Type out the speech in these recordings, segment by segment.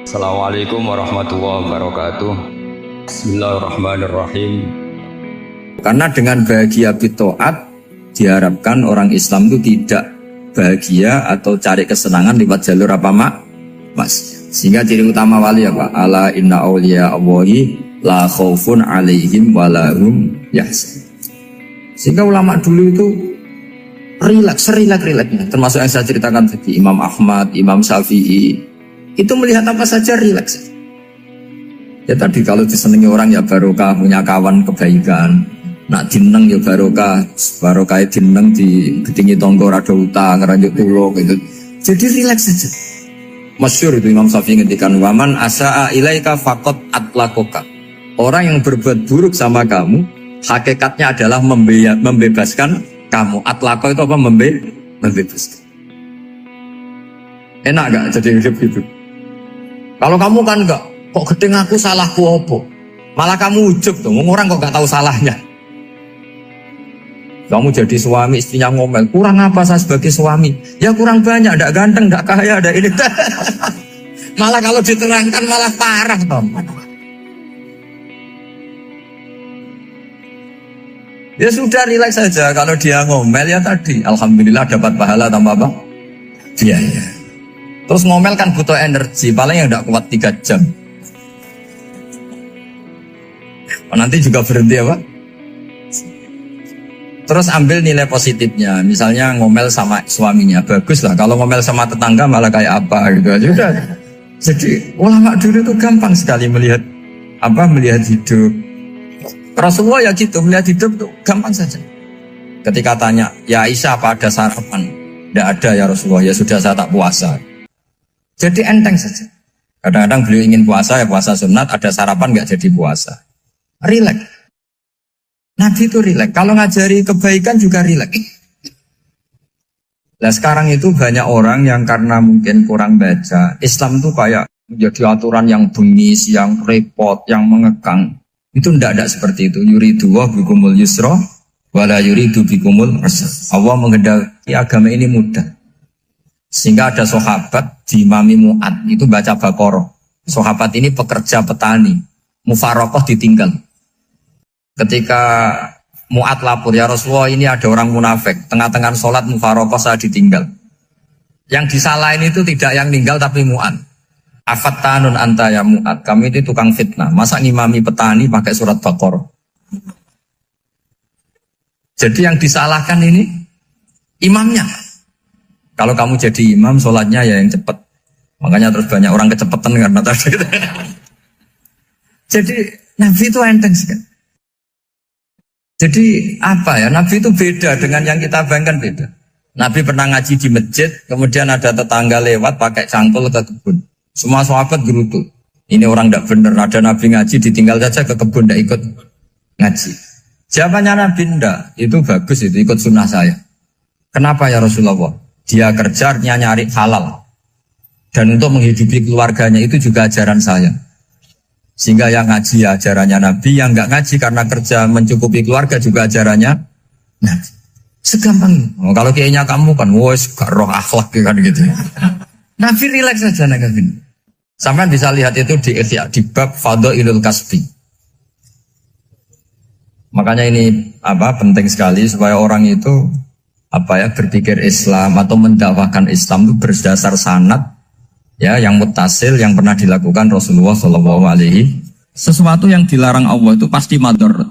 Assalamualaikum warahmatullahi wabarakatuh. Bismillahirrahmanirrahim. Karena dengan bahagia bitoat diharapkan orang Islam itu tidak bahagia atau cari kesenangan lewat jalur apa mas. Sehingga ciri utama wali apa? Ala inna awliya Allahi la khaufun alaihim walahum yahzanun. Sehingga ulama dulu itu rileks-rileksnya. Termasuk yang saya ceritakan tadi, Imam Ahmad, Imam Syafi'i, itu melihat apa saja rileks. Ya tadi kalau disenangi orang ya barokah, punya kawan kebaikan. Nak dineng ya barokah dineng di gedingi tonggo rada utang, ngeranjuk tulo gitu. Jadi rileks saja. Masyhur itu Imam Syafi'i ngendikan waman asa'a ilaika faqad atlakoka. Orang yang berbuat buruk sama kamu, hakikatnya adalah membebaskan kamu. Atlako itu apa? Membebaskan. Enak gak jadi hidup gitu? Kalau kamu kan enggak, kok gedeng aku salahku apa? Malah kamu ujub tuh, orang kok gak tahu salahnya. Kamu jadi suami, istrinya ngomel, kurang apa saya sebagai suami? Ya kurang banyak, enggak ganteng, enggak kaya, enggak ini. Malah kalau diterangkan malah parah toh. Ya sudah rileks saja, kalau dia ngomel ya tadi, alhamdulillah dapat pahala tambah apa? Biaya. Terus ngomel kan butuh energi, paling yang enggak kuat 3 jam. Nanti juga berhenti apa? Terus ambil nilai positifnya, misalnya ngomel sama suaminya, bagus lah. Kalau ngomel sama tetangga malah kayak apa gitu aja. Jadi ulama dulu itu gampang sekali melihat hidup. Rasulullah ya gitu, melihat hidup tuh gampang saja. Ketika tanya, ya Aisyah apa ada sarapan? Tidak ada ya Rasulullah, ya sudah saya tak puasa. Jadi enteng saja. Kadang-kadang beliau ingin puasa, ya puasa sunat, ada sarapan nggak jadi puasa. Rileks. Nabi itu rileks. Kalau ngajari kebaikan juga rileks. Nah sekarang itu banyak orang yang karena mungkin kurang baca, Islam itu kayak menjadi aturan yang bengis, yang repot, yang mengekang. Itu tidak seperti itu. Yuridu wa bikumul yusra wala yuridu bikumul usra. Allah menghendaki agama ini mudah. Sehingga ada sahabat di Imami Mu'ad itu baca Baqarah. Sahabat ini pekerja petani, mufarokoh ditinggal. Ketika Mu'ad lapor, ya Rasulullah ini ada orang munafik, tengah-tengah sholat mufarokoh saya ditinggal. Yang disalahin itu tidak yang tinggal tapi Mu'ad. Afattanun anta ya Mu'ad, kami itu tukang fitnah. Masa ngimami petani pakai surat Baqarah? Jadi yang disalahkan ini imamnya. Kalau kamu jadi imam, sholatnya ya yang cepat. Makanya terus banyak orang kecepatan karena tadi. Jadi Nabi itu enteng sekali. Jadi apa ya? Nabi itu beda dengan yang kita bayangkan beda. Nabi pernah ngaji di masjid, kemudian ada tetangga lewat pakai cangkul ke kebun. Semua sahabat gerutu. Ini orang tidak benar. Ada Nabi ngaji ditinggal saja ke kebun, tidak ikut ngaji. Jawabannya Nabi tidak. Itu bagus, itu ikut sunnah saya. Kenapa ya Rasulullah? Dia kerja nyari halal. Dan untuk menghidupi keluarganya itu juga ajaran saya. Sehingga yang ngaji ya ajarannya Nabi, yang nggak ngaji karena kerja mencukupi keluarga juga ajarannya Nabi. Segampang ini. Oh, kalau kayaknya kamu kan, wes gak roh akhlak kan gitu. Nabi rileks saja Nabi. Sampai bisa lihat itu di Ihya, di bab Fadhailul Kasbi. Makanya ini penting sekali supaya orang itu berpikir Islam atau mendakwahkan Islam itu berdasar sanad ya yang muttasil yang pernah dilakukan Rasulullah SAW. Sesuatu yang dilarang Allah itu pasti madharat.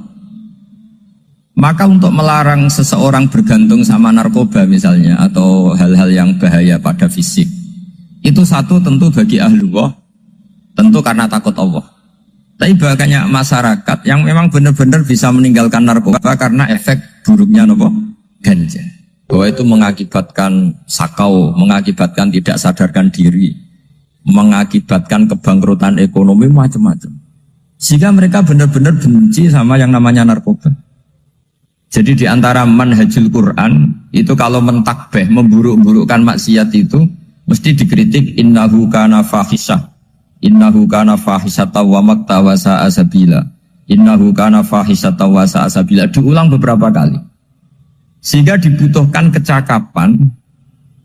Maka untuk melarang seseorang bergantung sama narkoba misalnya atau hal-hal yang bahaya pada fisik, itu satu tentu bagi ahlullah, tentu karena takut Allah. Tapi banyak masyarakat yang memang benar-benar bisa meninggalkan narkoba karena efek buruknya ganja. Bahwa itu mengakibatkan sakau, mengakibatkan tidak sadarkan diri, mengakibatkan kebangkrutan ekonomi macam-macam. Sehingga mereka benar-benar benci sama yang namanya narkoba. Jadi di antara manhajul Quran itu kalau mentakbih, memburuk-burukkan maksiat itu mesti dikritik innahu kana fahisyah. Innahu kana fahisyata wa maqta wa sa'a sabila. Innahu kana fahisyata wa sa'a sabila. Diulang beberapa kali. Sehingga dibutuhkan kecakapan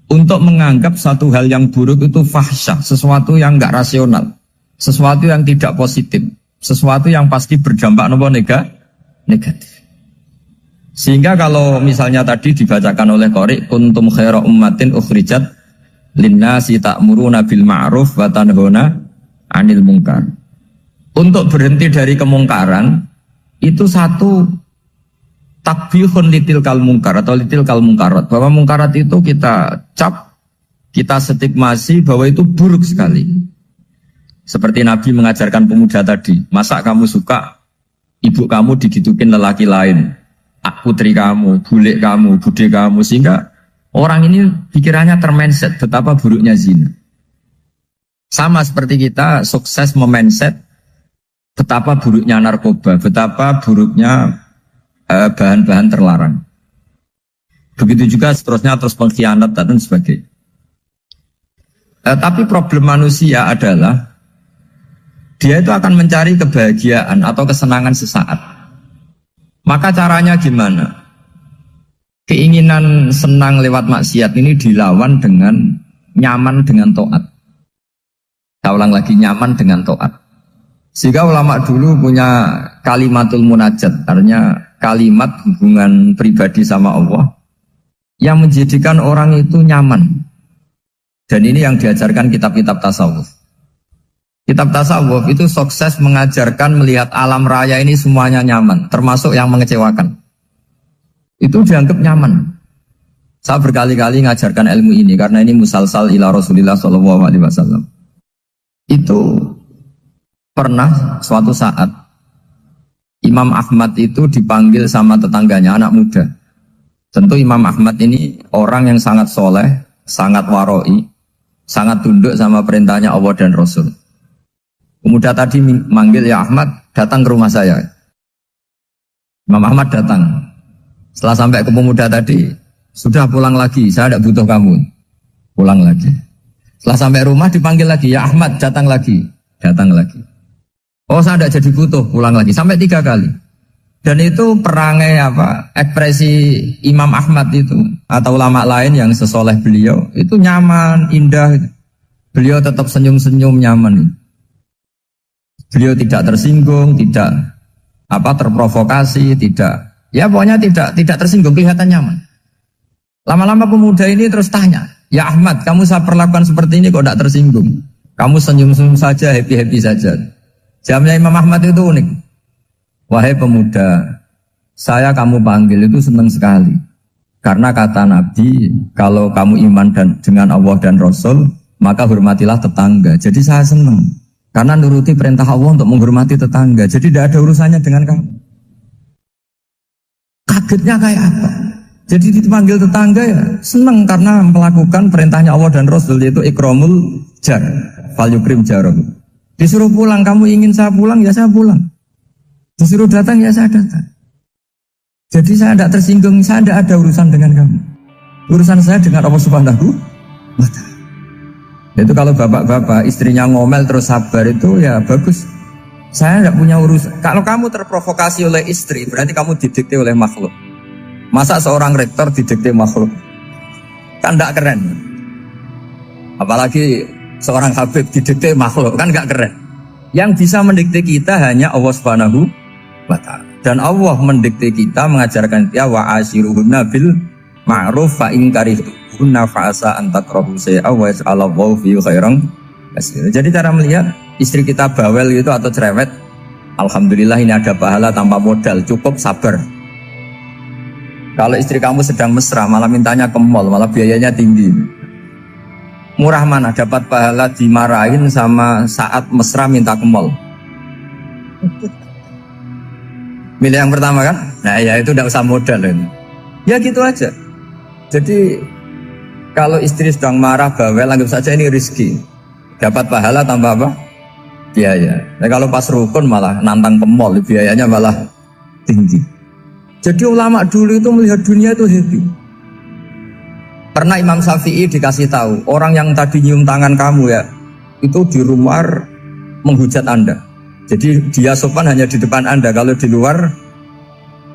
untuk menganggap satu hal yang buruk itu fahsyah, sesuatu yang enggak rasional. sesuatu yang tidak positif, sesuatu yang pasti berdampak negatif. Sehingga kalau misalnya tadi dibacakan oleh Qori, kuntum khaira ummatin ukhrijat linnasi ta'muruna bil ma'ruf wa tanhauna 'anil munkar. Untuk berhenti dari kemungkaran itu satu takbihun litil kal munkar atau litil kal munkarat, bahwa mungkarat itu kita cap, kita stigmasi bahwa itu buruk sekali. Seperti Nabi mengajarkan pemuda tadi, masa kamu suka ibu kamu digitukin lelaki lain, putri kamu, bule kamu, bude kamu, sehingga orang ini pikirannya termindset betapa buruknya zina. Sama seperti kita sukses memindset betapa buruknya narkoba, betapa buruknya bahan-bahan terlarang. Begitu juga seterusnya, terus pengkhianat dan sebagainya. Tapi problem manusia adalah dia itu akan mencari kebahagiaan atau kesenangan sesaat. Maka caranya gimana? Keinginan senang lewat maksiat ini dilawan dengan nyaman dengan taat. Saya ulang lagi, nyaman dengan taat. Sehingga ulama dulu punya kalimatul munajat, artinya kalimat hubungan pribadi sama Allah yang menjadikan orang itu nyaman. Dan ini yang diajarkan kitab-kitab tasawuf. Kitab tasawuf itu sukses mengajarkan melihat alam raya ini semuanya nyaman, termasuk yang mengecewakan. Itu dianggap nyaman. Saya berkali-kali mengajarkan ilmu ini karena ini musalsal ila Rasulillah SAW. Itu pernah suatu saat Imam Ahmad itu dipanggil sama tetangganya, anak muda. Tentu Imam Ahmad ini orang yang sangat soleh, sangat waroi, sangat tunduk sama perintahnya Allah dan Rasul. Pemuda tadi manggil, ya Ahmad, datang ke rumah saya. Imam Ahmad datang. Setelah sampai ke pemuda tadi, sudah pulang lagi, saya tidak butuh kamu. Pulang lagi. Setelah sampai rumah dipanggil lagi, ya Ahmad, datang lagi. Datang lagi. Oh, saya tidak jadi butuh, pulang lagi. Sampai 3 kali. Dan itu perangai ekspresi Imam Ahmad itu, atau ulama lain yang sesoleh beliau, itu nyaman, indah. Beliau tetap senyum-senyum, nyaman. Beliau tidak tersinggung, tidak terprovokasi, pokoknya tidak tersinggung, kelihatan nyaman. Lama-lama pemuda ini terus tanya, ya Ahmad, kamu saya perlakukan seperti ini kok tidak tersinggung? Kamu senyum-senyum saja, happy-happy saja. Jawabnya Imam Ahmad itu unik. Wahai pemuda, saya kamu panggil itu senang sekali. Karena kata Nabi, kalau kamu iman dengan Allah dan Rasul, maka hormatilah tetangga. Jadi saya senang. Karena nuruti perintah Allah untuk menghormati tetangga. Jadi tidak ada urusannya dengan kamu. Kagetnya kayak apa? Jadi dipanggil tetangga ya senang karena melakukan perintahnya Allah dan Rasul, yaitu ikramul jar, fal yukrim jarum. Disuruh pulang, kamu ingin saya pulang, ya saya pulang. Disuruh datang, ya saya datang. Jadi saya tidak tersinggung, saya tidak ada urusan dengan kamu. Urusan saya dengan Allah Subhanahu wa Ta'ala. Itu kalau bapak-bapak istrinya ngomel terus sabar itu ya bagus. Saya tidak punya urusan. Kalau kamu terprovokasi oleh istri, berarti kamu didikte oleh makhluk. Masa seorang rektor didikte makhluk? Kan tidak keren. Apalagi seorang habib didikte makhluk, kan tidak keren. Yang bisa mendikte kita hanya Allah Subhanahu wa Ta'ala. Dan Allah mendikte kita, mengajarkan kita wa ashiruhunna bil ma'ruf fa in karihtunna fa'asa an takrahu shay'a wa yaj'alallahu fi khairan katsira. Jadi cara melihat istri kita bawel gitu atau cerewet, alhamdulillah ini ada pahala tanpa modal, cukup sabar. Kalau istri kamu sedang mesra malah mintanya ke mall, malah biayanya tinggi. Murah mana dapat pahala dimarahin sama saat mesra minta ke mall? Milih yang pertama kan? Nah ya itu tidak usah modal ini. Ya gitu aja. Jadi kalau istri sedang marah bawel, anggap saja ini rezeki. Dapat pahala tanpa apa? Biaya. Nah kalau pas rukun malah nantang ke mall, biayanya malah tinggi. Jadi ulama dulu itu melihat dunia itu happy. Pernah Imam Syafi'i dikasih tahu, orang yang tadi nyium tangan kamu ya, itu di rumah menghujat Anda. Jadi dia sopan hanya di depan Anda, kalau di luar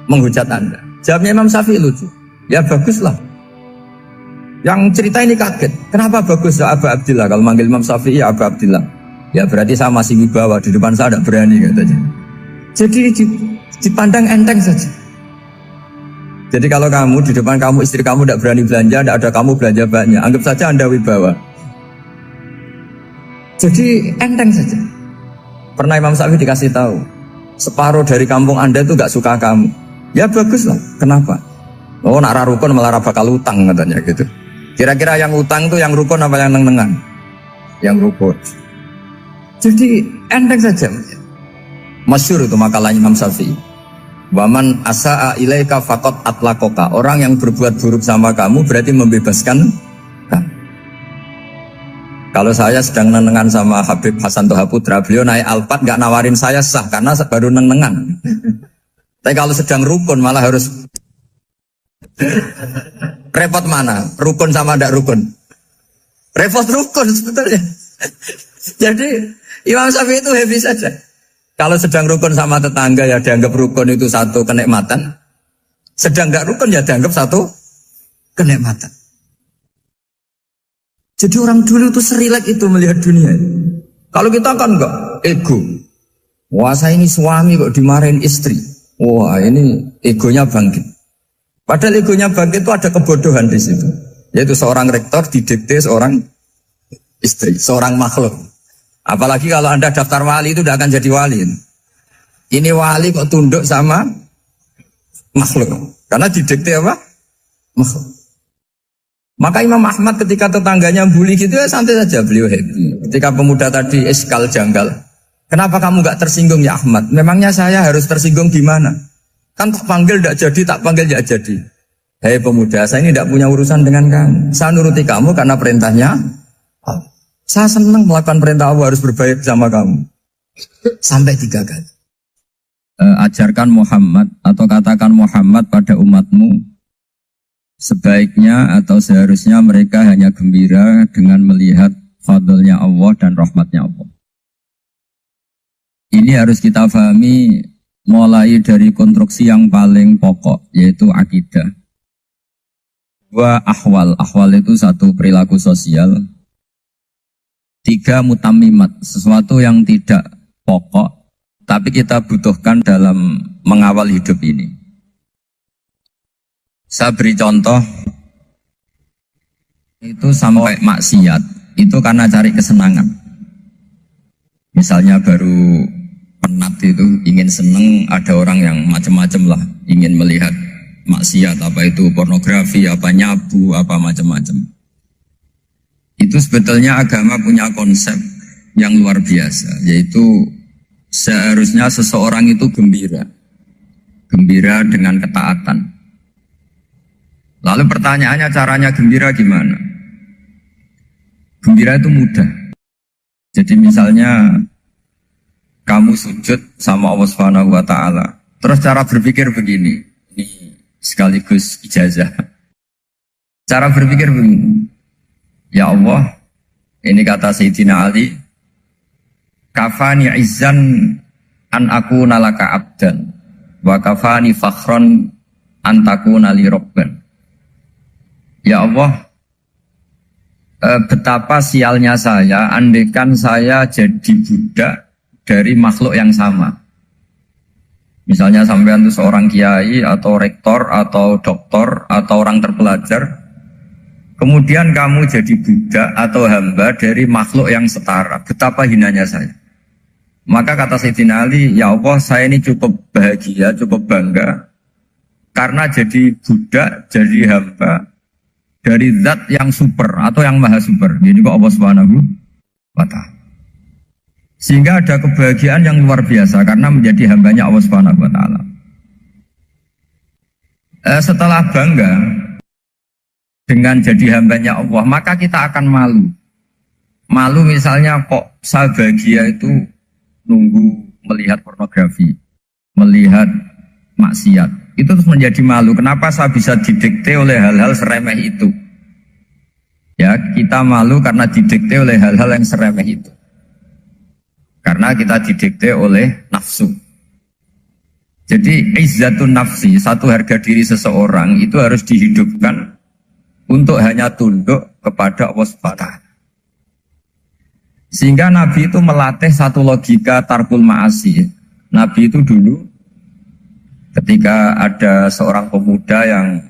menghujat Anda. Jawabnya Imam Syafi'i lucu. Ya baguslah. Yang cerita ini kaget. Kenapa bagus ya Abu Abdillah? Kalau manggil Imam Syafi'i ya Abu Abdillah. Ya berarti saya masih wibawa, di depan saya tidak berani katanya. Jadi dipandang enteng saja. Jadi kalau kamu di depan kamu istri kamu tidak berani belanja, tidak ada kamu belanja banyak, anggap saja Anda wibawa. Jadi enteng saja. Pernah Imam Syafi'i dikasih tahu, separuh dari kampung Anda itu gak suka kamu. Ya bagus lah, kenapa? Oh nak rukun malah bakal utang katanya gitu. Kira-kira yang utang tuh yang rukun apa yang neng-nengan? Yang rukun. Jadi enteng saja. Masyhur itu makalahnya Imam Syafi'i. Waman asa'a ilaika faqad atlaqaka. Orang yang berbuat buruk sama kamu berarti membebaskan kamu. Kalau saya sedang nenengan sama Habib Hasan Toha Putra, beliau naik Alphard nggak nawarin saya sah karena baru nenengan. Tapi kalau sedang rukun malah harus repot mana? Rukun sama tidak rukun? Repot rukun sebetulnya. Jadi Imam Syafi'i itu happy saja. Kalau sedang rukun sama tetangga ya dianggap rukun itu satu kenikmatan. Sedang nggak rukun ya dianggap satu kenikmatan. Jadi orang dulu itu serilek itu melihat dunia. Kalau kita kan enggak, ego. Wah saya ini suami kok dimarahin istri. Wah ini egonya bangkit. Padahal egonya bangkit itu ada kebodohan di situ. Yaitu seorang rektor didikte seorang istri, seorang makhluk. Apalagi kalau Anda daftar wali itu tidak akan jadi wali. Ini wali kok tunduk sama makhluk. Karena didikte apa? Makhluk. Maka Imam Ahmad ketika tetangganya bully gitu ya santai saja, beliau happy. Ketika pemuda tadi eskal janggal, kenapa kamu gak tersinggung ya Ahmad? Memangnya saya harus tersinggung gimana? Kan tak panggil tidak jadi, tak panggil tidak jadi. Hei pemuda, saya ini tidak punya urusan dengan kamu. Saya nuruti kamu karena perintahnya Allah. Saya senang melakukan perintah Allah, harus berbaik sama kamu. Sampai 3 kali. Ajarkan Muhammad atau katakan Muhammad pada umatmu, sebaiknya atau seharusnya mereka hanya gembira dengan melihat fadlnya Allah dan rahmatnya Allah. Ini harus kita pahami mulai dari konstruksi yang paling pokok, yaitu akidah. 2 ahwal. Ahwal itu 1 perilaku sosial. 3 mutamimat, sesuatu yang tidak pokok, tapi kita butuhkan dalam mengawal hidup ini. Saya beri contoh, itu sampai maksiat, itu karena cari kesenangan. Misalnya baru penat itu, ingin seneng, ada orang yang macam-macam lah, ingin melihat maksiat, apa itu pornografi, apa nyabu, apa macam-macam. Itu sebetulnya agama punya konsep yang luar biasa, yaitu seharusnya seseorang itu gembira. Gembira dengan ketaatan. Lalu pertanyaannya caranya gembira gimana? Gembira itu mudah. Jadi misalnya kamu sujud sama Allah Subhanahu wa taala. Terus cara berpikir begini. Ini sekaligus ijazah. Cara berpikir begini. Ya Allah, ini kata Sayyidina Ali, kafani izzan an akuna laka abdan wa kafani fakhron an takuna li rabban. Ya Allah, betapa sialnya saya andaikan saya jadi budak dari makhluk yang sama. Misalnya sampean itu seorang kiai atau rektor atau doktor atau orang terpelajar, kemudian kamu jadi budak atau hamba dari makhluk yang setara. Betapa hinanya saya. Maka kata Sayyidina Ali, ya Allah saya ini cukup bahagia, cukup bangga. Karena jadi budak, jadi hamba dari zat yang super atau yang maha super. Jadi kok Allah Subhanahu wa ta'ala. Sehingga ada kebahagiaan yang luar biasa karena menjadi hambanya Allah Subhanahu wa ta'ala. Setelah bangga dengan jadi hambanya Allah, maka kita akan malu. Malu misalnya kok saya bahagia itu nunggu melihat pornografi, melihat maksiat. Itu terus menjadi malu. Kenapa saya bisa didikte oleh hal-hal seremeh itu? Ya, kita malu karena didikte oleh hal-hal yang seremeh itu. Karena kita didikte oleh nafsu. Jadi izzatun nafsi, satu harga diri seseorang itu harus dihidupkan untuk hanya tunduk kepada Allah Subhanahu. Sehingga Nabi itu melatih satu logika tarkul ma'asi. Nabi itu dulu ketika ada seorang pemuda yang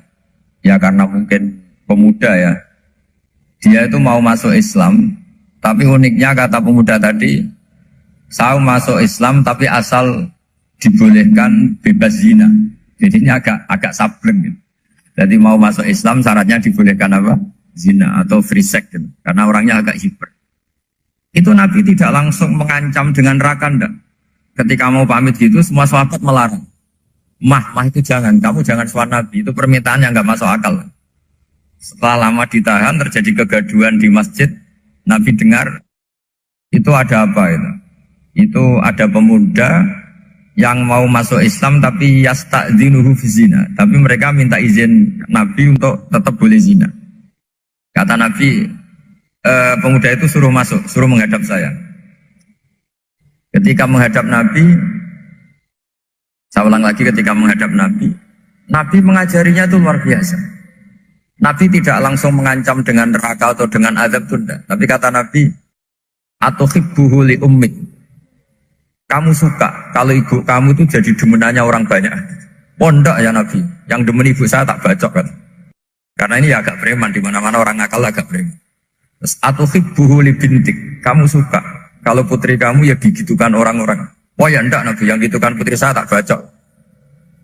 ya karena mungkin pemuda ya, dia itu mau masuk Islam, tapi uniknya kata pemuda tadi, saya masuk Islam tapi asal dibolehkan bebas zina. Jadi ini agak sableng gitu. Jadi mau masuk Islam syaratnya dibolehkan apa? Zina atau free sex gitu. Karena orangnya agak hiper. Itu Nabi tidak langsung mengancam dengan neraka enggak. Ketika mau pamit gitu semua sahabat melarang. Mah itu jangan, kamu jangan suan Nabi, itu permintaan yang enggak masuk akal. Setelah lama ditahan terjadi kegaduhan di masjid, Nabi dengar itu ada apa itu? Itu ada pemuda yang mau masuk Islam tapi yasta'dzinuhu fi zina, tapi mereka minta izin Nabi untuk tetap boleh zina. Kata Nabi, pemuda itu suruh masuk, suruh menghadap saya. Ketika menghadap Nabi, saya ulang lagi, ketika menghadap Nabi, Nabi mengajarinya itu luar biasa. Nabi tidak langsung mengancam dengan neraka atau dengan azab tunda, tapi kata Nabi, atuhibbuhu li ummik. Kamu suka kalau ibu kamu itu jadi demenannya orang banyak. Pondok ya Nabi, yang demen ibu saya tak bacok kan. Karena ini ya agak preman, di mana-mana orang nakal agak preman. Atuhibbuhu li bintik. Kamu suka kalau putri kamu ya digitukan orang-orang. Oh ya enggak Nabi, yang gitukan putri saya tak bacok.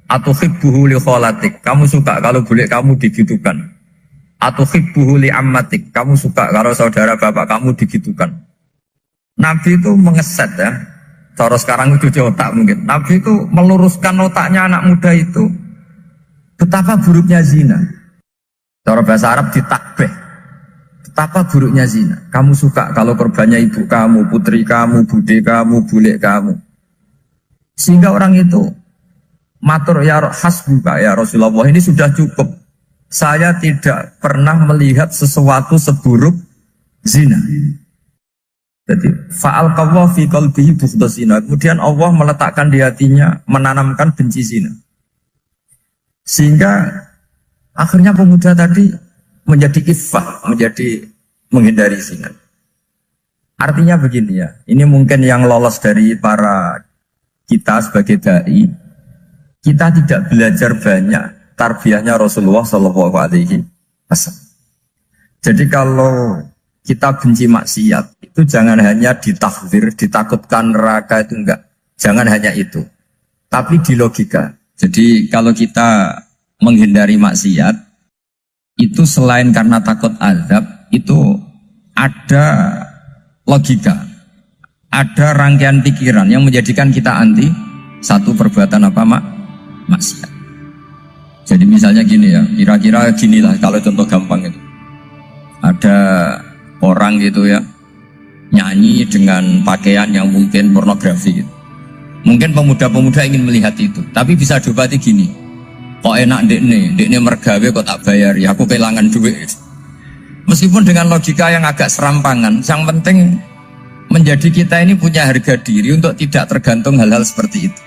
Atuhibbuhu li kholatik. Kamu suka kalau bule kamu digitukan. Atuhibbuhu li ammatik. Kamu suka kalau saudara bapak kamu digitukan. Nabi itu mengeset ya. Cara sekarang itu cuci otak mungkin. Nabi itu meluruskan otaknya anak muda itu. Betapa buruknya zina. Cara bahasa Arab ditakbih. Betapa buruknya zina. Kamu suka kalau korbannya ibu kamu, putri kamu, bude kamu, bule kamu. Sehingga orang itu matur ya hasbuka ya Rasulullah, ini sudah cukup. Saya tidak pernah melihat sesuatu seburuk zina. Jadi fa'al qawwa fi qalbihi bughda zina. Kemudian Allah meletakkan di hatinya, menanamkan benci zina. Sehingga akhirnya pemuda tadi menjadi iffah, menjadi menghindari zina. Artinya begini ya, ini mungkin yang lolos dari para kita sebagai dai, kita tidak belajar banyak tarbiyahnya Rasulullah Shallallahu Alaihi Wasallam. Jadi kalau kita benci maksiat, itu jangan hanya ditahdzir, ditakutkan neraka itu enggak. Jangan hanya itu. Tapi di logika. Jadi kalau kita menghindari maksiat, itu selain karena takut azab, itu ada logika. Ada rangkaian pikiran yang menjadikan kita anti satu perbuatan apa maksiat. Jadi misalnya gini ya, kira-kira ginilah kalau contoh gampang itu. Ada orang gitu ya, nyanyi dengan pakaian yang mungkin pornografi gitu. Mungkin pemuda-pemuda ingin melihat itu, tapi bisa dibati gini, kok enak dekne mergawe kok tak bayar ya, aku kehilangan duit. Meskipun dengan logika yang agak serampangan, yang penting menjadi kita ini punya harga diri untuk tidak tergantung hal-hal seperti itu.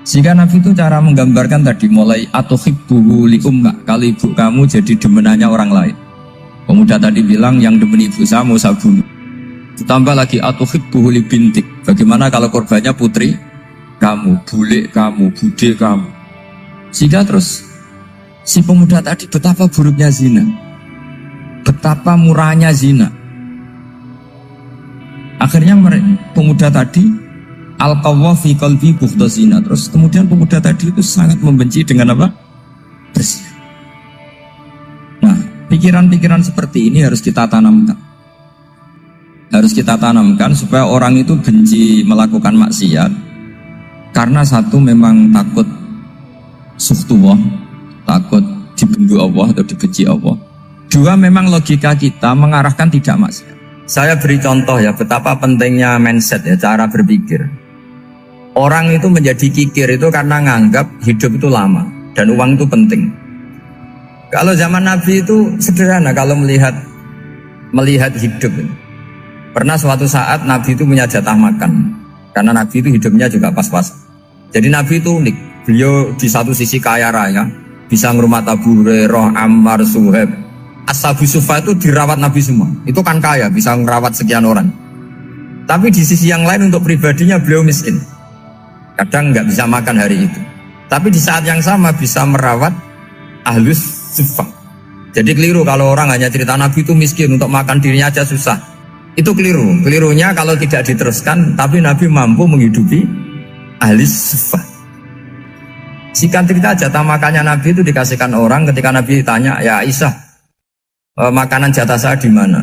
Sehingga Nabi itu cara menggambarkan tadi mulai atuhibbuhu li ummik, kalau ibu kamu jadi demenannya orang lain. Pemuda tadi bilang yang demen ibu saya mau saya bunuh. Ditambah lagi atuhibbuhu li bintik. Bagaimana kalau korbannya putri kamu, bule kamu, bude kamu. Sehingga terus si pemuda tadi betapa buruknya zina, betapa murahnya zina. Akhirnya pemuda tadi al-qawwa fi qalbi bughda zina. Terus kemudian pemuda tadi itu sangat membenci dengan apa? Berzina. Nah, pikiran-pikiran seperti ini harus kita tanamkan. Harus kita tanamkan supaya orang itu benci melakukan maksiat. Karena satu memang takut suhtullah, takut dibendu Allah atau dibenci Allah. Dua, memang logika kita mengarahkan tidak maksiat. Saya beri contoh ya, betapa pentingnya mindset ya, cara berpikir. Orang itu menjadi kikir itu karena nganggap hidup itu lama dan uang itu penting. Kalau zaman Nabi itu sederhana kalau melihat hidup. Pernah suatu saat Nabi itu punya jatah makan, karena Nabi itu hidupnya juga pas-pas. Jadi Nabi itu unik. Beliau di satu sisi kaya raya, bisa ngurmat Abu Hurairah, Ammar, Suhaib. Ashabu Sufa itu dirawat Nabi semua. Itu kan kaya, bisa ngerawat sekian orang. Tapi di sisi yang lain untuk pribadinya beliau miskin. Kadang nggak bisa makan hari itu. Tapi di saat yang sama bisa merawat ahlus suffah. Jadi keliru kalau orang hanya cerita Nabi itu miskin, untuk makan dirinya aja susah. Itu keliru. Kelirunya kalau tidak diteruskan, tapi Nabi mampu menghidupi ahlus suffah. Singkat cerita jatah makannya Nabi itu dikasihkan orang ketika Nabi ditanya, ya Aisyah, makanan jatah saya di mana?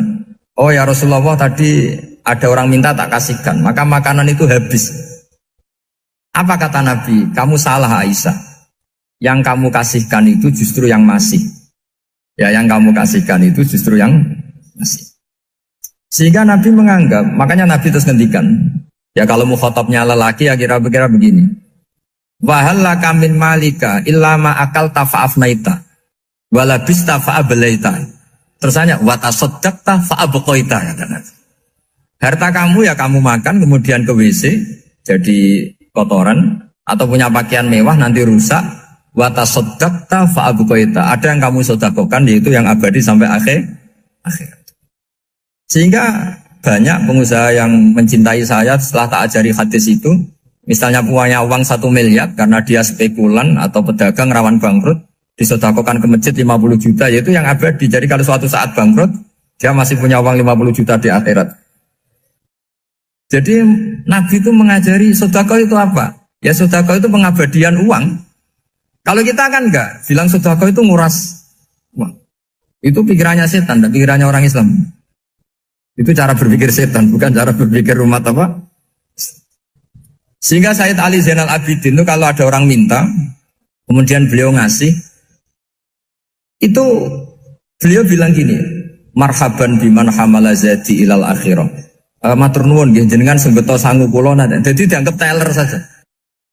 Oh ya Rasulullah, tadi ada orang minta tak kasihkan, maka makanan itu habis. Apa kata Nabi? Kamu salah Aisyah. Yang kamu kasihkan itu justru yang masih. Ya, yang kamu kasihkan itu justru yang masih. Sehingga Nabi menganggap, makanya Nabi terus ngendikan. Ya kalau mukhatabnya lelaki ya kira-kira begini. Wahal laka min malika illa ma akalta fa'afnaita walabista fa'ablaita. Terus tanya wa tasaddaqta fa'abqaita, kata Nabi. Harta kamu ya kamu makan kemudian ke WC jadi kotoran, atau punya pakaian mewah nanti rusak. Wa tasaddaqta fa'abqaita. Ada yang kamu sedekahkan yaitu yang abadi sampai akhir. Sehingga banyak pengusaha yang mencintai saya setelah tak ajari hadis itu. Misalnya punya uang 1 miliar karena dia spekulan atau pedagang rawan bangkrut, disedekahkan ke masjid 50 juta, yaitu yang abadi. Jadi kalau suatu saat bangkrut, dia masih punya uang 50 juta di akhirat. Jadi Nabi itu mengajari sedekah itu apa? Ya sedekah itu pengabadian uang. Kalau kita kan enggak, bilang sedekah itu nguras uang. Itu pikirannya setan, dan pikirannya orang Islam. Itu cara berpikir setan, bukan cara berpikir umat apa? Sehingga Sayyid Ali Zainal Abidin itu kalau ada orang minta, kemudian beliau ngasih, itu beliau bilang gini, marhaban biman hamala zadi ilal akhirah. Matur nuwun nggih jenengan sing beto sangu kula nate. Jadi dianggap teller saja.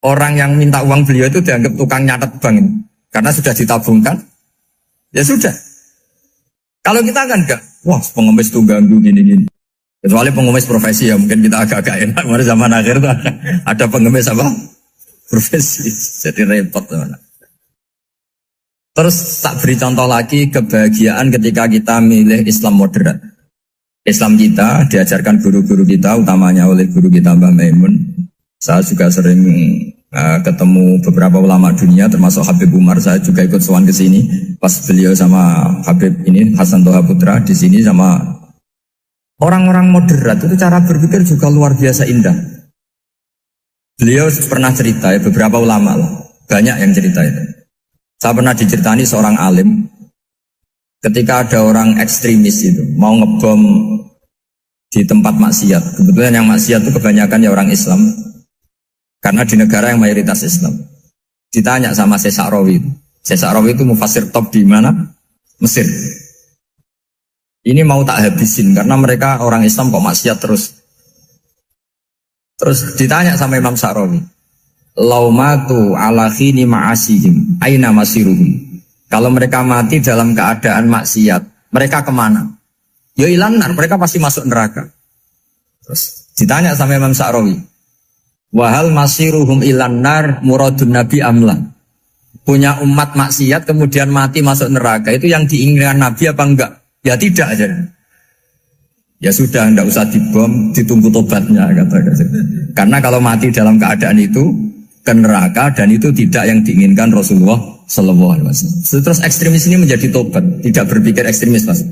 Orang yang minta uang beliau itu dianggap tukang nyatet bank ini. Karena sudah ditabungkan. Ya sudah. Kalau kita kan enggak, wah pengemis tuh ganggu gini-gini. Kecuali pengemis profesi ya mungkin kita agak-agak enak. Kemarin zaman akhir tuh ada pengemis apa? Profesi. Jadi repot teman. Terus tak beri contoh lagi kebahagiaan ketika kita milih Islam moderat. Islam kita diajarkan guru-guru kita, utamanya oleh guru kita Mbah Maimun. Saya juga sering ketemu beberapa ulama dunia, termasuk Habib Umar. Saya juga ikut sowan ke sini pas beliau sama Habib ini Hasan Toha Putra di sini sama orang-orang moderat. Itu cara berpikir juga luar biasa indah. Beliau pernah cerita ya, beberapa ulama lah, banyak yang cerita itu. Saya pernah diceritani seorang alim ketika ada orang ekstremis itu mau ngebom di tempat maksiat. Kebetulan yang maksiat itu kebanyakan ya orang Islam. Karena di negara yang mayoritas Islam. Ditanya sama Syekh Sa'rawi. Syekh Sa'rawi itu mufassir top di mana? Mesir. Ini mau tak habisin karena mereka orang Islam kok maksiat terus. Terus ditanya sama Imam Sa'rawi. Laumatu ala khini ma'asihim aina masiruhum. Kalau mereka mati dalam keadaan maksiat, mereka kemana? Ya ilanar, mereka pasti masuk neraka. Terus ditanya sama Imam Sa'rawi. Wahal masiruhum ilanar muradun nabi amlan. Punya umat maksiat kemudian mati masuk neraka, itu yang diinginkan Nabi apa enggak? Ya tidak aja. Ya sudah, enggak usah dibom, ditunggu tobatnya kata-kata. Karena kalau mati dalam keadaan itu ke neraka dan itu tidak yang diinginkan Rasulullah Sallallahu Alaihi Wasallam. Terus ekstremis ini menjadi tobat, tidak berpikir ekstremis mas.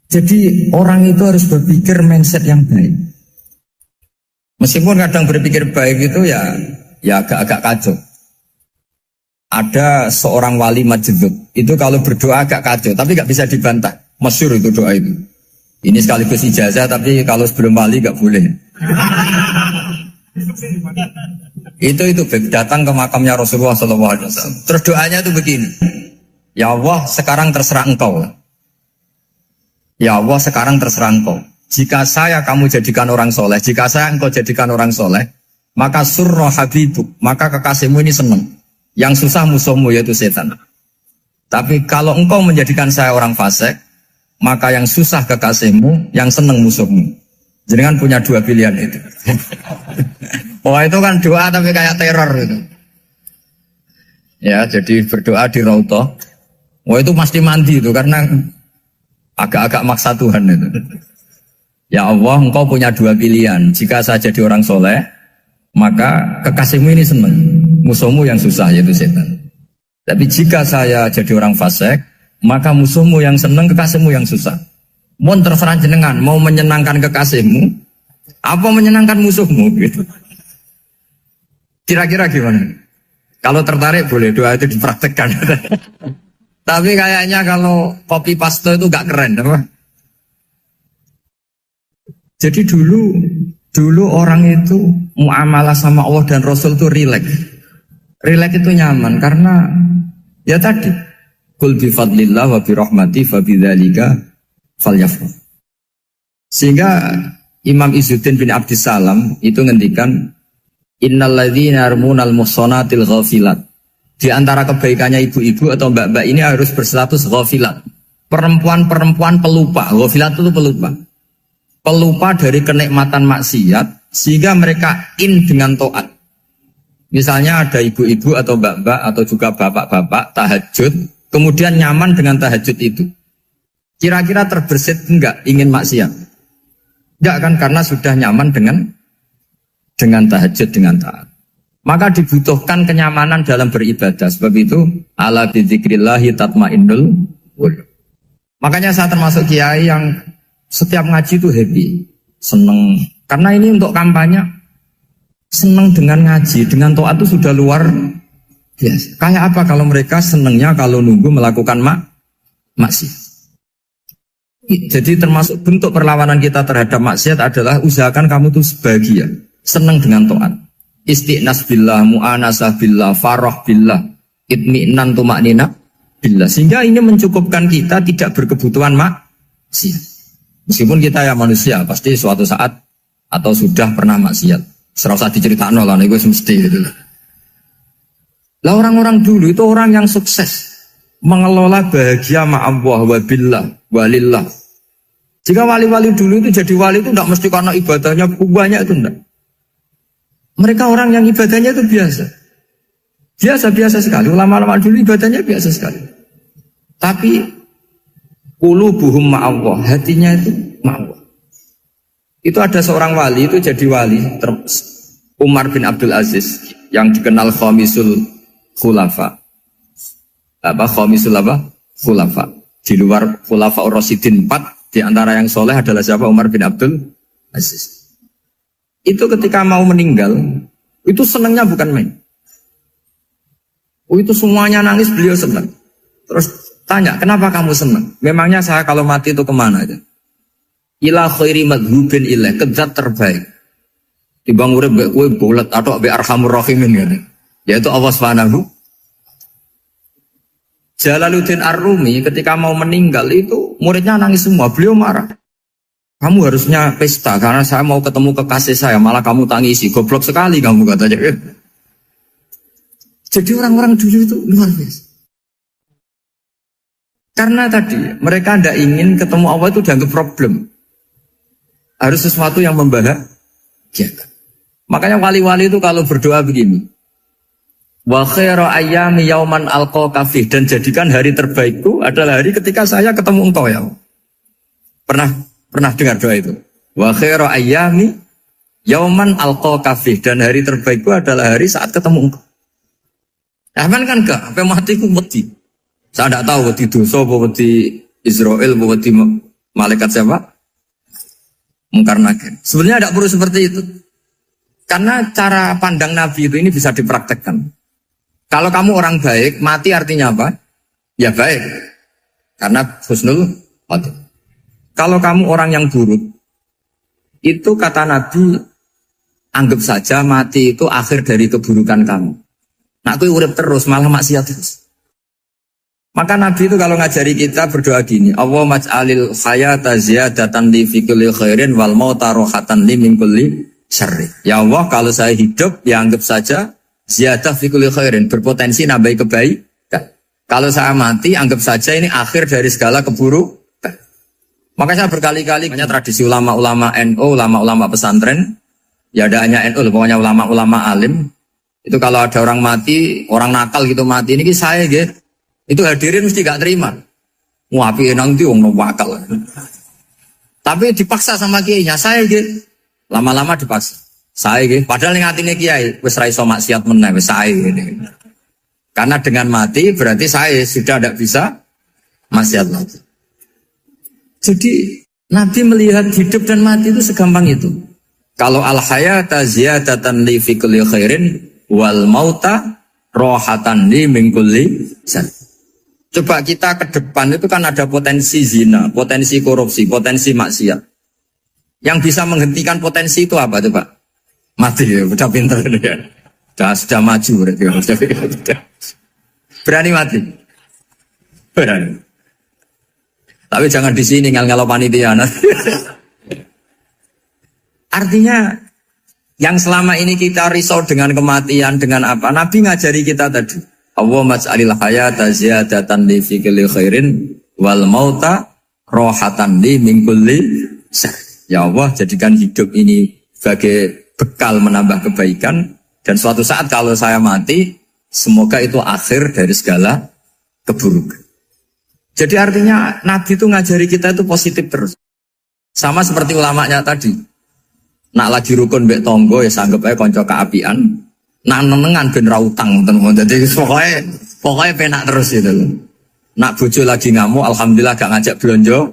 Jadi orang itu harus berpikir mindset yang baik. Meskipun kadang berpikir baik itu ya agak-agak kacau. Ada seorang wali majdzub itu kalau berdoa agak kacau, tapi nggak bisa dibantah. Masyhur itu doa itu. Ini sekaligus ijazah, tapi kalau sebelum wali nggak boleh. Itu datang ke makamnya Rasulullah SAW. Terus doanya itu begini. Ya Allah, sekarang terserah engkau. Ya Allah, sekarang terserah engkau. Jika saya kamu jadikan orang soleh, jika saya engkau jadikan orang soleh, maka surra habibuk, maka kekasihmu ini senang. Yang susah musuhmu yaitu setan. Tapi kalau engkau menjadikan saya orang fasik, maka yang susah kekasihmu, yang senang musuhmu. Jadi kan punya dua pilihan itu. Wah itu kan doa tapi kayak teror itu. Ya jadi berdoa di Raudhah. Wah itu pasti mandi itu karena agak-agak maksa Tuhan itu. Ya Allah, engkau punya dua pilihan. Jika saya jadi orang soleh, maka kekasihmu ini senang. Musuhmu yang susah, yaitu setan. Tapi jika saya jadi orang fasik, maka musuhmu yang senang, kekasihmu yang susah. Mohon terserah jenengan, mau menyenangkan kekasihmu, apa menyenangkan musuhmu gitu. Kira-kira gimana? Kalau tertarik boleh doa itu dipraktekkan. Tapi kayaknya kalau copy paste itu gak keren, apa? Jadi dulu orang itu muamalah sama Allah dan Rasul itu rileks. Rileks itu nyaman karena ya tadi kul bi fadlillah wa bi rahmati fa bidzalika falyafrah. Sehingga Imam Izzuddin bin Abdissalam itu ngendikan innalladzina yarmunal muhsanatil ghafilat. Di antara kebaikannya ibu-ibu atau mbak-mbak ini harus berstatus ghafilat. Perempuan-perempuan pelupa. Ghafilat itu pelupa. Pelupa dari kenikmatan maksiat sehingga mereka dengan taat. Misalnya ada ibu-ibu atau mbak-mbak atau juga bapak-bapak tahajud, kemudian nyaman dengan tahajud itu. Kira-kira terbersit enggak ingin maksiat? Enggak kan, karena sudah nyaman dengan tahajud, dengan taat. Maka dibutuhkan kenyamanan dalam beribadah. Sebab itu ala bidzikrillahi tatmainnul qulub. Makanya saya termasuk kiai yang setiap ngaji itu happy, seneng. Karena ini untuk kampanye, seneng dengan ngaji, dengan taat itu sudah luar biasa. Kayak apa kalau mereka senengnya kalau nunggu melakukan maksiat. Jadi termasuk bentuk perlawanan kita terhadap maksiat adalah usahakan kamu tuh sebahagia, seneng dengan taat. Istiqnas billah, mu'anasah billah, farah billah, itmi'nan tumaknina billah. Sehingga ini mencukupkan kita tidak berkebutuhan maksiat. Meskipun kita ya manusia, pasti suatu saat atau sudah pernah maksiat. Serasa diceritakan lah, ini gue semesti gitu. Lah orang-orang dulu itu orang yang sukses mengelola bahagia ma'allah wa billah walillah. Jika wali-wali dulu itu jadi wali itu tidak mesti karena ibadahnya banyak, itu enggak. Mereka orang yang ibadahnya itu biasa. Biasa-biasa sekali. Ulama-ulama dulu ibadahnya biasa sekali. Tapi qulubuhum ma'allah, hatinya itu ma'allah. Itu ada seorang wali, itu jadi wali, Umar bin Abdul Aziz, yang dikenal khamisul khulafa. Khamisul khulafa. Di luar khulafa Ar-Rasyidin 4, di antara yang soleh adalah siapa? Umar bin Abdul Aziz. Itu ketika mau meninggal, itu senangnya bukan main. Itu semuanya nangis, beliau senang. Terus tanya, kenapa kamu senang? Memangnya saya kalau mati itu kemana aja? Ila khairi madhubin ilah, kezat terbaik. Dibang urip mbek kowe bolet atau mbek arhamur rahimin ngene. Yaitu Allah Subhanahu. Jalaluddin Ar-Rumi ketika mau meninggal itu muridnya nangis semua, beliau marah. Kamu harusnya pesta karena saya mau ketemu kekasih saya, malah kamu tangisi, goblok sekali kamu katanya. Jadi orang-orang dulu itu luar biasa. Karena tadi mereka tidak ingin ketemu Allah itu dianggap problem. Harus sesuatu yang membahagiakan. Makanya wali-wali itu kalau berdoa begini. Wa khairu ayyami yauman alqa kafih, dan jadikan hari terbaikku adalah hari ketika saya ketemu engkau ya. Pernah dengar doa itu? Wa khairu ayyami yauman alqa kafih, dan hari terbaikku adalah hari saat ketemu engkau. Nah, kan enggak, sampai mati ku wedi. Saya tidak tahu wedi dosa apa wedi Israel apa wedi malaikat siapa? Mungkar nakir. Sebenarnya tidak perlu seperti itu. Karena cara pandang Nabi itu ini bisa dipraktekkan. Kalau kamu orang baik, mati artinya apa? Ya baik. Karena husnul khotimah. Kalau kamu orang yang buruk, itu kata Nabi, anggap saja mati itu akhir dari keburukan kamu. Nah, aku urip terus, malah maksiat terus. Maka Nabi itu kalau ngajari kita berdoa gini, Allah maj'alil hayata ziyadatan li fi kulli khairin wal mauta rohatan li min kulli syarri. Ya Allah, kalau saya hidup, ya anggap saja ziyadah fi kulli khairin, berpotensi nambahi kebaikan. Kalau saya mati, anggap saja ini akhir dari segala keburukan. Maka saya berkali-kali, banyak tradisi ulama-ulama NU, ulama-ulama pesantren, ya ada hanya NU, pokoknya ulama-ulama alim. Itu kalau ada orang mati, orang nakal gitu mati, ini saya gitu. Itu hadirin mesti gak terima. Wapi nang ndi wong wakal. Tapi dipaksa sama kiainya, saya gitu. Lama-lama dipaksa. Saya gitu. Padahal yang hatinya kiai, wis ra iso maksiat meneh, wis saya gitu. Karena dengan mati berarti saya sudah tidak bisa maksiat lagi. Jadi Nabi melihat hidup dan mati itu segampang itu. Kalau al-hayata ziyadatan li fi kulli khairin wal mauta rohatan li min kulli syarr. Coba kita ke depan itu kan ada potensi zina, potensi korupsi, potensi maksiat. Yang bisa menghentikan potensi itu apa coba? Mati ya, udah pinter ya. Sudah maju berarti. Berani mati? Berani. Tapi jangan di sini ngel-ngelo panitia. Artinya yang selama ini kita risau dengan kematian, dengan apa? Nabi ngajari kita tadi. Allahumma ja'alil hayata ziyadatan li fi kulli khairin wal mauta rohatan li min kulli syarr. Ya Allah, jadikan hidup ini sebagai bekal menambah kebaikan, dan suatu saat kalau saya mati, semoga itu akhir dari segala keburukan. Jadi artinya Nabi itu ngajari kita itu positif terus. Sama seperti ulamanya tadi. Nak lagi rukun mbek tonggo ya sanggep ae kanca kaapian. Nak nenengan ben ra utang tenan. Dadi pokoknya penak terus itu. Nak bojo lagi ngamuk alhamdulillah gak ngajak blonjo.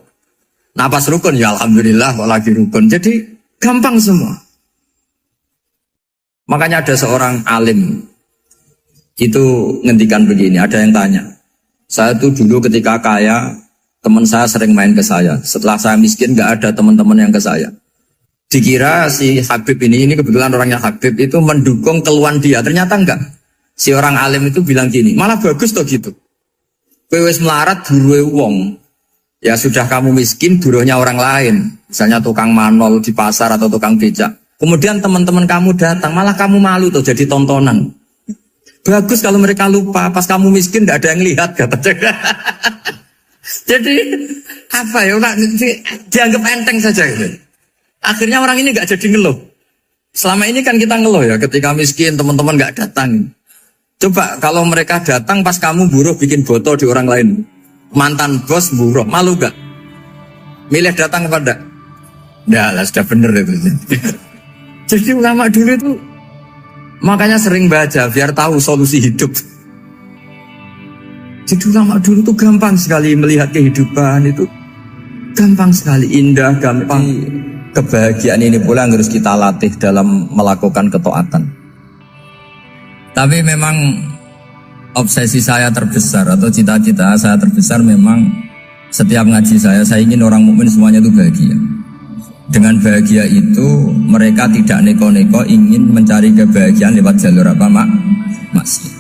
Nak pas rukun ya alhamdulillah kok lagi rukun. Jadi gampang semua. Makanya ada seorang alim itu ngendikan begini, ada yang tanya. Saya tuh dulu ketika kaya, teman saya sering main ke saya. Setelah saya miskin gak ada teman-teman yang ke saya. Dikira si Habib ini kebetulan orangnya Habib itu mendukung keluhan dia. Ternyata enggak. Si orang alim itu bilang gini, malah bagus toh gitu. Kowe wis melarat buruhe wong. Ya sudah kamu miskin buruhnya orang lain. Misalnya tukang manol di pasar atau tukang becak. Kemudian teman-teman kamu datang, malah kamu malu tuh jadi tontonan. Bagus kalau mereka lupa, pas kamu miskin tidak ada yang lihat katanya. Jadi apa ya, dianggap enteng saja gitu. Akhirnya orang ini gak jadi ngeluh. Selama ini kan kita ngeluh ya, ketika miskin teman-teman gak datang. Coba kalau mereka datang pas kamu buruh bikin foto di orang lain. Mantan bos buruh, malu gak? Milih datang apa enggak? Nah lah sudah bener itu. Jadi ulama dulu itu makanya sering baca biar tahu solusi hidup. Jadi ulama dulu itu gampang sekali melihat kehidupan itu. Gampang sekali, indah, gampang. Kebahagiaan ini pula yang harus kita latih dalam melakukan ketaatan. Tapi memang obsesi saya terbesar atau cita-cita saya terbesar memang setiap ngaji saya ingin orang mukmin semuanya itu bahagia. Dengan bahagia itu mereka tidak neko-neko ingin mencari kebahagiaan lewat jalur apa maksiat.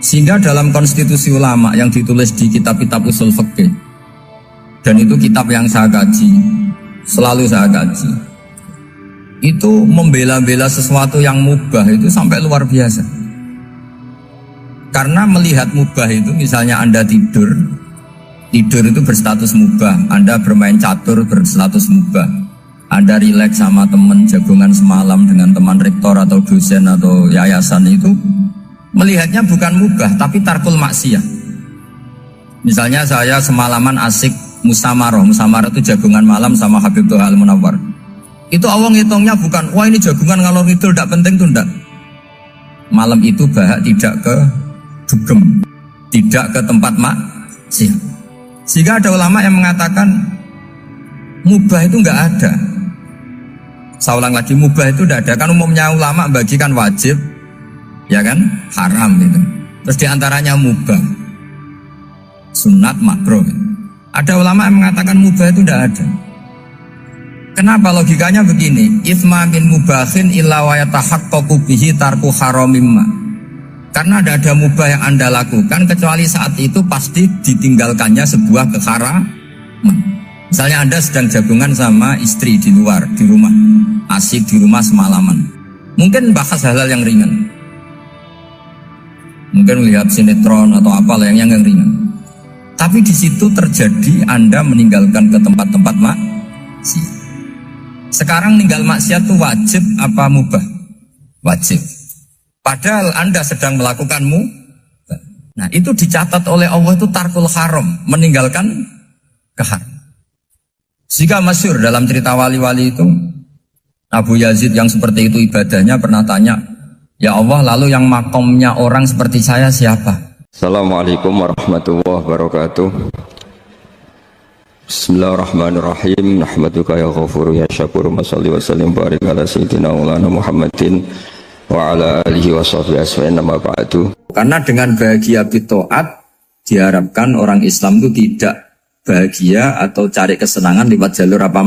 Sehingga dalam konstitusi ulama yang ditulis di kitab-kitab usul fikih, dan itu kitab yang saya kaji, selalu saya kaji, itu membela-bela sesuatu yang mubah itu sampai luar biasa. Karena melihat mubah itu, misalnya Anda tidur itu berstatus mubah. Anda bermain catur berstatus mubah. Anda rileks sama teman jagungan semalam dengan teman rektor atau dosen atau yayasan, itu melihatnya bukan mubah tapi tarkul maksiyah. Misalnya saya semalaman asik musamarah itu jagungan malam sama Habib Toha Al-Munawwar. Itu awang hitungnya bukan, wah ini jagungan ngalor ngidul tidak penting tuh, enggak. Malam itu bahak tidak ke dugem, tidak ke tempat maksiat. Sehingga ada ulama yang mengatakan mubah itu enggak ada. Saya ulang lagi, mubah itu enggak ada. Kan umumnya ulama bagikan wajib, ya kan, haram itu. Terus diantaranya mubah, sunat, makruh. Ada ulama yang mengatakan mubah itu tidak ada. Kenapa? Logikanya begini, itsma min mubahin illa wa yatahaqqaqu bihi tarku haramimma. Karena tidak ada mubah yang Anda lakukan kecuali saat itu pasti ditinggalkannya sebuah keharaman. Misalnya Anda sedang jagungan sama istri di luar, di rumah, asik di rumah semalaman. Mungkin bahas hal-hal yang ringan. Mungkin melihat sinetron atau apalah yang ringan. Tapi di situ terjadi Anda meninggalkan ke tempat-tempat maksiat. Sekarang ninggal maksiat itu wajib apa mubah? Wajib. Padahal Anda sedang melakukanmu. Nah itu dicatat oleh Allah itu tarkul haram, meninggalkan keharam. Jika masyhur dalam cerita wali-wali itu, Abu Yazid yang seperti itu ibadahnya pernah tanya, ya Allah, lalu yang makomnya orang seperti saya siapa? Assalamualaikum warahmatullahi wabarakatuh. Bismillahirrahmanirrahim. Nahmaduka ya ghafuru ya syakuru. Masalli wa sallim barik ala sayyidina maulana Muhammadin wa ala alihi wa sahbihi asfa'in nama ba'du. Karena dengan bahagia bitoat diharapkan orang Islam itu tidak bahagia atau cari kesenangan lewat jalur apa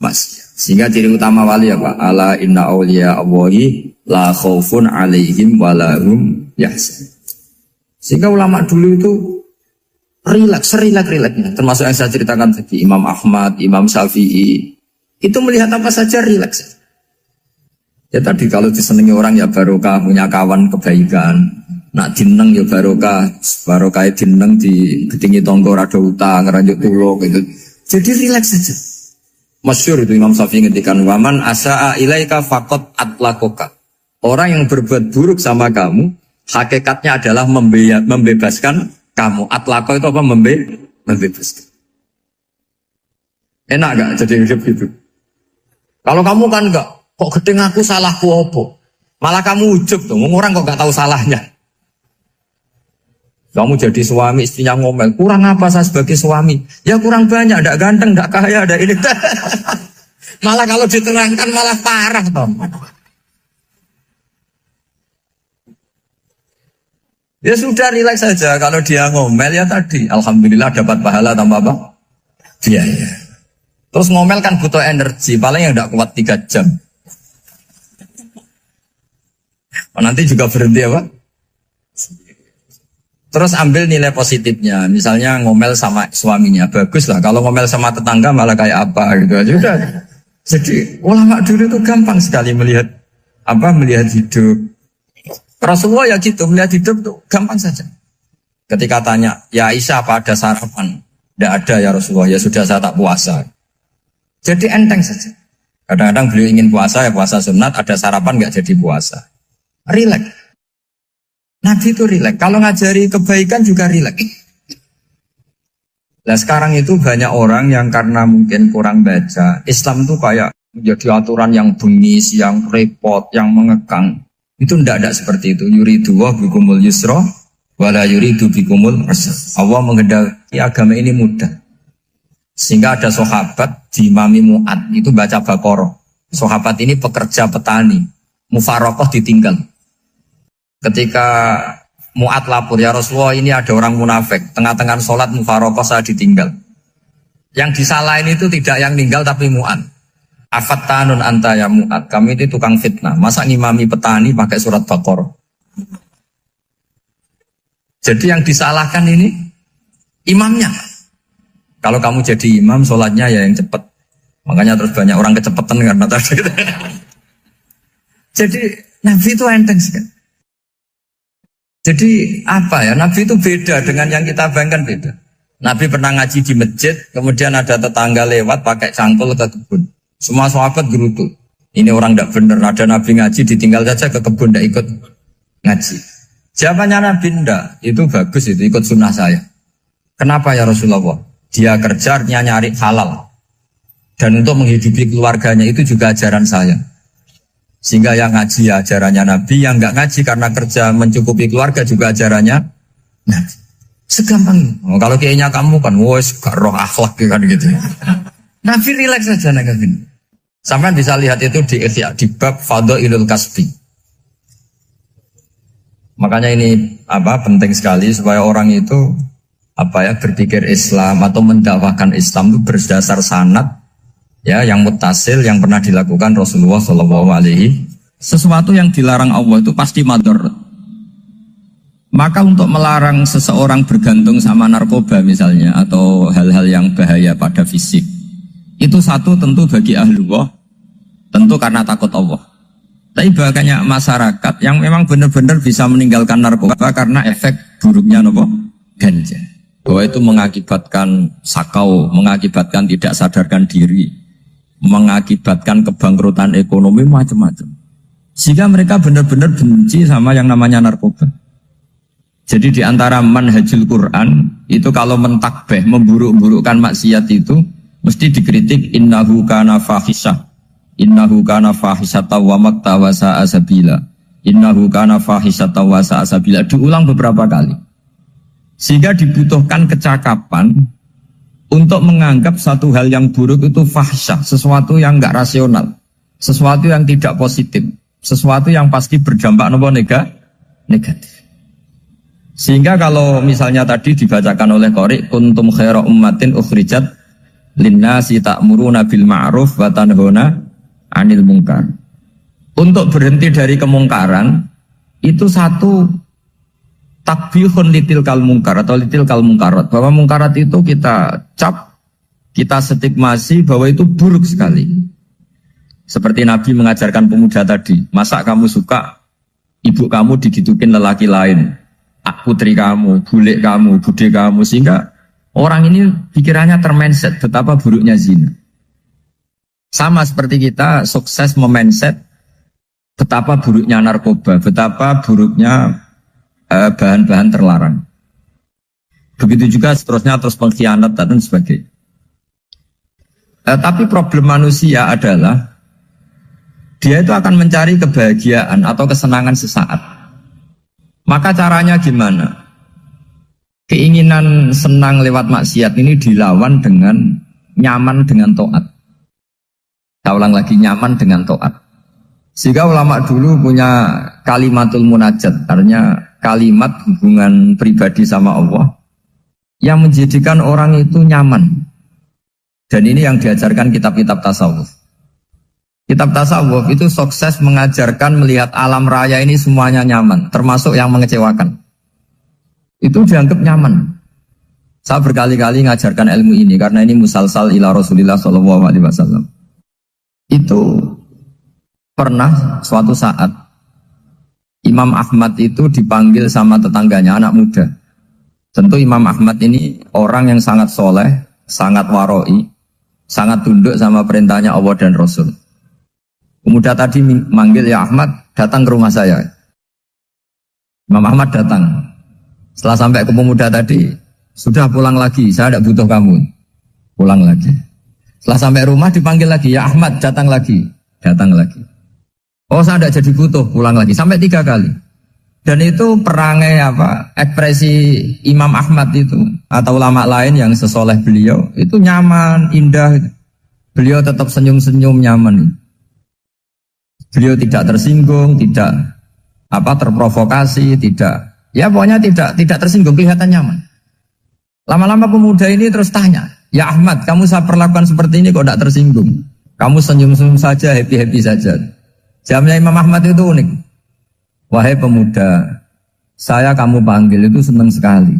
mas. Sehingga ciri utama wali apa? Ala inna awliya Allahi la khaufun alaihim walahum yahzanun. Sehingga ulama dulu itu rileks-rileksnya. Termasuk yang saya ceritakan tadi, Imam Ahmad, Imam Syafi'i, itu melihat apa saja rileks. Ya tadi kalau disenangi orang ya barokah, punya kawan kebaikan. Nak dineng ya barokah dineng di gedingi tonggo rada utang, ngeranjuk tulo gitu. Jadi rileks saja. Masyhur itu Imam Syafi'i ngendikan, waman asa'a ilaika faqad atlakoka. Orang yang berbuat buruk sama kamu, hakikatnya adalah membebaskan kamu. Atlako itu apa? Membebaskan. Enak gak jadi hidup gitu? Kalau kamu kan enggak, kok gedeng aku salahku apa? Malah kamu ujub tuh, orang kok gak tahu salahnya. Kamu jadi suami, istrinya ngomel, kurang apa saya sebagai suami? Ya kurang banyak, tidak ganteng, tidak kaya, tidak ini. Malah kalau diterangkan malah parah toh. Ya sudah rileks saja, kalau dia ngomel ya tadi, alhamdulillah dapat pahala tambah apa? Biaya. Terus ngomel kan butuh energi, paling yang tidak kuat 3 jam. Nanti juga berhenti apa? Terus ambil nilai positifnya, misalnya ngomel sama suaminya, bagus lah. Kalau ngomel sama tetangga malah kayak apa gitu aja udah. Jadi ulama dulu itu gampang sekali melihat hidup. Rasulullah ya gitu, melihat hidup tuh gampang saja. Ketika tanya, ya Aisyah apa ada sarapan? Tidak ada ya Rasulullah, ya sudah saya tak puasa. Jadi enteng saja. Kadang-kadang beliau ingin puasa, ya puasa sunat, ada sarapan nggak jadi puasa. Rileks. Nabi itu rileks. Kalau ngajari kebaikan juga rileks. Nah sekarang itu banyak orang yang karena mungkin kurang baca, Islam itu kayak menjadi aturan yang bengis, yang repot, yang mengekang. Itu tidak seperti itu. Yuridu wa bikumul yusra wala yuridu bikumul usra. Allah menghendaki agama ini mudah. Sehingga ada sahabat di Imami Mu'ad itu baca Baqarah. Sahabat ini pekerja petani, mufarokoh ditinggal. Ketika Mu'ad lapor, ya Rasulullah ini ada orang munafik, tengah-tengah sholat mufarokoh saya ditinggal. Yang disalahin itu tidak yang tinggal tapi Mu'ad. Afattanun anta ya Mu'ad, kami itu tukang fitnah. Masa ngimami petani pakai surat Baqarah? Jadi yang disalahkan ini imamnya. Kalau kamu jadi imam, sholatnya ya yang cepat. Makanya terus banyak orang kecepatan karena tadi. Jadi Nabi itu enteng sekali. Jadi apa ya, Nabi itu beda dengan yang kita bayangkan beda. Nabi pernah ngaji di masjid, kemudian ada tetangga lewat pakai cangkul ke kebun. Semua sahabat gerutu. Ini orang tidak benar, ada Nabi ngaji ditinggal saja ke kebun, tidak ikut ngaji. Jawabannya Nabi tidak, itu bagus itu, ikut sunnah saya. Kenapa ya Rasulullah? Dia kerja nyari halal. Dan untuk menghidupi keluarganya itu juga ajaran saya. Sehingga yang ngaji ya ajarannya Nabi, yang nggak ngaji karena kerja mencukupi keluarga juga ajarannya Nabi. Segampang. Oh, kalau kayaknya kamu kan, wes gak roh akhlak kan gitu. Nabi rileks saja Nabi. Sampai bisa lihat itu di Ihya, di bab Fadhailul Kasbi. Makanya ini penting sekali supaya orang itu berpikir Islam atau mendakwahkan Islam itu berdasar sanad. Ya, yang muttasil yang pernah dilakukan Rasulullah SAW. Sesuatu yang dilarang Allah itu pasti madharat. Maka untuk melarang seseorang bergantung sama narkoba misalnya atau hal-hal yang bahaya pada fisik, itu satu tentu bagi ahlullah, tentu karena takut Allah. Tapi banyak masyarakat yang memang benar-benar bisa meninggalkan narkoba karena efek buruknya ganja. Bahwa itu mengakibatkan sakau, mengakibatkan tidak sadarkan diri, mengakibatkan kebangkrutan ekonomi macam-macam. Sehingga mereka benar-benar benci sama yang namanya narkoba. Jadi di antara manhajul Quran itu kalau mentakbih, memburuk-burukkan maksiat itu mesti dikritik innahu kana fahisyah. Innahu kana fahisyata wa makta wa sa'a sabila. Innahu kana fahisyata wa sa'a sabila. Diulang beberapa kali. Sehingga dibutuhkan kecakapan untuk menganggap satu hal yang buruk itu fahsyah, sesuatu yang enggak rasional, sesuatu yang tidak positif, sesuatu yang pasti berdampak negatif. Sehingga kalau misalnya tadi dibacakan oleh Qori, kuntum khaira ummatin ukhrijat linnasi ta'muruna bil ma'ruf wa tanhauna 'anil munkar. Untuk berhenti dari kemungkaran itu satu takbihun litil kal mungkar atau litil kal mungkarat, bahwa mungkarat itu kita cap, kita stigmasi bahwa itu buruk sekali. Seperti Nabi mengajarkan pemuda tadi, masa kamu suka ibu kamu digitukin lelaki lain, putri kamu, bule kamu, bude kamu, sehingga orang ini pikirannya termindset betapa buruknya zina. Sama seperti kita sukses memindset betapa buruknya narkoba, betapa buruknya bahan-bahan terlarang. Begitu juga seterusnya, terus pengkhianat dan sebagainya. Tapi problem manusia adalah dia itu akan mencari kebahagiaan atau kesenangan sesaat. Maka caranya gimana? Keinginan senang lewat maksiat ini dilawan dengan nyaman dengan taat. Saya ulang lagi, nyaman dengan taat. Sehingga ulama dulu punya kalimatul munajat, artinya kalimat hubungan pribadi sama Allah yang menjadikan orang itu nyaman. Dan ini yang diajarkan kitab-kitab tasawuf. Kitab tasawuf itu sukses mengajarkan melihat alam raya ini semuanya nyaman, termasuk yang mengecewakan. Itu dianggap nyaman. Saya berkali-kali mengajarkan ilmu ini karena ini musalsal ila Rasulillah SAW. Itu pernah suatu saat Imam Ahmad itu dipanggil sama tetangganya, anak muda. Tentu Imam Ahmad ini orang yang sangat soleh, sangat waroi, sangat tunduk sama perintahnya Allah dan Rasul. Pemuda tadi manggil, ya Ahmad, datang ke rumah saya. Imam Ahmad datang. Setelah sampai ke pemuda tadi, sudah pulang lagi, saya tidak butuh kamu. Pulang lagi. Setelah sampai rumah dipanggil lagi, ya Ahmad, datang lagi. Datang lagi. Oh, saya tidak jadi butuh, pulang lagi. Sampai 3 kali. Dan itu perangai ekspresi Imam Ahmad itu atau ulama lain yang sesoleh beliau itu nyaman, indah. Beliau tetap senyum-senyum, nyaman. Beliau tidak tersinggung, tidak terprovokasi, tidak, ya pokoknya tidak tersinggung, kelihatan nyaman. Lama-lama pemuda ini terus tanya, ya Ahmad, kamu saya perlakukan seperti ini kok tidak tersinggung? Kamu senyum-senyum saja, happy-happy saja. Jawabnya Imam Ahmad itu unik. Wahai pemuda, saya kamu panggil itu senang sekali.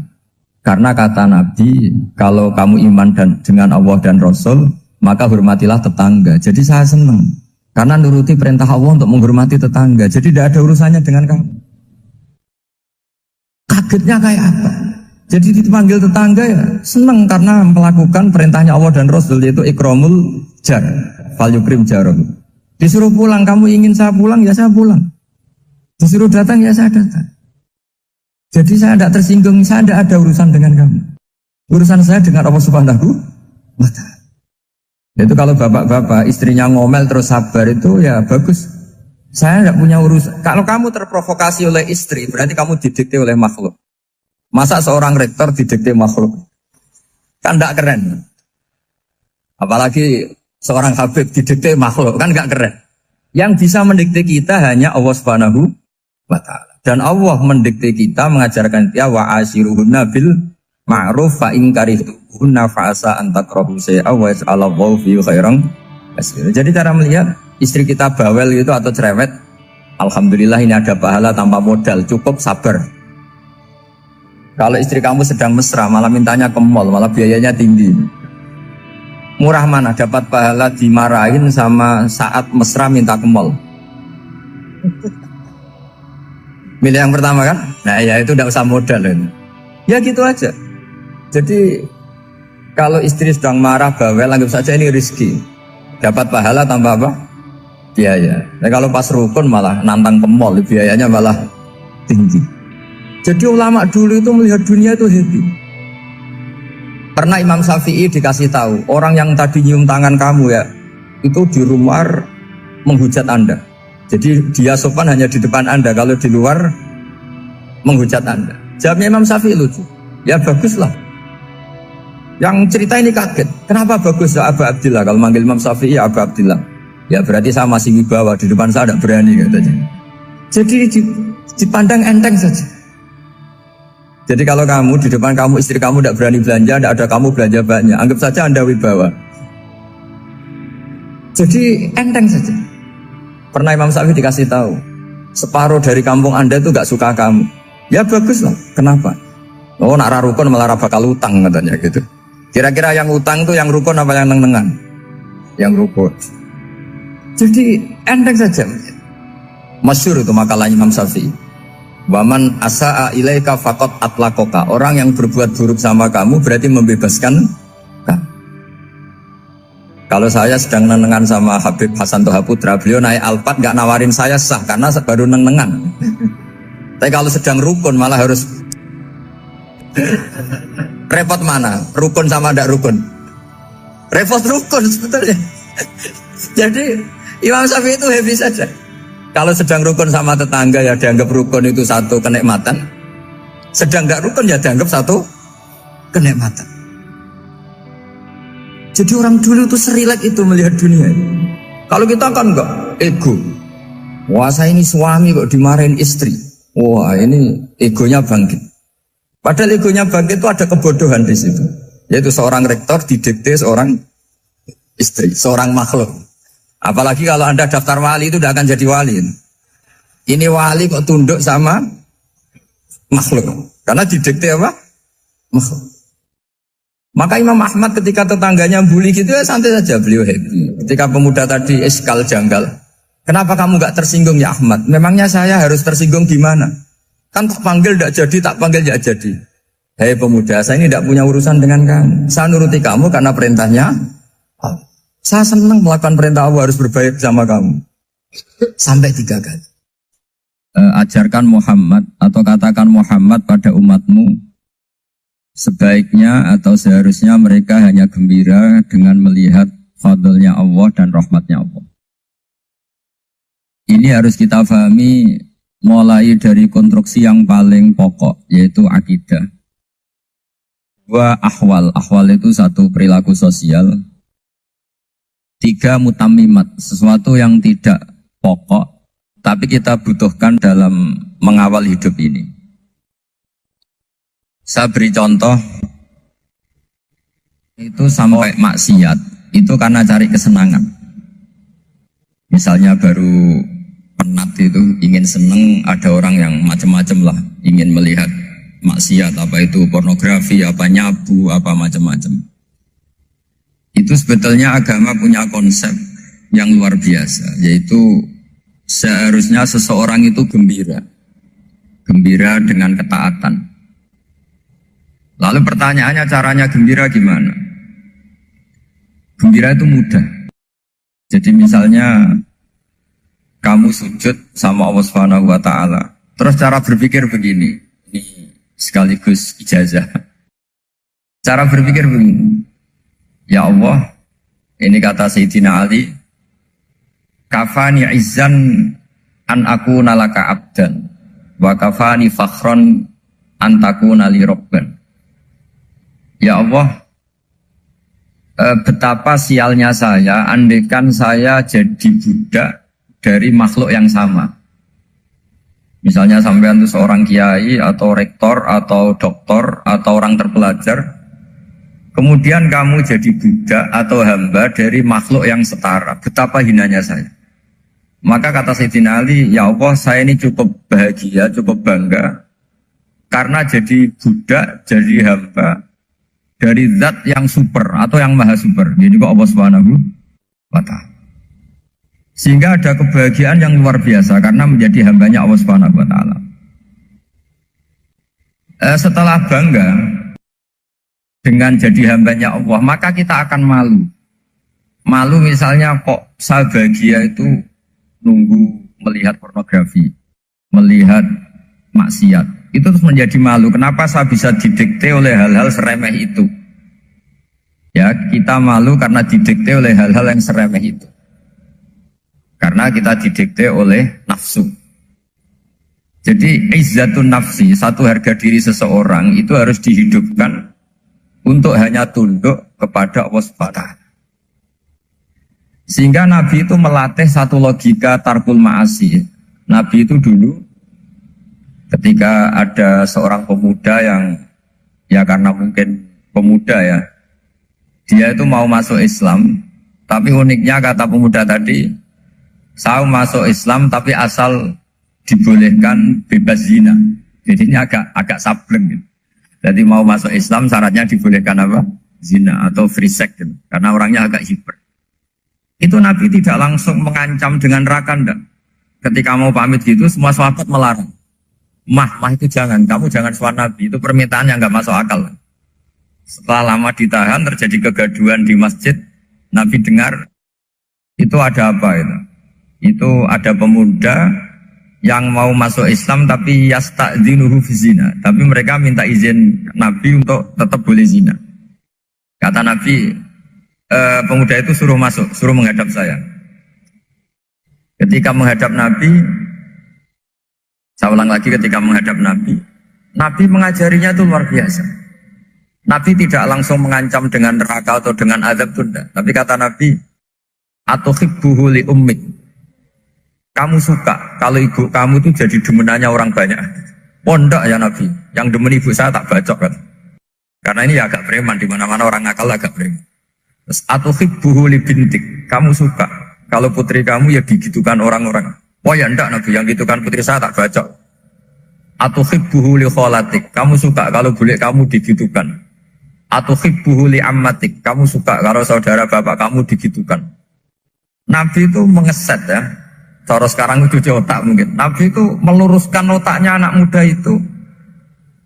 Karena kata Nabi, kalau kamu iman dengan Allah dan Rasul, maka hormatilah tetangga. Jadi saya senang. Karena nuruti perintah Allah untuk menghormati tetangga. Jadi tidak ada urusannya dengan kamu. Kagetnya kayak apa? Jadi dipanggil tetangga ya senang karena melakukan perintahnya Allah dan Rasul, yaitu ikramul jar, fal yukrim jarum. Disuruh pulang, kamu ingin saya pulang, ya saya pulang. Disuruh datang, ya saya datang. Jadi saya tidak tersinggung, saya tidak ada urusan dengan kamu. Urusan saya dengan Allah Subhanahu wa Ta'ala. Itu kalau bapak-bapak istrinya ngomel terus sabar itu ya bagus. Saya tidak punya urusan. Kalau kamu terprovokasi oleh istri, berarti kamu didikte oleh makhluk. Masa seorang rektor didikte makhluk? Kan tidak keren. Apalagi seorang habib didikte makhluk, kan gak keren. Yang bisa mendikte kita hanya Allah Subhanahu wa Ta'ala. Dan Allah mendikte kita, mengajarkan dia wa ashiruhunna bil ma'ruf fa in karihtunna fa asa an takrahu shay'a wa yaj'alallahu fi khairan katsira. Jadi cara melihat istri kita bawel itu atau cerewet, alhamdulillah ini ada pahala tanpa modal, cukup sabar. Kalau istri kamu sedang mesra malah mintanya ke mall, malah biayanya tinggi. Murah mana dapat pahala dimarahin sama saat mesra minta ke mall? Milih yang pertama kan? Nah ya itu tidak usah modal ini. Ya gitu aja. Jadi kalau istri sedang marah bawel, anggap saja ini rezeki. Dapat pahala tanpa apa? Biaya. Nah kalau pas rukun malah nantang ke mall, biayanya malah tinggi. Jadi ulama dulu itu melihat dunia itu happy. Pernah Imam Syafi'i dikasih tahu, orang yang tadi nyium tangan kamu ya, itu di rumah menghujat Anda. Jadi dia sopan hanya di depan Anda, kalau di luar menghujat Anda. Jawabnya Imam Syafi'i lucu. Ya baguslah. Yang cerita ini kaget. Kenapa bagus ya Aba Abdillah? Kalau manggil Imam Syafi'i ya Aba Abdillah. Ya berarti saya masih wibawa, di depan saya tidak berani katanya. Jadi dipandang enteng saja. Jadi kalau kamu di depan kamu istri kamu tidak berani belanja, tidak ada kamu belanja banyak, anggap saja Anda wibawa. Jadi enteng saja. Pernah Imam Syafi'i dikasih tahu, separuh dari kampung Anda itu gak suka kamu. Ya bagus lah. Kenapa? Oh nak rukun malah bakal utang katanya gitu. Kira-kira yang utang tuh yang rukun apa yang neng-nengan? Yang rukun. Jadi enteng saja. Masyhur itu makalahnya Imam Syafi'i. Waman asa'a ilaika faqad atlaqaka. Orang yang berbuat buruk sama kamu berarti membebaskan kamu. Kalau saya sedang nenengan sama Habib Hasan Toha Putra, beliau naik Alphard nggak nawarin saya sah karena baru nenengan. Tapi kalau sedang rukun malah harus repot mana? Rukun sama tidak rukun? Repot rukun sebetulnya. Jadi Imam Syafi'i itu happy saja. Kalau sedang rukun sama tetangga ya dianggap rukun itu satu kenikmatan. Sedang tidak rukun ya dianggap satu kenikmatan. Jadi orang dulu itu serilek itu melihat dunia. Kalau kita kan enggak, ego. Wah saya ini suami kok dimarahin istri. Wah ini egonya bangkit. Padahal egonya bangkit itu ada kebodohan di situ. Yaitu seorang rektor didikte seorang istri, seorang makhluk. Apalagi kalau Anda daftar wali itu tidak akan jadi wali. Ini wali kok tunduk sama makhluk. Karena didikte apa? Makhluk. Maka Imam Ahmad ketika tetangganya bully gitu ya santai saja, beliau happy. Ketika pemuda tadi eskal janggal, kenapa kamu gak tersinggung ya Ahmad? Memangnya saya harus tersinggung gimana? Kan tak panggil tidak jadi, tak panggil tidak jadi. Hei pemuda, saya ini tidak punya urusan dengan kamu. Saya nuruti kamu karena perintahnya Allah. Saya senang melakukan perintah Allah, harus berbaik sama kamu. Sampai 3 kali. Ajarkan Muhammad atau katakan Muhammad pada umatmu, sebaiknya atau seharusnya mereka hanya gembira dengan melihat fadlnya Allah dan rahmatnya Allah. Ini harus kita pahami mulai dari konstruksi yang paling pokok, yaitu akidah. 2 ahwal. Ahwal itu 1 perilaku sosial. 3 mutamimat, sesuatu yang tidak pokok, tapi kita butuhkan dalam mengawal hidup ini. Saya beri contoh, itu sampai maksiat, itu karena cari kesenangan. Misalnya baru penat itu, ingin seneng, ada orang yang macam-macam lah, ingin melihat maksiat, apa itu pornografi, apa nyabu, apa macam-macam. Itu sebetulnya agama punya konsep yang luar biasa, yaitu seharusnya seseorang itu gembira. Gembira dengan ketaatan. Lalu pertanyaannya caranya gembira gimana? Gembira itu mudah. Jadi misalnya kamu sujud sama Allah Subhanahu wa taala. Terus cara berpikir begini. Ini sekaligus ijazah. Cara berpikir begini. Ya Allah, ini kata Sayyidina Ali, kafani izzan an akuna laka abdan wa kafani fakhron an takuna li rabban. Ya Allah, betapa sialnya saya andaikan saya jadi budak dari makhluk yang sama. Misalnya sampean itu seorang kiai atau rektor atau doktor atau orang terpelajar, kemudian kamu jadi budak atau hamba dari makhluk yang setara. Betapa hinanya saya. Maka kata Sayyidina Ali, ya Allah saya ini cukup bahagia, cukup bangga. Karena jadi budak, jadi hamba dari zat yang super atau yang maha super. Jadi kok Allah Subhanahu wa ta'ala. Sehingga ada kebahagiaan yang luar biasa karena menjadi hambanya Allah Subhanahu wa ta'ala. Setelah bangga dengan jadi hambanya Allah, maka kita akan malu. Malu misalnya kok saya bahagia itu nunggu melihat pornografi, melihat maksiat. Itu terus menjadi malu. Kenapa saya bisa didikte oleh hal-hal seremeh itu? Ya, kita malu karena didikte oleh hal-hal yang seremeh itu. Karena kita didikte oleh nafsu. Jadi izzatun nafsi, satu harga diri seseorang itu harus dihidupkan untuk hanya tunduk kepada Allah SWT. Sehingga Nabi itu melatih satu logika tarkul ma'asi. Nabi itu dulu ketika ada seorang pemuda yang ya karena mungkin pemuda ya, dia itu mau masuk Islam, tapi uniknya kata pemuda tadi, saya masuk Islam tapi asal dibolehkan bebas zina. Jadi ini agak sableng gitu. Jadi mau masuk Islam syaratnya dibolehkan apa? Zina atau free sex gitu. Karena orangnya agak hiper. Itu Nabi tidak langsung mengancam dengan neraka enggak. Ketika mau pamit gitu semua sahabat melarang. Mah itu jangan, kamu jangan suan Nabi, itu permintaan yang enggak masuk akal. Setelah lama ditahan terjadi kegaduhan di masjid, Nabi dengar itu ada apa itu? Itu ada pemuda yang mau masuk Islam tapi yasta'dzinuhu fi zina. Tapi mereka minta izin Nabi untuk tetap boleh zina. Kata Nabi, pemuda itu suruh masuk, suruh menghadap saya. Ketika menghadap Nabi, saya ulang lagi ketika menghadap Nabi, Nabi mengajarinya itu luar biasa. Nabi tidak langsung mengancam dengan neraka atau dengan azab tunda. Tapi kata Nabi, atuhibbuhu li ummik. Kamu suka kalau ibu kamu itu jadi demenannya orang banyak. Pondok ya Nabi, yang demen ibu saya tak bacok kan. Karena ini ya agak preman, di mana-mana orang nakal agak preman. Terus atuhibbuhu li bintik. Kamu suka kalau putri kamu ya digitukan orang-orang. Oh ya enggak Nabi, yang gitukan putri saya tak bacok. Atuhibbuhu li kholatik. Kamu suka kalau bule kamu digitukan. Atuhibbuhu li ammatik. Kamu suka kalau saudara bapak kamu digitukan. Nabi itu mengeset ya. Cara sekarang itu cuci otak mungkin. Nabi itu meluruskan otaknya anak muda itu.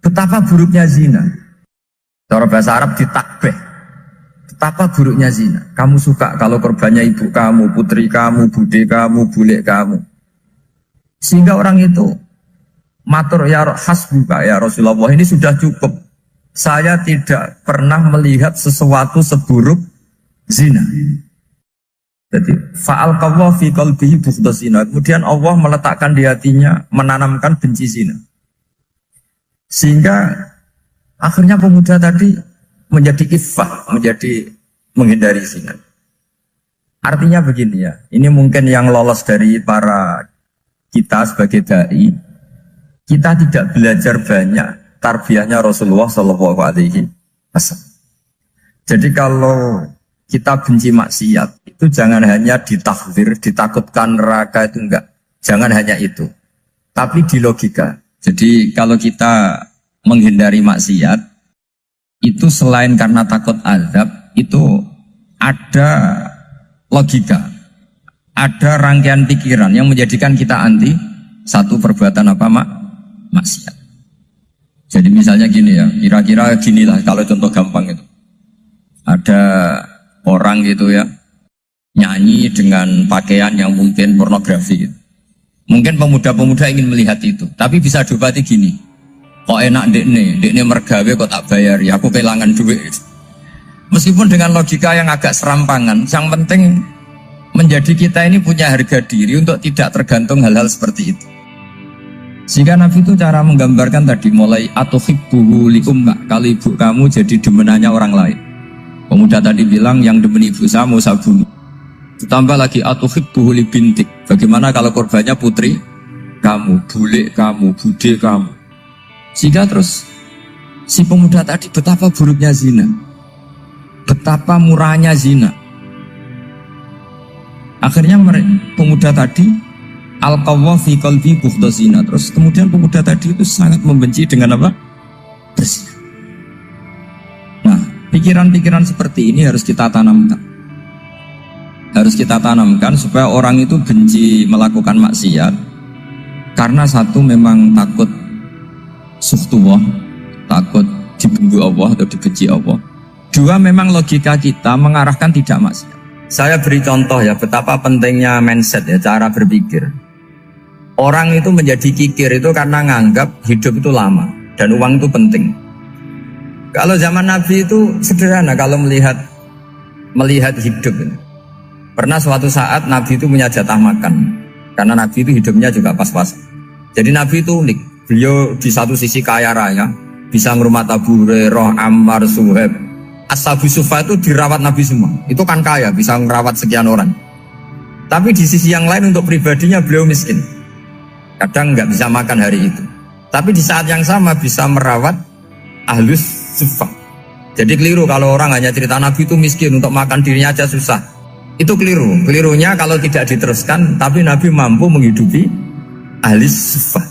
Betapa buruknya zina. Cara bahasa Arab ditakbih. Betapa buruknya zina. Kamu suka kalau korbannya ibu kamu, putri kamu, bude kamu, bule kamu. Sehingga orang itu matur ya hasbuka ya Rasulullah, ini sudah cukup. Saya tidak pernah melihat sesuatu seburuk zina. Jadi fa'al qawwa fi qalbihi bughda zina. Kemudian Allah meletakkan di hatinya, menanamkan benci zina. Sehingga akhirnya pemuda tadi menjadi iffah, menjadi menghindari zina. Artinya begini ya, ini mungkin yang lolos dari para kita sebagai dai, kita tidak belajar banyak tarbiyahnya Rasulullah Shallallahu Alaihi Wasallam. Jadi kalau kita benci maksiat, itu jangan hanya ditahdzir, ditakutkan neraka itu enggak. Jangan hanya itu. Tapi di logika. Jadi kalau kita menghindari maksiat, itu selain karena takut azab, itu ada logika. Ada rangkaian pikiran yang menjadikan kita anti satu perbuatan apa maksiat. Jadi misalnya gini ya, kira-kira ginilah kalau contoh gampang itu. Ada orang gitu ya, nyanyi dengan pakaian yang mungkin pornografi gitu. Mungkin pemuda-pemuda ingin melihat itu, tapi bisa diobati gini. Kok enak dekne mergawe kok tak bayar ya, aku kehilangan duit. Meskipun dengan logika yang agak serampangan, yang penting menjadi kita ini punya harga diri untuk tidak tergantung hal-hal seperti itu. Sehingga Nabi itu cara menggambarkan tadi mulai atuhibbuhu li ummik, kalau ibu kamu jadi demenannya orang lain. Pemuda tadi bilang yang demen ibu saya mau saya bunuh. Ditambah lagi atuhibbuhu li bintik. Bagaimana kalau korbannya putri kamu, bule kamu, bude kamu. Sehingga terus si pemuda tadi betapa buruknya zina, betapa murahnya zina. Akhirnya pemuda tadi al-qawwa fi qalbi bughda zina. Terus kemudian pemuda tadi itu sangat membenci dengan apa? Berzina. Nah, pikiran-pikiran seperti ini harus kita tanamkan. Harus kita tanamkan supaya orang itu benci melakukan maksiat. Karena satu memang takut suhtullah, takut dibenci Allah atau dibenci Allah. Dua, memang logika kita mengarahkan tidak maksiat. Saya beri contoh ya, betapa pentingnya mindset ya, cara berpikir. Orang itu menjadi kikir itu karena nganggap hidup itu lama dan uang itu penting. Kalau zaman Nabi itu sederhana, kalau melihat melihat hidup. Pernah suatu saat Nabi itu punya jatah makan, karena Nabi itu hidupnya juga pas-pas. Jadi Nabi itu unik. Beliau di satu sisi kaya raya, bisa ngurmat Abu Hurairah, Ammar, Suhaib. Ashabu Sufa itu dirawat Nabi semua. Itu kan kaya, bisa ngerawat sekian orang. Tapi di sisi yang lain untuk pribadinya beliau miskin. Kadang nggak bisa makan hari itu. Tapi di saat yang sama bisa merawat Ahlus Sufa. Jadi keliru kalau orang hanya cerita Nabi itu miskin, untuk makan dirinya aja susah. Itu keliru. Kelirunya kalau tidak diteruskan, tapi Nabi mampu menghidupi ahli sufah.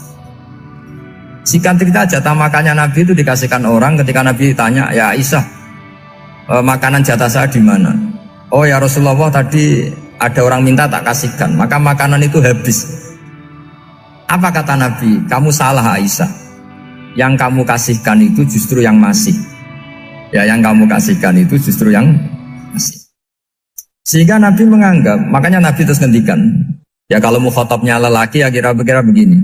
Singkat cerita, jatah makannya Nabi itu dikasihkan orang. Ketika Nabi tanya, ya Aisyah, makanan jatah saya di mana? Oh ya Rasulullah, tadi ada orang minta tak kasihkan, maka makanan itu habis. Apa kata Nabi? Kamu salah Aisyah. Yang kamu kasihkan itu justru yang masih. Ya, yang kamu kasihkan itu justru yang masih. Sehingga Nabi menganggap, makanya Nabi terus ngendikan, ya kalau mukhatabnya lelaki ya kira-kira begini.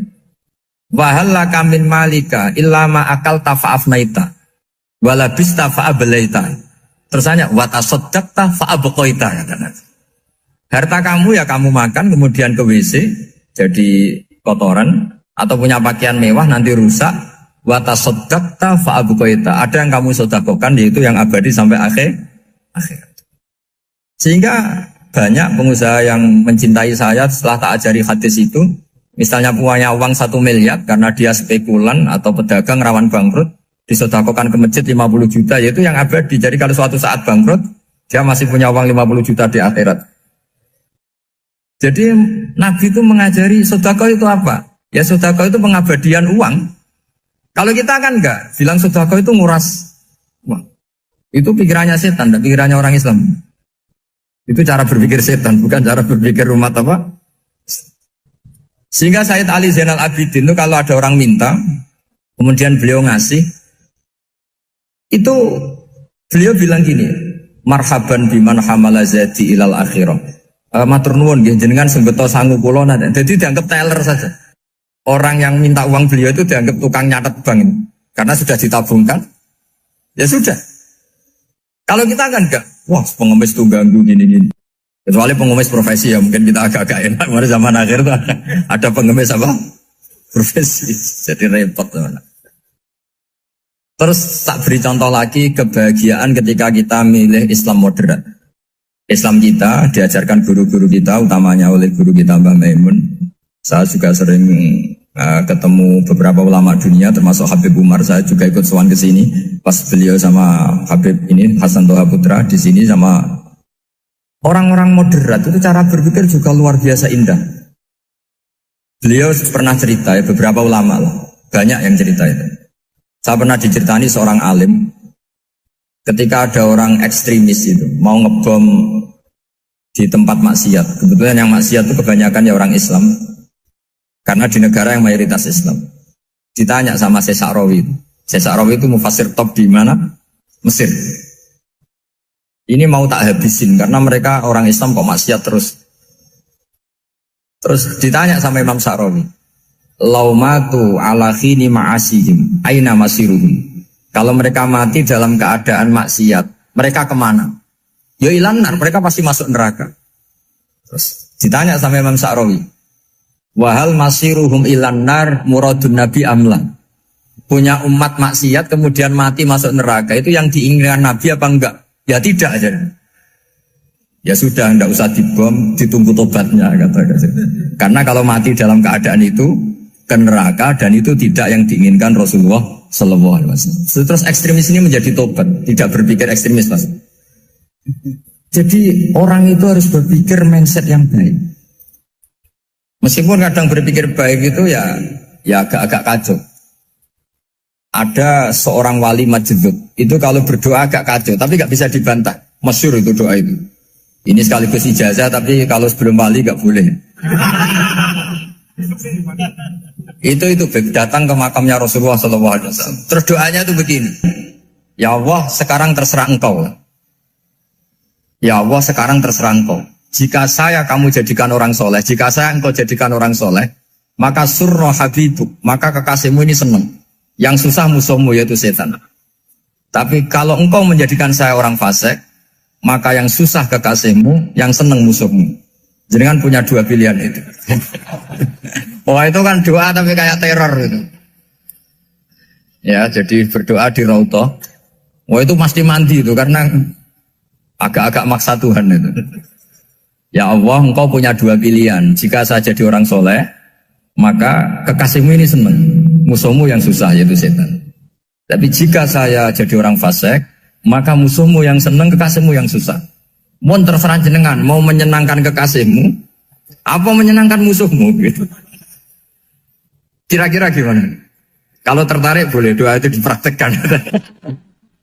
Wahal laka min malika illa ma akalta fa'afnaita walabista fa'ablaita. Terus tanya, wa tasaddaqta fa'abqaita, kata Nabi. Harta kamu ya kamu makan kemudian ke WC jadi kotoran, atau punya pakaian mewah nanti rusak. Wa tasaddaqta fa'abqaita. Ada yang kamu sedekahkan, yaitu yang abadi sampai akhir. Sehingga banyak pengusaha yang mencintai saya setelah tak ajari hadis itu, misalnya punya uang 1 miliar karena dia spekulan atau pedagang rawan bangkrut, disedekahkan ke masjid 50 juta, yaitu yang abadi. Jadi kalau suatu saat bangkrut, dia masih punya uang 50 juta di akhirat. Jadi Nabi itu mengajari sedekah itu apa? Ya sedekah itu pengabadian uang. Kalau kita kan enggak, bilang sedekah itu nguras uang. Itu pikirannya setan, dan pikirannya orang Islam. Itu cara berpikir setan, bukan cara berpikir umat apa. Sehingga Sayyid Ali Zainal Abidin itu kalau ada orang minta, kemudian beliau ngasih, itu beliau bilang gini, marhaban biman hamala zati ilal akhirah. Matur nuwun nggih jenengan sing beto sangu kula. Jadi dianggap teller saja. Orang yang minta uang beliau itu dianggap tukang nyatet bank, karena sudah ditabungkan. Ya sudah. Kalau kita kan enggak, wah pengemis tuh ganggu gini-gini. Kecuali pengemis profesi ya mungkin kita agak-agak enak. Kemarin zaman akhir tuh ada pengemis apa? Profesi. Jadi repot teman. Terus tak beri contoh lagi kebahagiaan ketika kita milih Islam moderat. Islam kita diajarkan guru-guru kita, utamanya oleh guru kita Mbah Maimun. Saya juga sering ketemu beberapa ulama dunia termasuk Habib Umar. Saya juga ikut sowan ke sini pas beliau sama Habib ini Hasan Toha Putra di sini sama orang-orang moderat. Itu cara berpikir juga luar biasa indah. Beliau pernah cerita ya, beberapa ulama lah, banyak yang cerita itu. Saya pernah diceritani seorang alim ketika ada orang ekstremis itu mau ngebom di tempat maksiat. Kebetulan yang maksiat itu kebanyakan ya orang Islam. Karena di negara yang mayoritas Islam. Ditanya sama Syekh Sa'rawi. Syekh Sa'rawi itu mufassir top di mana? Mesir. Ini mau tak habisin karena mereka orang Islam kok maksiat terus. Terus ditanya sama Imam Sa'rawi. Laumatu ala khini ma'asihim aina masiruhum. Kalau mereka mati dalam keadaan maksiat, mereka kemana? Ya ilanar, mereka pasti masuk neraka. Terus ditanya sama Imam Sa'rawi. Wahal masiruhum ilanar muradun nabi amlan. Punya umat maksiat kemudian mati masuk neraka, itu yang diinginkan Nabi apa enggak? Ya tidak aja. Ya sudah, enggak usah dibom, ditunggu tobatnya kata. Karena kalau mati dalam keadaan itu ke neraka, dan itu tidak yang diinginkan Rasulullah Sallallahu Alaihi Wasallam. Terus ekstremis ini menjadi tobat, tidak berpikir ekstremis mas. Jadi orang itu harus berpikir mindset yang baik. Meskipun kadang berpikir baik itu ya agak-agak kacau. Ada seorang wali majdzub, itu kalau berdoa agak kacau, tapi gak bisa dibantah. Masyhur itu doa itu. Ini sekaligus ijazah, tapi kalau sebelum wali gak boleh. itu datang ke makamnya Rasulullah SAW. Terus doanya itu begini. Ya Allah, sekarang terserah engkau. Ya Allah, sekarang terserah engkau. Jika saya kamu jadikan orang soleh, jika saya engkau jadikan orang soleh, maka surra habibuk, maka kekasihmu ini senang. Yang susah musuhmu yaitu setan. Tapi kalau engkau menjadikan saya orang fasik, maka yang susah kekasihmu, yang seneng musuhmu. Jenengan punya dua pilihan itu. Wah itu kan doa tapi kayak teror itu. Ya jadi berdoa di Raudhah. Wah itu pasti mandi itu karena agak-agak maksa Tuhan itu. Ya Allah, engkau punya dua pilihan. Jika saya jadi orang soleh, maka kekasihmu ini senang. Musuhmu yang susah, yaitu setan. Tapi jika saya jadi orang fasik, maka musuhmu yang senang, kekasihmu yang susah. Mohon terserah jenengan, mau menyenangkan kekasihmu, apa menyenangkan musuhmu? Gitu. Kira-kira gimana? Kalau tertarik boleh doa itu dipraktekkan.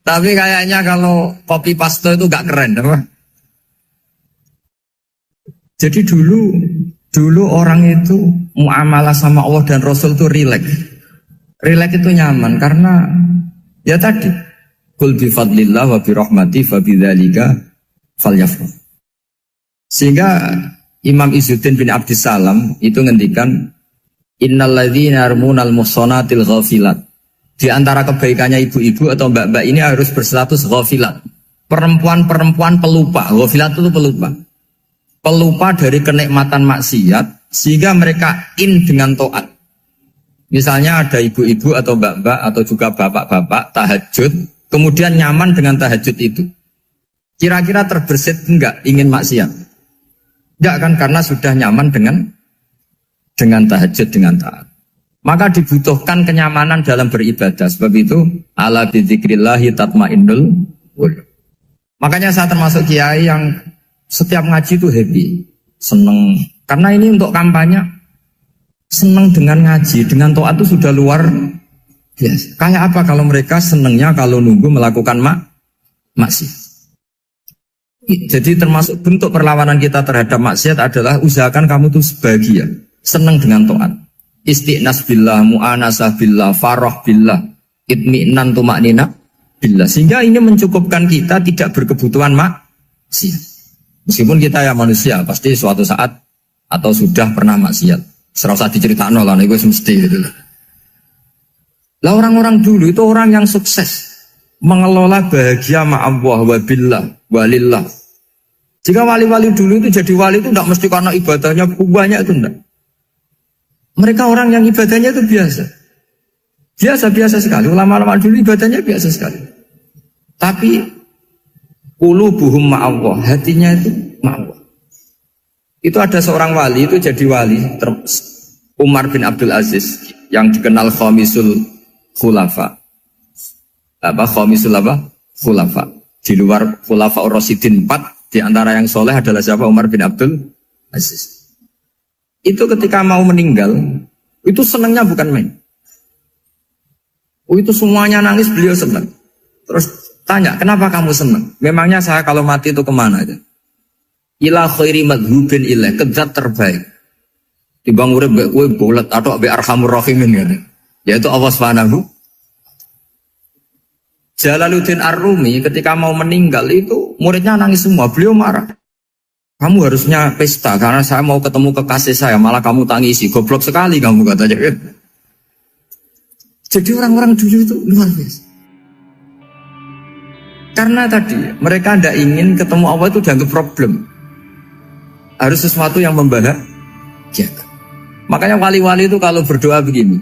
Tapi kayaknya kalau copy paste itu gak keren, apa? Jadi dulu orang itu muamalah sama Allah dan Rasul itu rileks. Rileks itu nyaman karena ya tadi qul bi fadlillah wa bi rahmati fa bidzalika falyafrah. Sehingga Imam Izzuddin bin Abdissalam itu ngendikan innalladzina yarmunal muhsanatil ghafilat. Di antara kebaikannya ibu-ibu atau mbak-mbak ini harus berstatus ghafilat. Perempuan-perempuan pelupa. Ghafilat itu pelupa. Pelupa dari kenikmatan maksiat sehingga mereka dengan taat. Misalnya ada ibu-ibu atau mbak-mbak atau juga bapak-bapak tahajud, kemudian nyaman dengan tahajud itu. Kira-kira terbersit enggak ingin maksiat? Enggak kan, karena sudah nyaman dengan tahajud, dengan taat. Maka dibutuhkan kenyamanan dalam beribadah. Sebab itu ala bidzikrillahi tatmainnul qulub. Makanya saya termasuk kiai yang setiap ngaji itu happy, seneng. Karena ini untuk kampanye, seneng dengan ngaji, dengan taat itu sudah luar biasa. Kayak apa kalau mereka senengnya kalau nunggu melakukan maksiat. Jadi termasuk bentuk perlawanan kita terhadap maksiat adalah usahakan kamu tuh sebahagia, seneng dengan taat. Istiqnas billah, mu'anasah billah, farah billah, itmi'nan tumaknina billah. Sehingga ini mencukupkan kita tidak berkebutuhan maksiat. Meskipun kita ya manusia, pasti suatu saat atau sudah pernah maksiat. Serasa diceritakan lah, itu mesti gitu. Lah orang-orang dulu itu orang yang sukses mengelola bahagia ma'allah wa billah walillah. Jika wali-wali dulu itu jadi wali itu tidak mesti karena ibadahnya banyak, itu enggak. Mereka orang yang ibadahnya itu biasa. Biasa-biasa sekali. Ulama-ulama dulu ibadahnya biasa sekali. Tapi qulubuhum ma'allah, hatinya itu ma'allah. Itu ada seorang wali, itu jadi wali, Umar bin Abdul Aziz, yang dikenal Khamisul Khulafa. Khamisul Khulafa. Di luar Khulafa Ar-Rasyidin 4, di antara yang soleh adalah siapa? Umar bin Abdul Aziz. Itu ketika mau meninggal, itu senangnya bukan main. Itu semuanya nangis, beliau senang. Terus tanya, kenapa kamu senang? Memangnya saya kalau mati itu kemana aja? Ila khairi madhubin ilah, kezat terbaik. Dibang urip mbek kowe bolet atau mbek arhamur rahimin gitu. Yaitu Allah Subhanahu. Jalaluddin Ar-Rumi ketika mau meninggal itu muridnya nangis semua, beliau marah. Kamu harusnya pesta karena saya mau ketemu kekasih saya, malah kamu tangisi, goblok sekali kamu katanya. Jadi orang-orang dulu itu luar biasa. Karena tadi mereka tidak ingin ketemu Allah itu dianggap problem. Harus sesuatu yang membahagiakan. Makanya wali-wali itu kalau berdoa begini.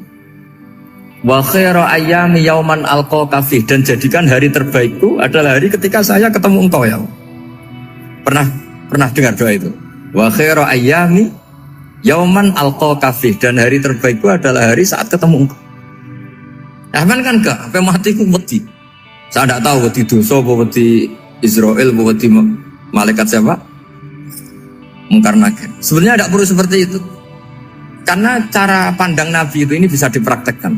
Wa khairu ayyami yauman alqa kafih, dan jadikan hari terbaikku adalah hari ketika saya ketemu engkau ya. Pernah dengar doa itu? Wa khairu ayyami yauman alqa kafih, dan hari terbaikku adalah hari saat ketemu engkau. Aman kan enggak? Sampai matiku wedi. Saya tidak tahu wedi dosa apa wedi Israel apa wedi malaikat siapa? Mungkar nakir. Sebenarnya tidak perlu seperti itu. Karena cara pandang Nabi itu ini bisa dipraktekkan.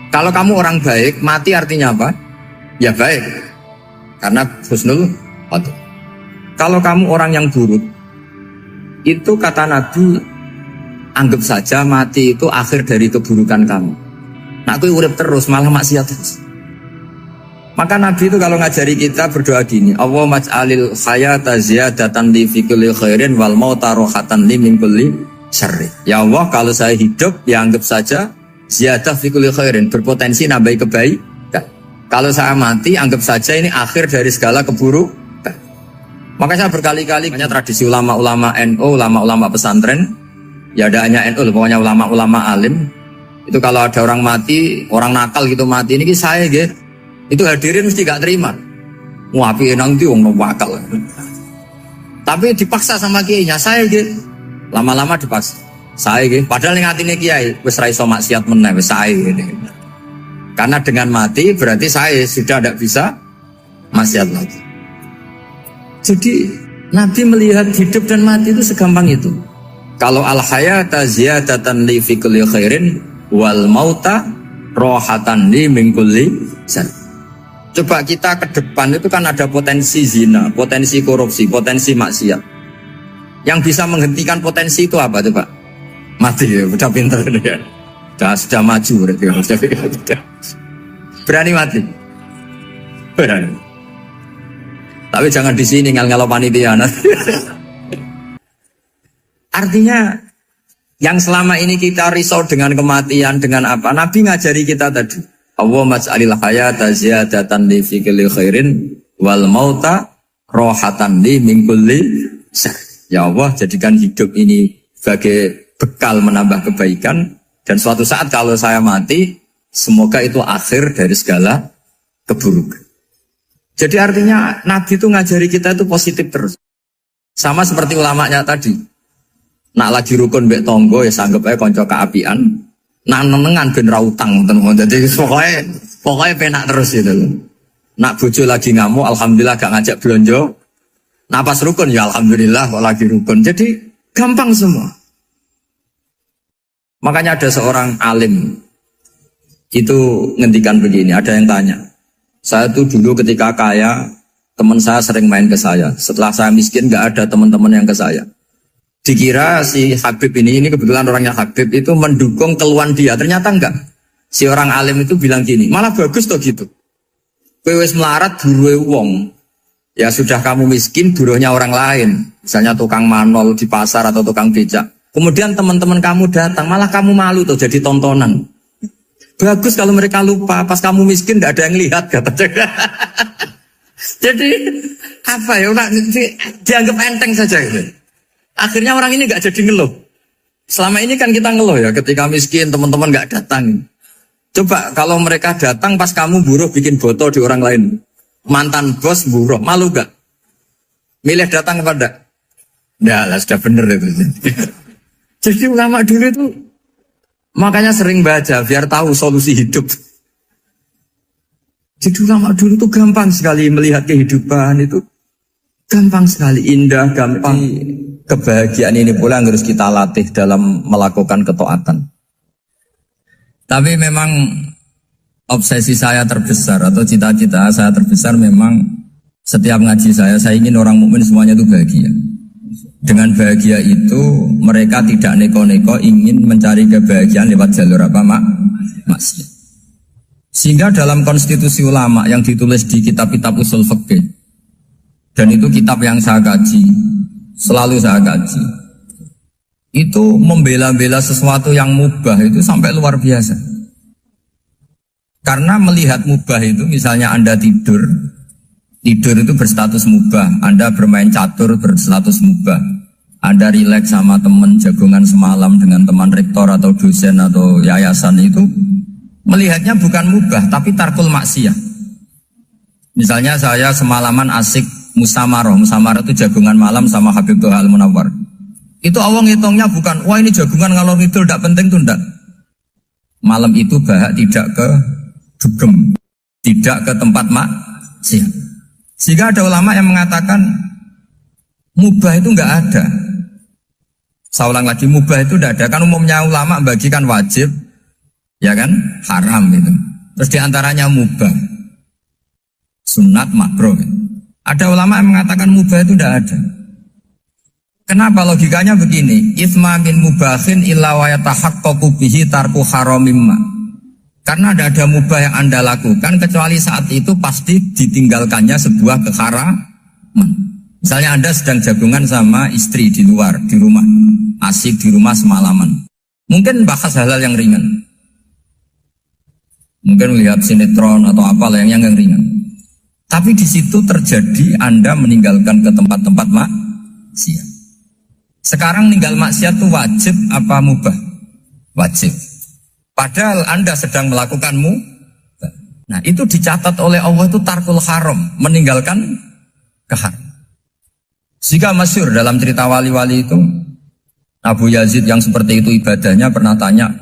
Kalau kamu orang baik, mati artinya apa? Ya baik. Karena husnul khotimah. Kalau kamu orang yang buruk, itu kata Nabi, anggap saja mati itu akhir dari keburukan kamu. Nah, aku urip terus, malah maksiat terus. Maka Nabi itu kalau ngajari kita berdoa gini, Allahumma maj'alil hayata ziyadatan li fi kulli khairin wal mauta rohatan li min kulli syarri. Ya Allah, kalau saya hidup, ya anggap saja ziyadah fi kulli khairin, berpotensi nambahi kebaikan. Kalau saya mati, anggap saja ini akhir dari segala keburukan. Makanya saya berkali-kali banyak tradisi ulama-ulama NU, ulama-ulama pesantren, ya ada hanya NU, pokoknya ulama-ulama alim. Itu kalau ada orang mati, orang nakal gitu mati, ini saya gitu, itu hadirin mesti gak terima. Wah, api enang itu orang wakal. Tapi dipaksa sama kiainya, saya gitu. Lama-lama dipaksa. Saya gitu. Padahal yang hatinya kiai, wis ra iso maksiat meneh, wis saya gitu. Karena dengan mati berarti saya sudah tidak bisa maksiat lagi. Jadi Nabi melihat hidup dan mati itu segampang itu. Kalau al-hayata ziyadatan li fi kulli khairin wal mauta rohatan li min kulli syarr. Coba kita ke depan itu kan ada potensi zina, potensi korupsi, potensi maksiat. Yang bisa menghentikan potensi itu apa coba? Mati ya, udah pintar ya. Sudah maju berarti. Berani mati? Berani. Tapi jangan di sini ngel-ngelo panitia. Artinya yang selama ini kita risau dengan kematian, dengan apa? Nabi ngajari kita tadi. Allahumma ja'alil hayata ziyadatan li fi kulli khairin wal mauta rohatan li min kulli syarr. Ya Allah, jadikan hidup ini sebagai bekal menambah kebaikan, dan suatu saat kalau saya mati, semoga itu akhir dari segala keburukan. Jadi artinya Nabi itu ngajari kita itu positif terus. Sama seperti ulamanya tadi. Nak lagi rukun mbek tonggo ya sanggep ae kanca kaapian. Nak nenengan ben ra utang ngoten. Dadi pokoknya penak terus gitu. Nak bojo lagi ngamuk alhamdulillah gak ngajak blonjo. Nak pas rukun ya alhamdulillah kok lagi rukun. Jadi gampang semua. Makanya ada seorang alim itu ngendikan begini, ada yang tanya. Saya tuh dulu ketika kaya, teman saya sering main ke saya. Setelah saya miskin, gak ada teman-teman yang ke saya. Dikira si Habib ini kebetulan orangnya Habib itu mendukung keluhan dia. Ternyata enggak. Si orang alim itu bilang gini, malah bagus toh gitu. Kowe wis melarat buruhe wong. Ya sudah kamu miskin, buruhnya orang lain. Misalnya tukang manol di pasar atau tukang becak. Kemudian teman-teman kamu datang, malah kamu malu tuh jadi tontonan. Bagus kalau mereka lupa, pas kamu miskin tidak ada yang lihat katanya. Jadi apa ya, dianggap enteng saja gitu. Akhirnya orang ini nggak jadi ngeluh. Selama ini kan kita ngeluh ya, ketika miskin teman-teman nggak datang. Coba kalau mereka datang pas kamu buruh bikin foto di orang lain, mantan bos buruh, malu gak? Milih datang kepada? Nggak lah, sudah bener itu. Jadi ulama dulu itu makanya sering baca biar tahu solusi hidup. Jadi ulama dulu itu gampang sekali melihat kehidupan itu, gampang sekali, indah, gampang. Kebahagiaan ini pula yang harus kita latih dalam melakukan ketaatan. Tapi memang obsesi saya terbesar atau cita-cita saya terbesar memang setiap ngaji saya ingin orang mukmin semuanya itu bahagia. Dengan bahagia itu mereka tidak neko-neko ingin mencari kebahagiaan lewat jalur apa maksiat. Sehingga dalam konstitusi ulama yang ditulis di kitab-kitab usul fikih, dan itu kitab yang saya kaji, selalu saya kaji, itu membela-bela sesuatu yang mubah itu sampai luar biasa. Karena melihat mubah itu, misalnya Anda tidur itu berstatus mubah. Anda bermain catur berstatus mubah. Anda rileks sama teman jagongan semalam dengan teman rektor atau dosen atau yayasan, itu melihatnya bukan mubah tapi tarkul maksiyah. Misalnya saya semalaman asik Musamarah itu jagungan malam sama Habib Toha Al-Munawwar. Itu awang ngitungnya bukan, wah ini jagungan ngalor ngidul tidak penting tuh, enggak. Malam itu bahak tidak ke dugem, tidak ke tempat maksiat. Sehingga ada ulama yang mengatakan mubah itu enggak ada. Saya ulang lagi, mubah itu enggak ada. Kan umumnya ulama bagikan wajib, ya kan, haram itu. Terus diantaranya mubah, sunat, makruh. Ada ulama yang mengatakan mubah itu tidak ada. Kenapa? Logikanya begini, itsma min mubahin illa wa yatahaqqaqu bihi tarku haramimma. Karena tidak ada mubah yang Anda lakukan kecuali saat itu pasti ditinggalkannya sebuah keharaman. Misalnya Anda sedang jagungan sama istri di luar, di rumah, asik di rumah semalaman. Mungkin bahas hal-hal yang ringan. Mungkin melihat sinetron atau apalah yang ringan. Tapi di situ terjadi Anda meninggalkan ke tempat-tempat maksiat. Sekarang ninggal maksiat itu wajib apa mubah? Wajib. Padahal Anda sedang melakukan mubah. Nah itu dicatat oleh Allah itu tarkul haram, meninggalkan keharam. Jika masyhur dalam cerita wali-wali itu, Abu Yazid yang seperti itu ibadahnya pernah tanya,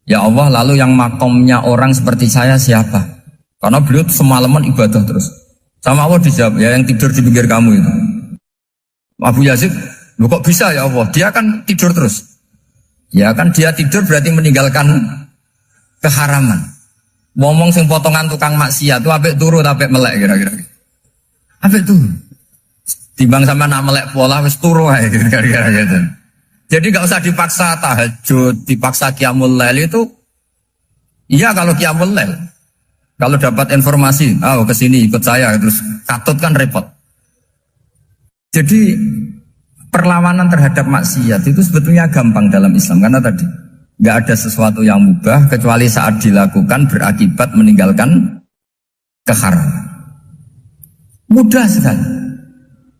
ya Allah lalu yang makomnya orang seperti saya siapa? Karena beliau semalaman ibadah terus. Sama Allah dijawab, ya yang tidur di pinggir kamu itu. Abu Yazid, lu kok bisa ya Allah? Dia kan tidur terus. Ya kan dia tidur berarti meninggalkan keharaman. Ngomong sing potongan tukang maksiat itu apik turu apik melek kira-kira. Apik turu. Timbang sama nak melek pola wis turu ae kira-kira gitu. Jadi gak usah dipaksa tahajud, dipaksa qiyamul lail itu. Iya kalau qiyamul lail. Kalau dapat informasi, kesini ikut saya, terus katut kan repot. Jadi perlawanan terhadap maksiat itu sebetulnya gampang dalam Islam karena tadi nggak ada sesuatu yang mubah kecuali saat dilakukan berakibat meninggalkan keharaman. Mudah sekali.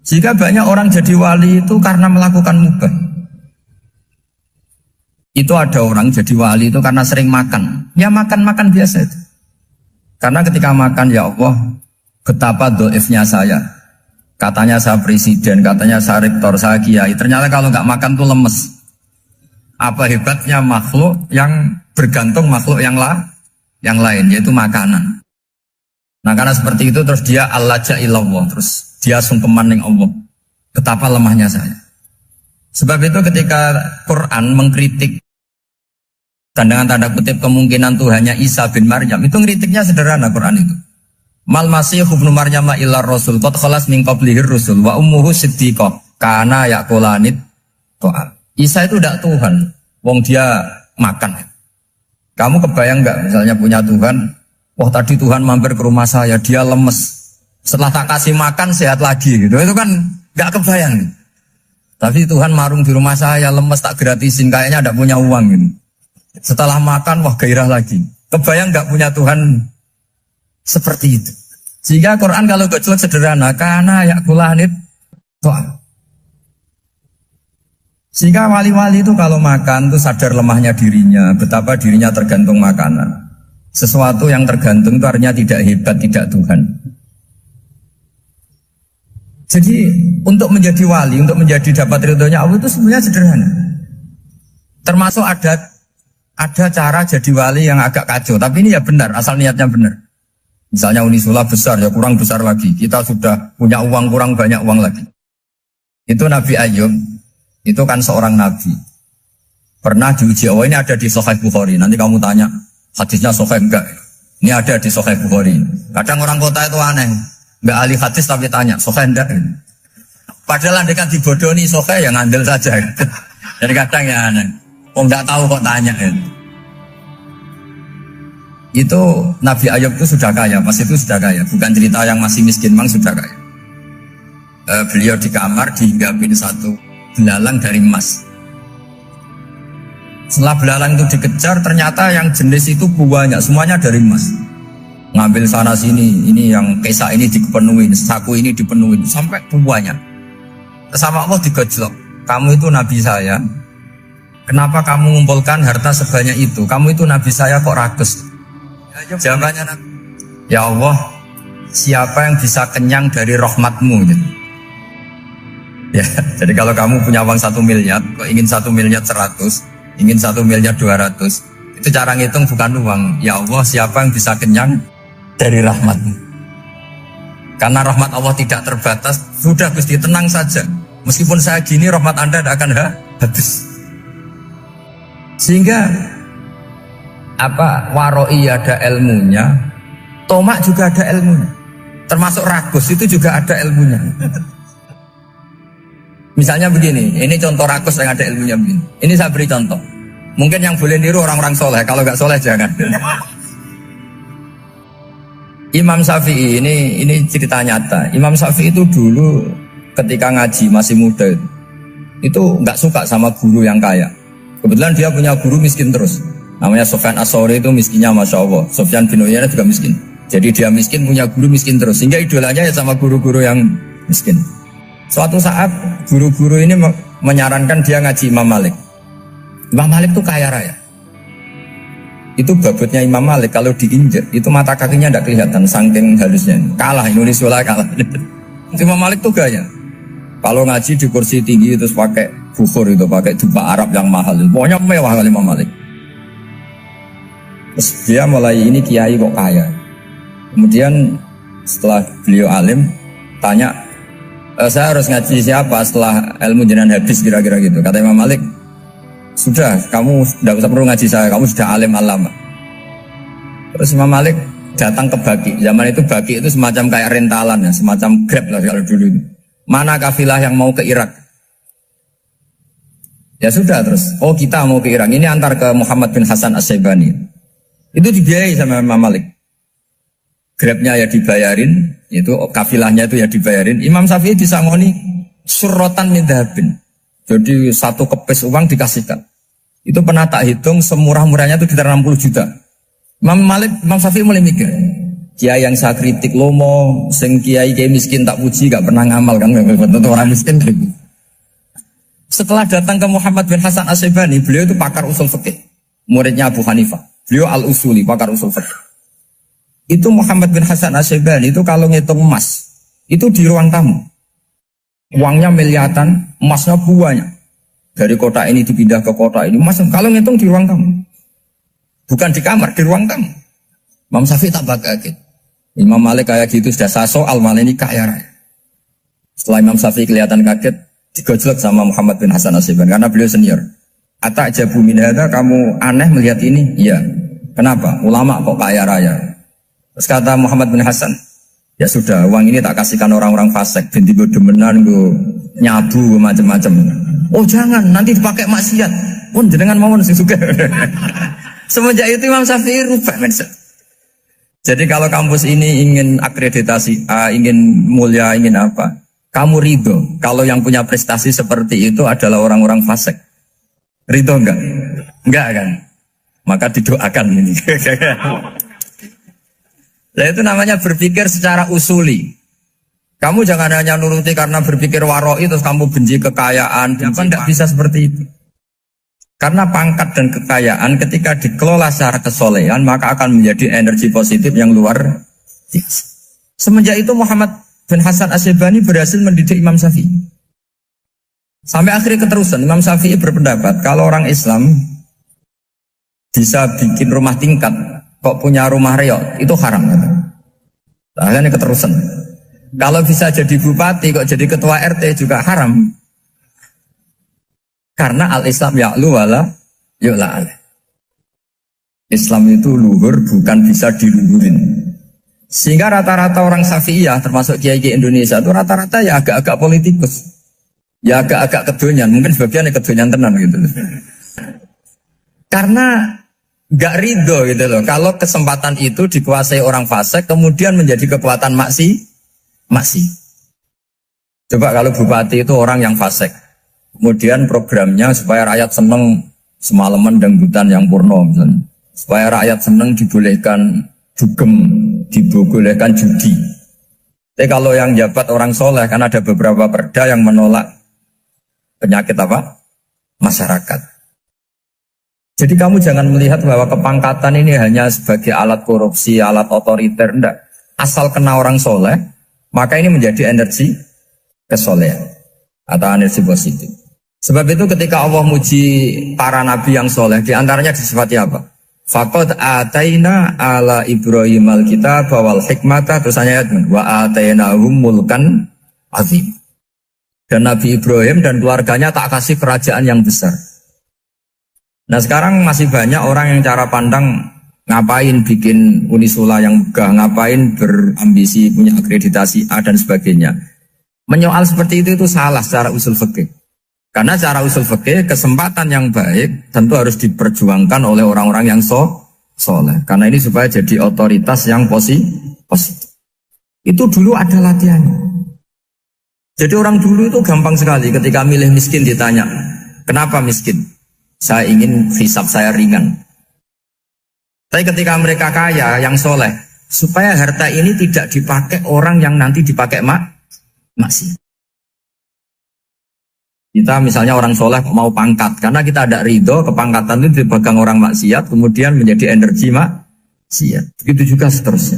Jika banyak orang jadi wali itu karena melakukan mubah. Itu ada orang jadi wali itu karena sering makan. Ya makan biasa itu. Karena ketika makan, ya Allah, betapa doifnya saya. Katanya saya presiden, katanya saya rektor, saya kiai. Ternyata kalau nggak makan tuh lemes. Apa hebatnya makhluk yang bergantung makhluk yang lain, yaitu makanan. Nah karena seperti itu terus dia al-laja ilallah, terus dia sungkeman ning Allah. Betapa lemahnya saya. Sebab itu ketika Quran mengkritik dengan tanda kutip kemungkinan Tuhannya Isa bin Maryam, itu ngeritiknya sederhana Quran itu. Mal masih ibnu Maryam illa rasul qad khalas min qablihi rusul wa ummuhu siddiqah kana yaqulanit ta'am. Isa itu tidak Tuhan, wong dia makan. Kamu kebayang enggak misalnya punya Tuhan, wah tadi Tuhan mampir ke rumah saya, dia lemes. Setelah tak kasih makan sehat lagi gitu. Itu kan enggak kebayang. Tapi Tuhan marung di rumah saya, lemes tak gratisin, kayaknya enggak punya uang gitu. Setelah makan, wah gairah lagi. Kebayang nggak punya Tuhan seperti itu. Sehingga Quran kalau gejolak sederhana, karena yakulanit Tuhan. Sehingga wali-wali itu kalau makan itu sadar lemahnya dirinya, betapa dirinya tergantung makanan. Sesuatu yang tergantung itu artinya tidak hebat, tidak Tuhan. Jadi untuk menjadi wali, untuk menjadi dapat ridhonya Allah itu sebenarnya sederhana. Termasuk ada cara jadi wali yang agak kacau, tapi ini ya benar, asal niatnya benar. Misalnya Unisula besar, ya kurang besar lagi. Kita sudah punya uang, kurang banyak uang lagi. Itu Nabi Ayub, itu kan seorang nabi. Pernah diuji, ini ada di Sahih Bukhari. Nanti kamu tanya, hadisnya Sahih enggak? Ini ada di Sahih Bukhari. Kadang orang kota itu aneh, enggak ahli hadis tapi tanya, Sahih enggak? Padahal andekan dibodoni Sahih, ya ngandel saja. Jadi kadang ya aneh. Enggak tahu kok tanya itu Nabi Ayub itu sudah kaya, pas itu sudah kaya, bukan cerita yang masih miskin, memang sudah kaya. Beliau di kamar dihinggapin satu belalang dari emas. Setelah belalang itu dikejar, ternyata yang jenis itu banyak, semuanya dari emas. Ngambil sana sini, ini yang kesak ini dipenuhin, saku ini dipenuhin, sampai banyak. Sama Allah digojlok, kamu itu nabi saya. Kenapa kamu mengumpulkan harta sebanyak itu? Kamu itu nabi saya kok rakus? Jawabannya, ya Allah, siapa yang bisa kenyang dari rahmatmu? Gitu. Ya, jadi kalau kamu punya uang 1 miliar, kok ingin 1 miliar 100, ingin 1 miliar 200, itu cara ngitung bukan uang. Ya Allah, siapa yang bisa kenyang dari rahmatmu? Karena rahmat Allah tidak terbatas, sudah Gusti tenang saja. Meskipun saya gini, rahmat Anda tidak akan habis. Sehingga waroi ada ilmunya, tomak juga ada ilmunya, termasuk ragus itu juga ada ilmunya. Misalnya begini, ini contoh ragus yang ada ilmunya begini. Ini saya beri contoh. Mungkin yang boleh niru orang-orang soleh, kalau nggak soleh jangan. Imam Syafi'i ini cerita nyata. Imam Syafi'i itu dulu ketika ngaji masih muda itu nggak suka sama guru yang kaya. Kebetulan dia punya guru miskin terus. Namanya Sufyan As-Tsauri, itu miskinnya Masya Allah. Sufyan bin Uyainah juga miskin. Jadi dia miskin punya guru miskin terus, sehingga idolanya ya sama guru-guru yang miskin. Suatu saat guru-guru ini menyarankan dia ngaji Imam Malik. Imam Malik itu kaya raya. Itu babutnya Imam Malik kalau diinjek itu mata kakinya tidak kelihatan saking halusnya. Kalah Indonesia lah kalah. Imam Malik tuh gaya. Kalau ngaji di kursi tinggi terus pakai bukhur itu, pakai dupa Arab yang mahal. Pokoknya mewah kali Imam Malik. Terus dia mulai ini kiai kok kaya. Kemudian setelah beliau alim tanya, saya harus ngaji siapa setelah ilmu jenengan habis kira-kira gitu. Kata Imam Malik, sudah kamu tidak usah perlu ngaji saya, kamu sudah alim alama. Terus Imam Malik datang ke Baki. Zaman itu Baki itu semacam kayak rentalan ya, semacam Grab lah kalau dulu. Mana kafilah yang mau ke Irak? Ya sudah terus, oh kita mau ke Irak. Ini antar ke Muhammad bin Hasan As-Syaibani. Itu dibiayai sama Imam Malik. Grabnya ya dibayarin, itu kafilahnya itu ya dibayarin. Imam Syafi'i disangoni surrotan min dhahabin. Jadi satu kepes uang dikasihkan. Itu pernah tak hitung semurah-murahnya itu sekitar 60 juta. Imam Syafi'i mulai mikir, kiai yang saya kritik lomo, sing kiai miskin tak puji, gak pernah ngamal kan, tentu orang miskin. Setelah datang ke Muhammad bin Hasan As-Syaibani, beliau itu pakar usul fikih, muridnya Abu Hanifah. Beliau al-usuli, pakar usul fikih. Itu Muhammad bin Hasan As-Syaibani itu kalau ngitung emas, itu di ruang tamu. Uangnya miliaran, emasnya banyak. Dari kota ini dipindah ke kota ini, emas kalau ngitung di ruang tamu. Bukan di kamar, di ruang tamu. Imam Syafi'i tak kaget. Imam Malik kayak gitu sudah saya soal malah ini kaya raya. Setelah Imam Syafi'i kelihatan kaget, digojlok sama Muhammad bin Hasan As-Syaibani karena beliau senior. Ata'jabu min hadza, kamu aneh melihat ini? Iya. Kenapa? Ulama kok kaya raya. Terus kata Muhammad bin Hasan, ya sudah, uang ini tak kasihkan orang-orang fasik, binti gue demenan, gue nyabu, macam-macam. Oh jangan, nanti dipakai maksiat. Oh jenengan mau sing suka. Semenjak itu Imam Syafi'i rubah mindset. Jadi kalau kampus ini ingin akreditasi A, ingin mulia, ingin apa, kamu ridho kalau yang punya prestasi seperti itu adalah orang-orang fasik. Ridho enggak? Enggak kan? Maka didoakan ini. Nah itu namanya berpikir secara usuli. Kamu jangan hanya nuruti karena berpikir waroi terus kamu benci kekayaan. Tidak bisa seperti itu. Karena pangkat dan kekayaan ketika dikelola secara kesolehan maka akan menjadi energi positif yang luar biasa. Semenjak itu Muhammad bin Hasan As-Syaibani berhasil mendidik Imam Syafi'i. Sampai akhirnya keterusan Imam Syafi'i berpendapat kalau orang Islam bisa bikin rumah tingkat kok punya rumah reot, itu haram. Nah, ini keterusan. Kalau bisa jadi bupati, kok jadi ketua RT juga haram. Karena al-Islam ya'lu wala yu'la alaih. Islam itu luhur, bukan bisa diluhurin. Sehingga rata-rata orang Syafi'iyah, termasuk kiai-kiai Indonesia, itu rata-rata ya agak-agak politikus. Ya agak-agak kedonyan, mungkin sebagian kedonyan tenan gitu. Karena gak ridho gitu loh. Kalau kesempatan itu dikuasai orang fasik, kemudian menjadi kekuatan maksi. Coba kalau bupati itu orang yang fasik, kemudian programnya supaya rakyat seneng semalaman dangdutan yang purno misalnya, supaya rakyat seneng dibolehkan dugem, dibolehkan judi. Tapi kalau yang jabat orang soleh, kan ada beberapa perda yang menolak penyakit apa? Masyarakat. Jadi kamu jangan melihat bahwa kepangkatan ini hanya sebagai alat korupsi, alat otoriter, enggak. Asal kena orang soleh, maka ini menjadi energi kesolehan atau energi positif. Sebab itu ketika Allah muji para nabi yang soleh, diantaranya disifati apa? Faqad ataina ala Ibrahim al-kitab wal hikmata, terus ayat wa atainahum mulkan azim. Dan Nabi Ibrahim dan keluarganya tak kasih kerajaan yang besar. Nah sekarang masih banyak orang yang cara pandang ngapain bikin Unisula yang megah, ngapain berambisi punya akreditasi A dan sebagainya. Menyoal seperti itu salah secara usul fikih. Karena secara usul fikih kesempatan yang baik tentu harus diperjuangkan oleh orang-orang yang soleh. Karena ini supaya jadi otoritas yang positif. Itu dulu ada latihannya. Jadi orang dulu itu gampang sekali ketika milih miskin ditanya, kenapa miskin? Saya ingin hisab saya ringan. Tapi ketika mereka kaya, yang soleh, supaya harta ini tidak dipakai orang yang nanti dipakai maksiat. Kita misalnya orang soleh mau pangkat, karena kita ada ridho, kepangkatan itu dipegang orang maksiat, kemudian menjadi energi maksiat. Begitu juga seterusnya.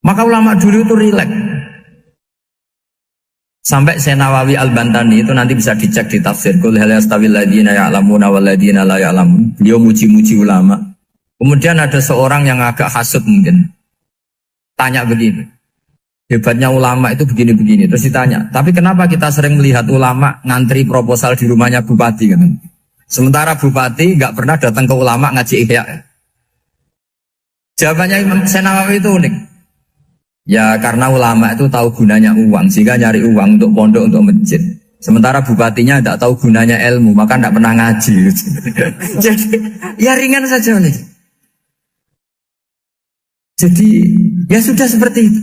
Maka ulama dulu itu rileks. Sampai Nawawi Al-Bantani itu nanti bisa dicek di tafsir. Qul hal yastawil ladzina ya'lamuna wal ladzina la ya'lamun. Beliau muji-muji ulama. Kemudian ada seorang yang agak hasud mungkin. Tanya begini. Hebatnya ulama itu begini-begini. Terus ditanya, tapi kenapa kita sering melihat ulama ngantri proposal di rumahnya bupati kan? Sementara bupati nggak pernah datang ke ulama ngaji ihya. Jawabannya Imam Nawawi itu unik. Ya karena ulama itu tahu gunanya uang, sehingga nyari uang untuk pondok, untuk masjid. Sementara bupatinya tidak tahu gunanya ilmu, maka tidak pernah ngaji. Jadi ya ringan saja nih. Jadi ya sudah seperti itu.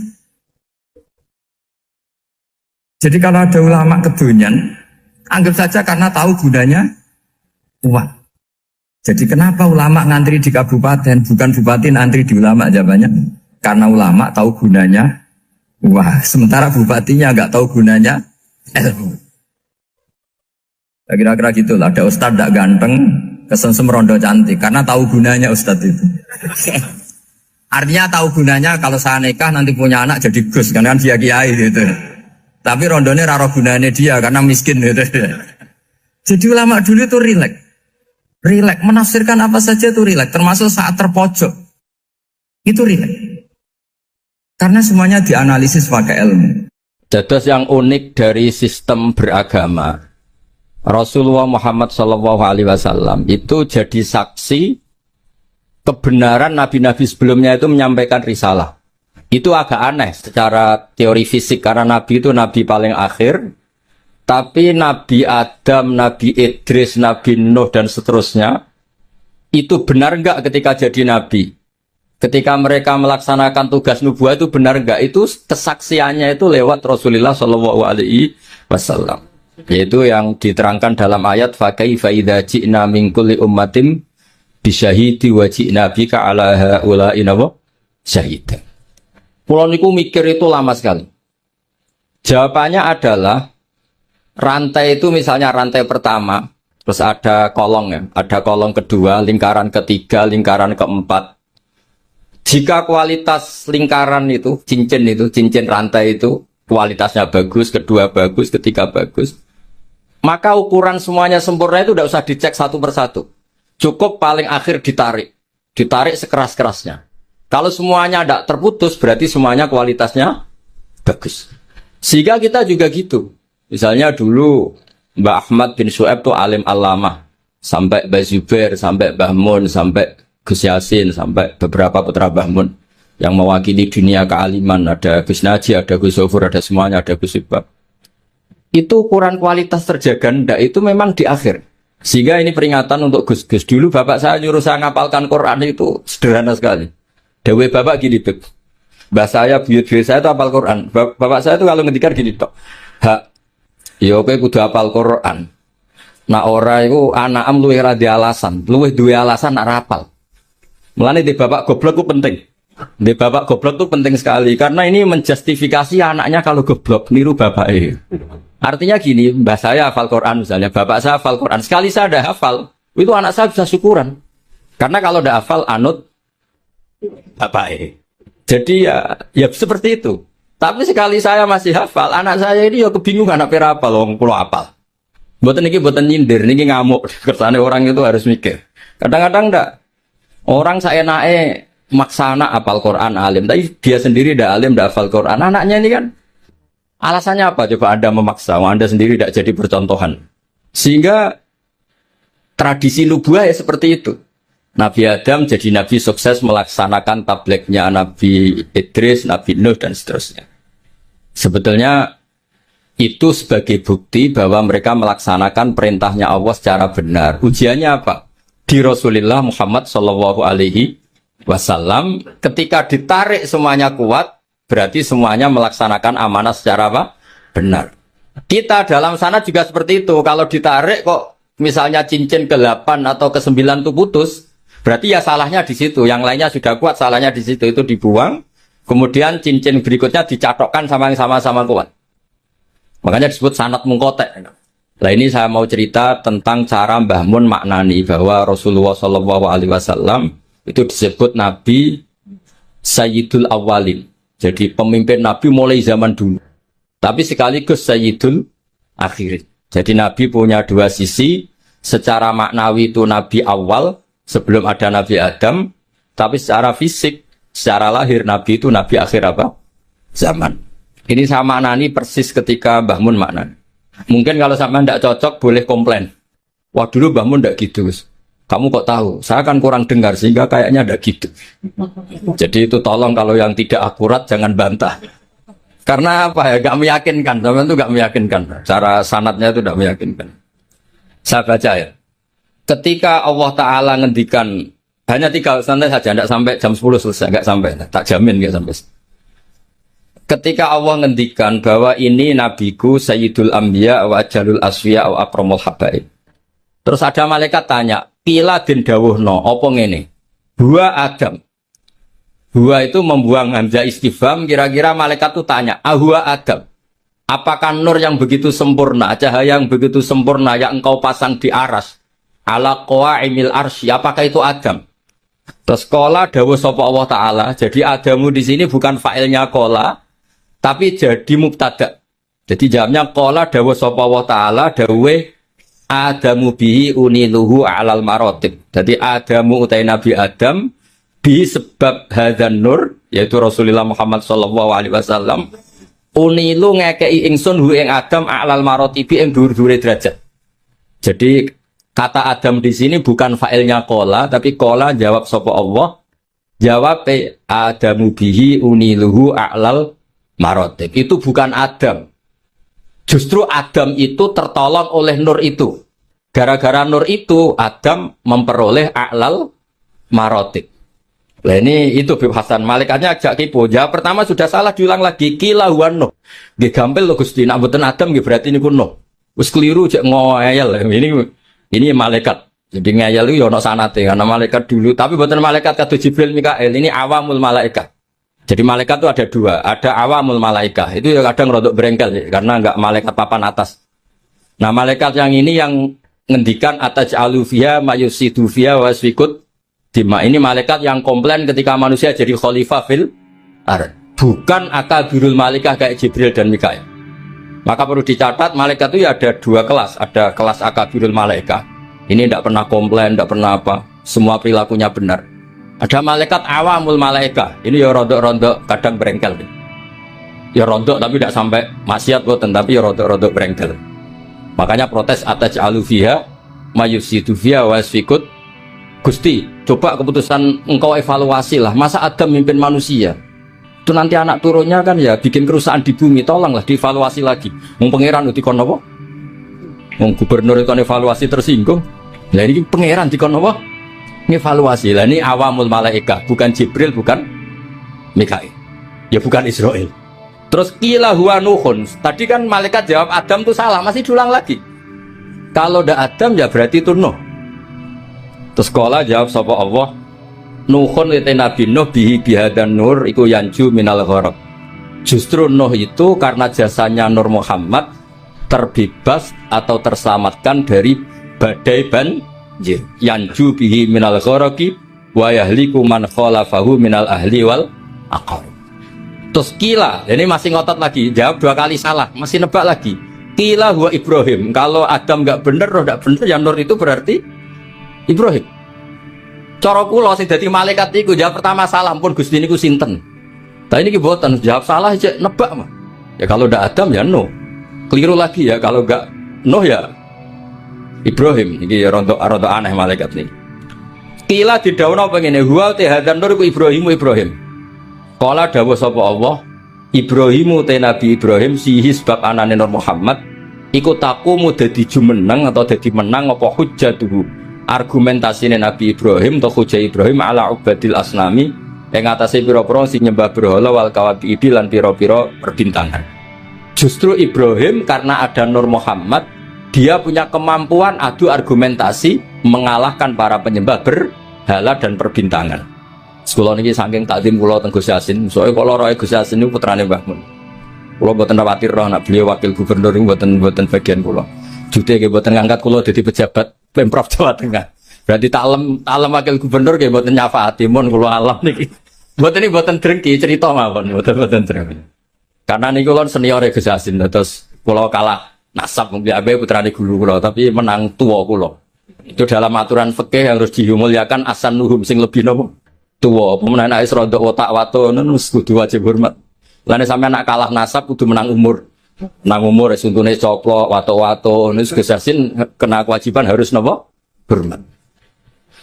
Jadi kalau ada ulama kedonyan, anggap saja karena tahu gunanya uang. Jadi kenapa ulama ngantri di kabupaten, bukan bupati ngantri di ulama? Jawabannya, karena ulama tahu gunanya uang. Sementara bupatinya nggak tahu gunanya ilmu. Kira-kira gitu lah, ada ustadz tidak ganteng, kesensem rondo cantik, karena tahu gunanya ustadz itu. Artinya tahu gunanya kalau saya nikah nanti punya anak jadi gus, kan dia kiai gitu. Tapi rondone raro gunanya dia karena miskin gitu. Jadi ulama dulu itu rileks. Rileks menafsirkan apa saja itu rileks, termasuk saat terpojok. Itu rileks. Karena semuanya dianalisis pakai ilmu. Dados yang unik dari sistem beragama, Rasulullah Muhammad SAW itu jadi saksi kebenaran nabi-nabi sebelumnya itu menyampaikan risalah. Itu agak aneh secara teori fisik karena Nabi itu Nabi paling akhir. Tapi Nabi Adam, Nabi Idris, Nabi Nuh dan seterusnya itu benar enggak ketika jadi Nabi? Ketika mereka melaksanakan tugas nubuah itu benar enggak? Itu kesaksiannya itu lewat Rasulullah SAW. Yaitu yang diterangkan dalam ayat fakaifa idza ji'na min kulli ummatin bisyahidi wa ji'na bika ala haula'i syahida. Pulau niku mikir itu lama sekali. Jawabannya adalah rantai itu misalnya rantai pertama, terus ada kolong ya, ada kolong kedua, lingkaran ketiga, lingkaran keempat. Jika kualitas lingkaran itu, cincin rantai itu kualitasnya bagus, kedua bagus, ketiga bagus, maka ukuran semuanya sempurna itu tidak usah dicek satu persatu. Cukup paling akhir ditarik sekeras-kerasnya. Kalau semuanya tidak terputus, berarti semuanya kualitasnya bagus. Sehingga kita juga gitu. Misalnya dulu Mbah Ahmad bin Syuaib itu alim alamah. Sampai Mbah Zubair, sampai Mbah Mun, sampai Gus Yasin, sampai beberapa putra Mbah Mun. Yang mewakili dunia kealiman. Ada Gus Naji, ada Gus Sofur, ada semuanya, ada Gus Ibab. Itu ukuran kualitas terjaga ndak itu memang di akhir. Sehingga ini peringatan untuk Gus-Gus. Dulu bapak saya nyuruh saya ngapalkan Quran itu sederhana sekali. Dewe bapak gini, Beb. Mbah saya, buyut-buyut saya itu hafal Quran. Bapak saya itu kalau ngendikan gini tok. Hak, ya oke kudu hafal Quran. Nah ora iku anakam luwih ra alasan, luwih duwe alasan nak hafal. Mulane di bapak goblok itu penting. Di bapak goblok itu penting sekali karena ini menjustifikasi anaknya kalau goblok niru bapaknya. Artinya gini, mbah saya hafal Quran misalnya, bapak saya hafal Quran. Sekali saya ada hafal, itu anak saya bisa syukuran. Karena kalau udah hafal anut bapak. Jadi ya seperti itu. Tapi sekali saya masih hafal, anak saya ini ya kebingungan apa hafal, wong kula hafal. Mboten niki mboten nyindir, niki ngamuk. Kersane orang itu harus mikir. Kadang-kadang ndak orang saenake maksana hafal Quran alim, tapi dia sendiri ndak alim, ndak hafal Quran. Anaknya ini kan alasannya apa? Coba Anda memaksa, Anda sendiri tidak jadi percontohan. Sehingga tradisi nubuah ya seperti itu. Nabi Adam jadi nabi sukses melaksanakan tablignya Nabi Idris, Nabi Nuh dan seterusnya. Sebetulnya itu sebagai bukti bahwa mereka melaksanakan perintahnya Allah secara benar. Ujiannya apa? Di Rasulullah Muhammad SAW ketika ditarik semuanya kuat, berarti semuanya melaksanakan amanah secara apa? Benar. Kita dalam sana juga seperti itu. Kalau ditarik kok misalnya cincin ke-8 atau ke-9 itu putus, Berarti ya salahnya di situ, yang lainnya sudah kuat, salahnya di situ, itu dibuang. Kemudian cincin berikutnya dicatokkan sama yang sama-sama kuat. Makanya disebut sanad mungkotek. Nah ini saya mau cerita tentang cara Mbah Mun maknani bahwa Rasulullah SAW itu disebut Nabi Sayyidul Awwalin. Jadi pemimpin Nabi mulai zaman dulu. Tapi sekaligus Sayyidul Akhirin. Jadi Nabi punya dua sisi. Secara maknawi itu Nabi awal sebelum ada Nabi Adam. Tapi secara fisik, secara lahir Nabi itu Nabi akhir apa? Zaman. Ini saya maknani persis ketika Mbah Mun maknani. Mungkin kalau sama tidak cocok boleh komplain. Wah dulu Mbah Mun tidak gitu. Kamu kok tahu? Saya kan kurang dengar sehingga kayaknya tidak gitu. Jadi itu tolong kalau yang tidak akurat jangan bantah. Karena apa ya? Gak meyakinkan. Teman itu gak meyakinkan. Cara sanadnya itu tidak meyakinkan. Saya baca ya. Ketika Allah Ta'ala ngendikan hanya 3 santai saja, tidak sampai jam 10 selesai, nggak sampai, tak jamin nggak sampai. Ketika Allah ngendikan bahwa ini nabiku Sayyidul Anbiya wa Ajalul Asfiya wa Akramul Habaib. Terus ada malaikat tanya, "Kila den dawuhna apa ngene?" Huwa Adam. Huwa itu membuang hamzah istifham, kira-kira malaikat itu tanya, "Ahwa Adam? Apakah nur yang begitu sempurna, cahaya yang begitu sempurna yang engkau pasang di aras, ala qawaimil arsy, apakah itu Adam?" Terus qala dawuh sapa Allah Ta'ala. Jadi Adamu di sini bukan fa'ilnya qala, tapi jadi mubtada. Jadi jawabnya qala dawuh sapa Allah Ta'ala dawuhe Adamu bihi uniluhu alal marotib. Jadi Adamu utai Nabi Adam bi sebab hadzan nur, yaitu Rasulullah Muhammad SAW, unilu ngekei ingsun hu ing Adam alal marotibi ing dhuwur-dhuwure derajat. Jadi kata Adam di sini bukan fa'ilnya qala, tapi qala jawab sapa Allah, jawab Adamu bihi uniluhu alal marotib. Itu bukan Adam. Justru Adam itu tertolong oleh nur itu. Gara-gara nur itu, Adam memperoleh a'lal marotib. Nah ini itu Bib Hasan. Malaikatnya agak kipu. Jawab pertama sudah salah, diulang lagi. Kila huwa nuh. Nggih gampil lho Gusti. Nak mboten Adam nggih berarti niku nuh. Wis keliru cek ngoyel. Ini malaikat. Jadi ngeyel itu ya ono sanate. Karena malaikat dulu. Tapi mboten malaikat kata Jibril Mikael. Ini awamul malaikat. Jadi malaikat itu ada dua, ada awamul malaikah, itu ya kadang rodok berengkel ya, karena enggak malaikat papan atas. Nah malaikat yang ini yang ngendikan ataj'alu fiha mayusidu fiha wasfikut dima. Ini malaikat yang komplain ketika manusia jadi khalifah fil ard. Bukan akabirul malaikah kayak Jibril dan Mikail. Maka perlu dicatat malaikat itu ya ada dua kelas, ada kelas akabirul malaikah. Ini tidak pernah komplain, tidak pernah apa, semua perilakunya benar. Ada malaikat awamul malaikah. Ini ya rodok-rodok kadang berengkel. Ya rodok tapi tidak sampai maksiat boten, tapi ya rodok-rodok berengkel. Makanya protes ataj'alu fiha mayusidu fiha wasfikut. Gusti, coba keputusan engkau evaluasi lah. Masa Adam mimpin manusia? Itu nanti anak turunnya kan ya bikin kerusakan di bumi. Tolonglah dievaluasi lagi. Wong pangeran dikon apa? Wong gubernur itu evaluasi tersinggung. Lah ini pangeran dikon apa? Ngevaluasi lah, ini awamul malaika, bukan Jibril, bukan Mikail, ya bukan Israel. Terus kila huwa nuhun. Tadi kan malaikat jawab Adam itu salah, masih diulang lagi. Kalau ndak Adam ya berarti itu Nuh. Terus kala jawab sapa Allah, nuhun itu Nabi Nuh bihi bihadan nur iku yanju minal gharaq. Justru Nuh itu karena jasanya Nur Muhammad terbebas atau terselamatkan dari badai banjir. Yanju bihi minal ghoraki wa yahliku man khalafahu minal ahli wal aqarib. Terus kila, ini masih ngotot lagi, jawab dua kali salah, masih nebak lagi. Kila huwa Ibrahim. Kalau Adam enggak bener, roh enggak bener, yang nur itu berarti Ibrahim. Cara kula sing dadi malaikat iku jawab pertama salah, pun Gusti niku sinten. Tapi ini boten jawab salah aja nebak mah. Ya kalau ndak Adam ya Nuh. Keliru lagi ya kalau enggak Nuh ya Ibrahim. Ini rontok aneh malaikat ini. Kila didhawuhna pengene huwa hadan nur iku Ibrahim. Kala dawuh sapa Allah, Ibrahimu te Nabi Ibrahim sihi sebab anane Nur Muhammad iku taqumu dadi jumeneng atau dadi menang apa hujjatuhu. Argumentasine Nabi Ibrahim atau hujjah Ibrahim ala ubadil asnami ing atase pira-pira sing nyembah berhala wal kawabibi lan pira-pira perbintangan. Justru Ibrahim karena ada Nur Muhammad, dia punya kemampuan adu argumentasi mengalahkan para penyembah hala dan perbintangan. Sekolah niki saking takdim kula teng Gus Yasin, soalnya kalau roh Gus Yasin niku putrane Mbah Mun. Kula mboten khawatir roh nek beliau wakil gubernur niku mboten bagian kula. Jute nggih mboten ngangkat kula dadi pejabat Pemprov Jawa Tengah. Berarti taklem wakil gubernur nggih mboten nyafaati mun kula alam niki. Mboten drengki cerita mawon, mboten drengki. Karena niku kula senior Gus Yasin terus kula kalah nasab mungkin abe putrane guru kula tapi menang tua kula. Itu dalam aturan fikih yang harus dimuliakan asan nuhum sing lebih nopo tua. Pemenang ais rodok watak wato nus kudu wajib hormat. Lane sampean nak kalah nasab kudu menang umur. Menang umur suntune coplok wato-wato nus Gus Yasin kena kewajiban harus nopo hormat.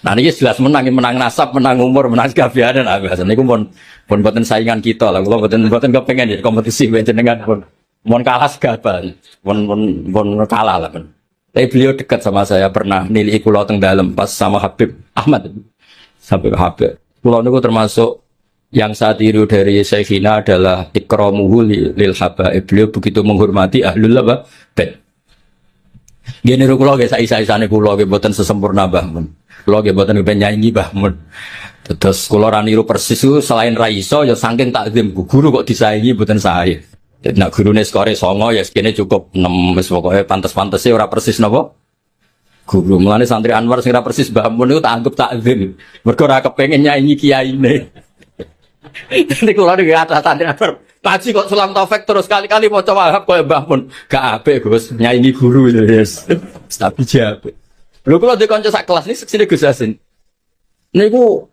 Nah ini jelas menang nasab, menang umur, menang kegabian dan biasa. Niku pun boten saingan kita lah. Kula boten kepengen ya kompetisi jenengan pun. Mon kalah segaban, mon kalah lah pun. Tapi beliau dekat sama saya, pernah nilai kula teng dalem pas sama Habib Ahmad. Sampai Habib. Kula niku termasuk yang saya tiru dari Syekhina adalah ikramuhu lil habaib. Beliau begitu menghormati ahlul bait. Gene kula nggih saisa-isane kula nggih boten sesempurna Mbah Mun. Kula nggih boten nyanyi Mbah Mun. Terus kula ra niru persis itu selain ra iso ya saking takzim guru kok disaingi boten sae. Jadi nak gurune skore 9 ya sekene cukup 6 wis pokoke pantes-pantese ora persis napa. Guru mulane santri Anwar sing ora persis Mbah Mun niku tak anggap takzim. Mergo ora kepengin nyanyi kiyaine. Niku kula nggih atas santri Anwar. Kaji kok Sulam Taufik terus kali-kali maca Wahab koyo Mbah Mun. Gak apik Gus, nyanyi guru itu yes. Tapi apik. Lho kula dhek kanca sak kelas niki sini Gus Yasin. Niku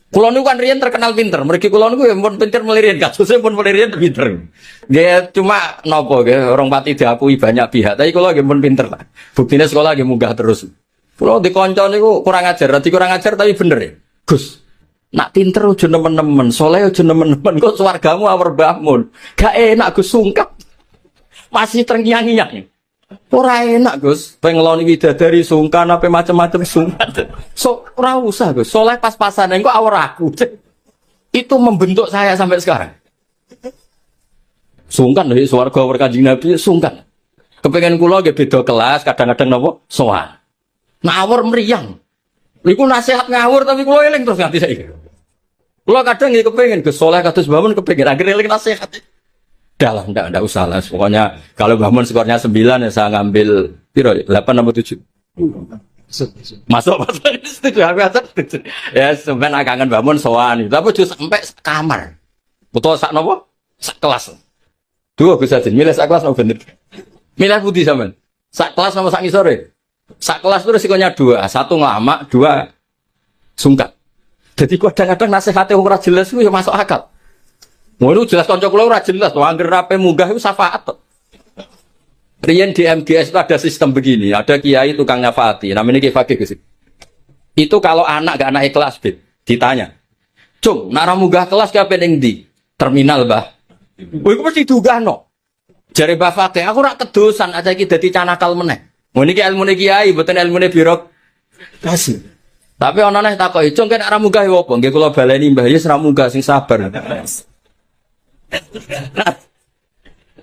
kula niku kan riyen terkenal pinter. Mergi kula niku ya pun pinter melirin, kasusé pun melirin pinter. Nggih cuma napa nggih orang pati diakui banyak pihak, tapi kula nggih pun pinter lah. Buktine sekolah nggih munggah terus. Kula dhek kanca niku kurang ajar, tapi bener ya. Gus, nak pinter aja nemen-nemen, soleh aja nemen-nemen, kok swargamu awar Mbah Mun. Gak enak Gus sungkap. Masih terngiang-ngiang. Ora enak Gus, pengeloni widadari sungkan apa macam-macam sungkan. So ora usah Gus, soleh pas-pasan engko awar aku. Itu membentuk saya sampai sekarang. Sungkan dari swarga awar Kanjeng Nabi sungkan. Kepengen kula nggih beda kelas, kadang-kadang napa sowan. Ngawur mriyang. Iku nasihat ngawur tapi kula eling terus nganti saiki. Kula kadang nggih kepengin Gus soleh kados Mbah Mun kepengin akhir eling nasihat. Dah enggak usah lah. Pokoknya kalau Mbah Mun skornya 9 ya saya ngambil piro 8 atau 7. Masuk setuju aku setuju. Ya sampean kangen Mbah Mun sowan. Tapi justru sampai kamar. Utawa sak napa? Sak kelas. Dua Gus Yasin, milih sak kelas napa bener? Milih putih sampean. Sak kelas napa sak ngisore? Sak kelas itu resikonya 2, 1 ngelamak, 2 sungkan. Jadi kadang-kadang nasihatnya ora jelas itu ya masuk akal. Mau itu jelas kanca kula ora jelas, anggere rape munggah itu syafaat. Riyen di MGS itu ada sistem begini, ada kiai tukang nyafaati, namanya Kiai Fakih Gus. Itu kalau anak gak naik kelas ditanya. Cung, nak munggah kelas ki ape ning ndi? Terminal, Mbah. Oh iku mesti diunggahno. Jare Mbah Fakih, aku ora kedosan aja iki dadi canakal meneh. Mun iki ilmune kiai, mboten ilmune birokrasi. Tapi ana neh takoki, "Cung, kene ora munggah yo apa?" Nggih kula baleni, Mbah, ya ora munggah sing sabar.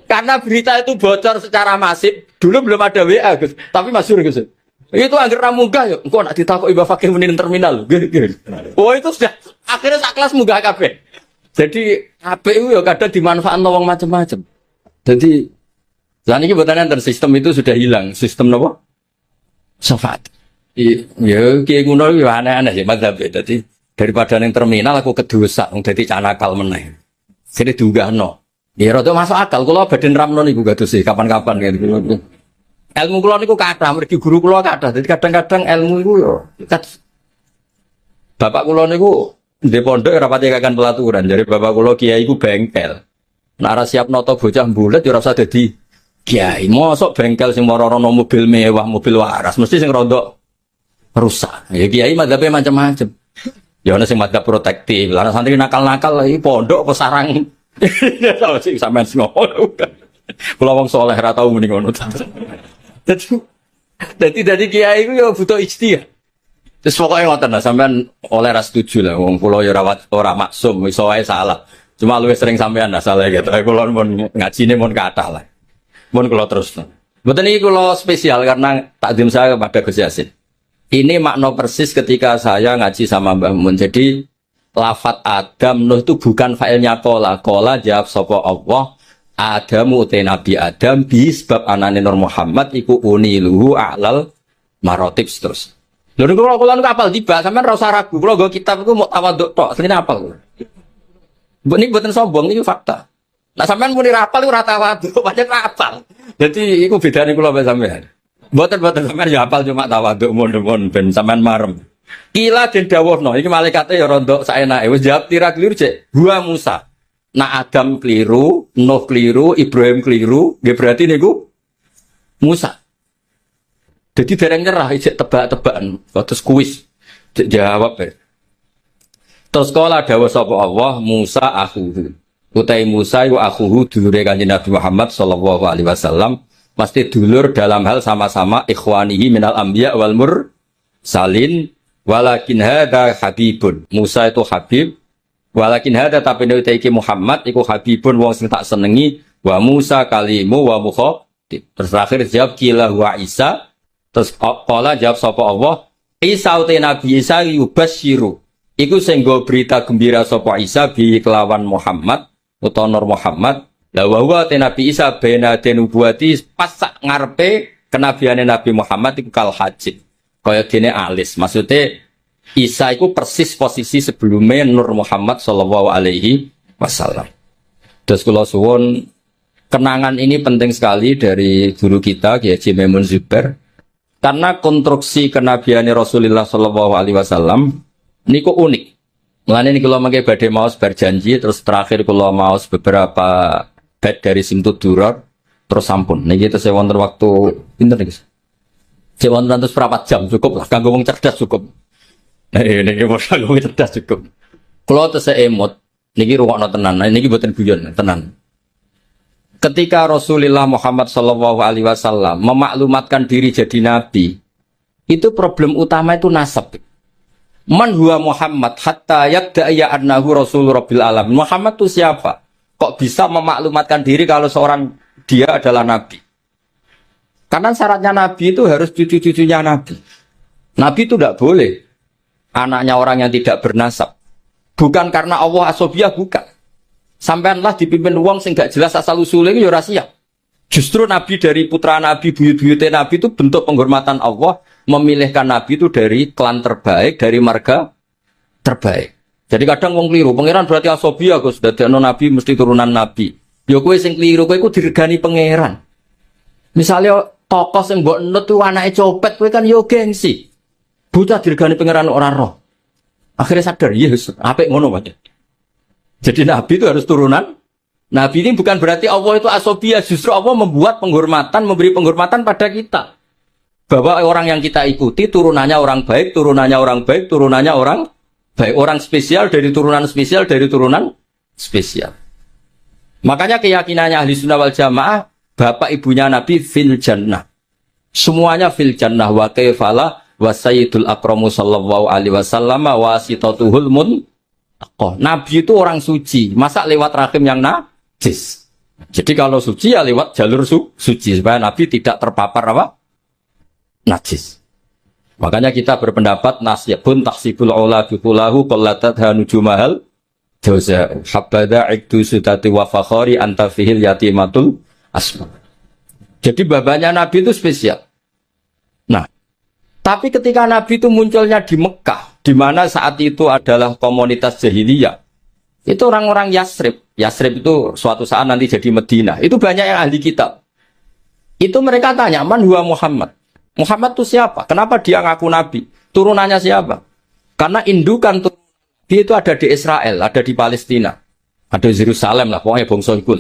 Karena berita itu bocor secara masif, dulu belum ada WA, Gus. Tapi masyhur, Gus. Itu angger ra munggah yo, engko nek ditakoki Mbah Fakih muni terminal. Oh, itu sudah akhirnya sak kelas munggah kabeh. Jadi APU yo kadang dimanfaatkan wong macam-macam. Jadi saat ini buatan enter sistem itu sudah hilang. Sistem apa? Syafaat. Ya kiai ngono yo aneh-aneh sih madzhab. Jadi daripada ning terminal aku kedosa wong dadi canakal meneh. Jadi diunggahno. Ya rada masuk akal kula badan ramno niku gados sih kapan-kapan gitu. Ilmu kula niku kathah, mergi guru kula kathah. Jadi kadang-kadang ilmu iku yo bapak kula niku ndek pondok ora pati kakan pelaturan. Jadi bapak kula kiai iku bengkel. Nek ora siap nata bocah mbulet yo ora usah dadi kiai. Mosok bengkel sing moro-rono mobil mewah, mobil waras, mesti sing rodok rusak. Ya kiai madzhabe macam-macam. Ya ana sing madzhab protektif, lan santri nakal-nakal iki pondok apa sarang. Tahu sih sampean ngono. Kula wong saleh ra tau muni ngono. Dadi kiai iku ya butuh ijtihad. Terus pokoke ngoten lah sampean oleh ra setuju lah wong kula ya ora maksum iso wae salah. Cuma luwih sering sampean lah salah gitu. Kula mun ngajine mun kathah lah. Mun kula terus. Mboten iki kula spesial karena takdim saya kepada Gus Yasin. Ini makna persis ketika saya ngaji sama Mbah Mun. Jadi lafat Adam Nuh itu bukan failnya kola. Kola jawab sapa Allah. Adamu utai Nabi Adam sebab anane Nur Muhammad iku uniluhu a'lal marotib terus. Lho niku kula niku apal tiba sampean ora usah ragu. Kula nggo kitab iku mau tawaduk tok, asline apal. Mbok niku mboten sombong niku fakta. Nah sampean muni rapal iku ora tawaduk, pancen apal. Dadi iku bedane kula mbek sampean. Mboten sampean ya apal cuma tawaduk mon-mon ben sampean marem. Kila den dawuhno iki malaikate ya rondok saenake wis jawab tira keliru cek. Gua Musa. Nah Adam keliru, Nuh keliru, Ibrahim keliru, nggih berarti niku Musa. Jadi dereng nyerah ijek tebak-tebakan, terus kuis. Jawab ya. Terus kala dawuh sapa Allah Musa akhuhu. Utai Musa iku akhuhu dulure Kanjeng Nabi Muhammad sallallahu alaihi wasallam, pasti dulur dalam hal sama-sama ikhwanihi minal anbiya wal mursalin, walakin hadza habibun. Musa itu habib, walakin hadza tapi nek iki Muhammad iku habibun wong sing tak senengi, wa Musa kalimu wa mukhatib. Terus terakhir jawab kila wa Isa. Terus kala jawab sapa Allah, Isa utai Nabi Isa yubasyiru. Iku sing nggo berita gembira sapa Isa bi kelawan Muhammad utawa Nur Muhammad. La wa huwa Nabi Isa bena denubuati pas ngarepe kenabiane Nabi Muhammad iku kal hajib. Kaya dene alis. Maksudnya Isa iku persis posisi sebelumnya Nur Muhammad sallallahu alaihi wasallam. Terus kula suwun kenangan ini penting sekali dari guru kita Kiai Haji Maimun Zubair. Karena konstruksi kenabian Rasulullah Shallallahu Alaihi Wasallam niku unik. Mulane niku kalau mangke badhe maos berjanji, terus terakhir kalau maos beberapa bed dari Simtud Duror, terus sampun. Niki terus wonten waktu pinten niki. Cek wonten terus berapa jam cukup lah. Kanggo wong cerdas cukup. Nah niki kanggo wong cerdas cukup. Kalau terus emot, niki rungokno tenan. Niki boten guyon tenan. Ketika Rasulullah Muhammad Sallallahu Alaihi Wasallam memaklumatkan diri jadi nabi, itu problem utama itu nasab. Man huwa Muhammad hatta yadda'iya annahu Rasul Rabbil Alamin. Muhammad itu siapa? Kok bisa memaklumatkan diri kalau seorang dia adalah nabi? Karena syaratnya nabi itu harus cucu-cucunya nabi. Nabi itu tidak boleh anaknya orang yang tidak bernasab. Bukan karena Allah asobiah, bukan. Sampaianlah dipimpin uang sing gak jelas asal usulnya itu ya rahasia. Justru Nabi dari putra Nabi, buyut-buyutnya Nabi itu bentuk penghormatan Allah, memilihkan Nabi itu dari klan terbaik, dari marga terbaik. Jadi kadang wong keliru, pangeran berarti asobia Gus, dadekno Nabi mesti turunan Nabi. Ya kowe sing keliru, kowe iku diregani pangeran. Misalnya tokoh sing mbok nut itu anake copet, kowe kan yo gengsi. Bocah diregani pangeran ora roh. Akhirnya sadar, yes, apik ngono wae. Jadi Nabi itu harus turunan. Nabi ini bukan berarti Allah itu asobia. Justru Allah membuat penghormatan, memberi penghormatan pada kita. Bahwa orang yang kita ikuti turunannya orang baik, turunannya orang baik, turunannya orang baik. Orang spesial dari turunan spesial, dari turunan spesial. Makanya keyakinannya ahli sunnah wal jamaah, bapak ibunya Nabi fil jannah. Semuanya fil jannah. Wa kaifala wa sayyidul akramu sallallahu alaihi wasallam wa sitatuhul mun. Nabi itu orang suci, masa lewat rahim yang najis. Jadi kalau suci ya lewat jalur suci supaya Nabi tidak terpapar apa? Najis. Makanya kita berpendapat nasyabun taksibul ula biqulahu qallatat hanujumahal jauza habada iktu sudati wa fakhari anta fihil yatimatul asma. Jadi babanya Nabi itu spesial. Nah, tapi ketika Nabi itu munculnya di Mekah, di mana saat itu adalah komunitas jahiliyah, itu orang-orang Yasrib. Yasrib itu suatu saat nanti jadi Madinah. Itu banyak yang ahli kitab. Itu mereka tanya, man huwa Muhammad? Muhammad itu siapa? Kenapa dia ngaku Nabi? Turunannya siapa? Karena indukan Nabi itu ada di Israel, ada di Palestina, ada di Yerusalem lah, pokoknya bangsa itu.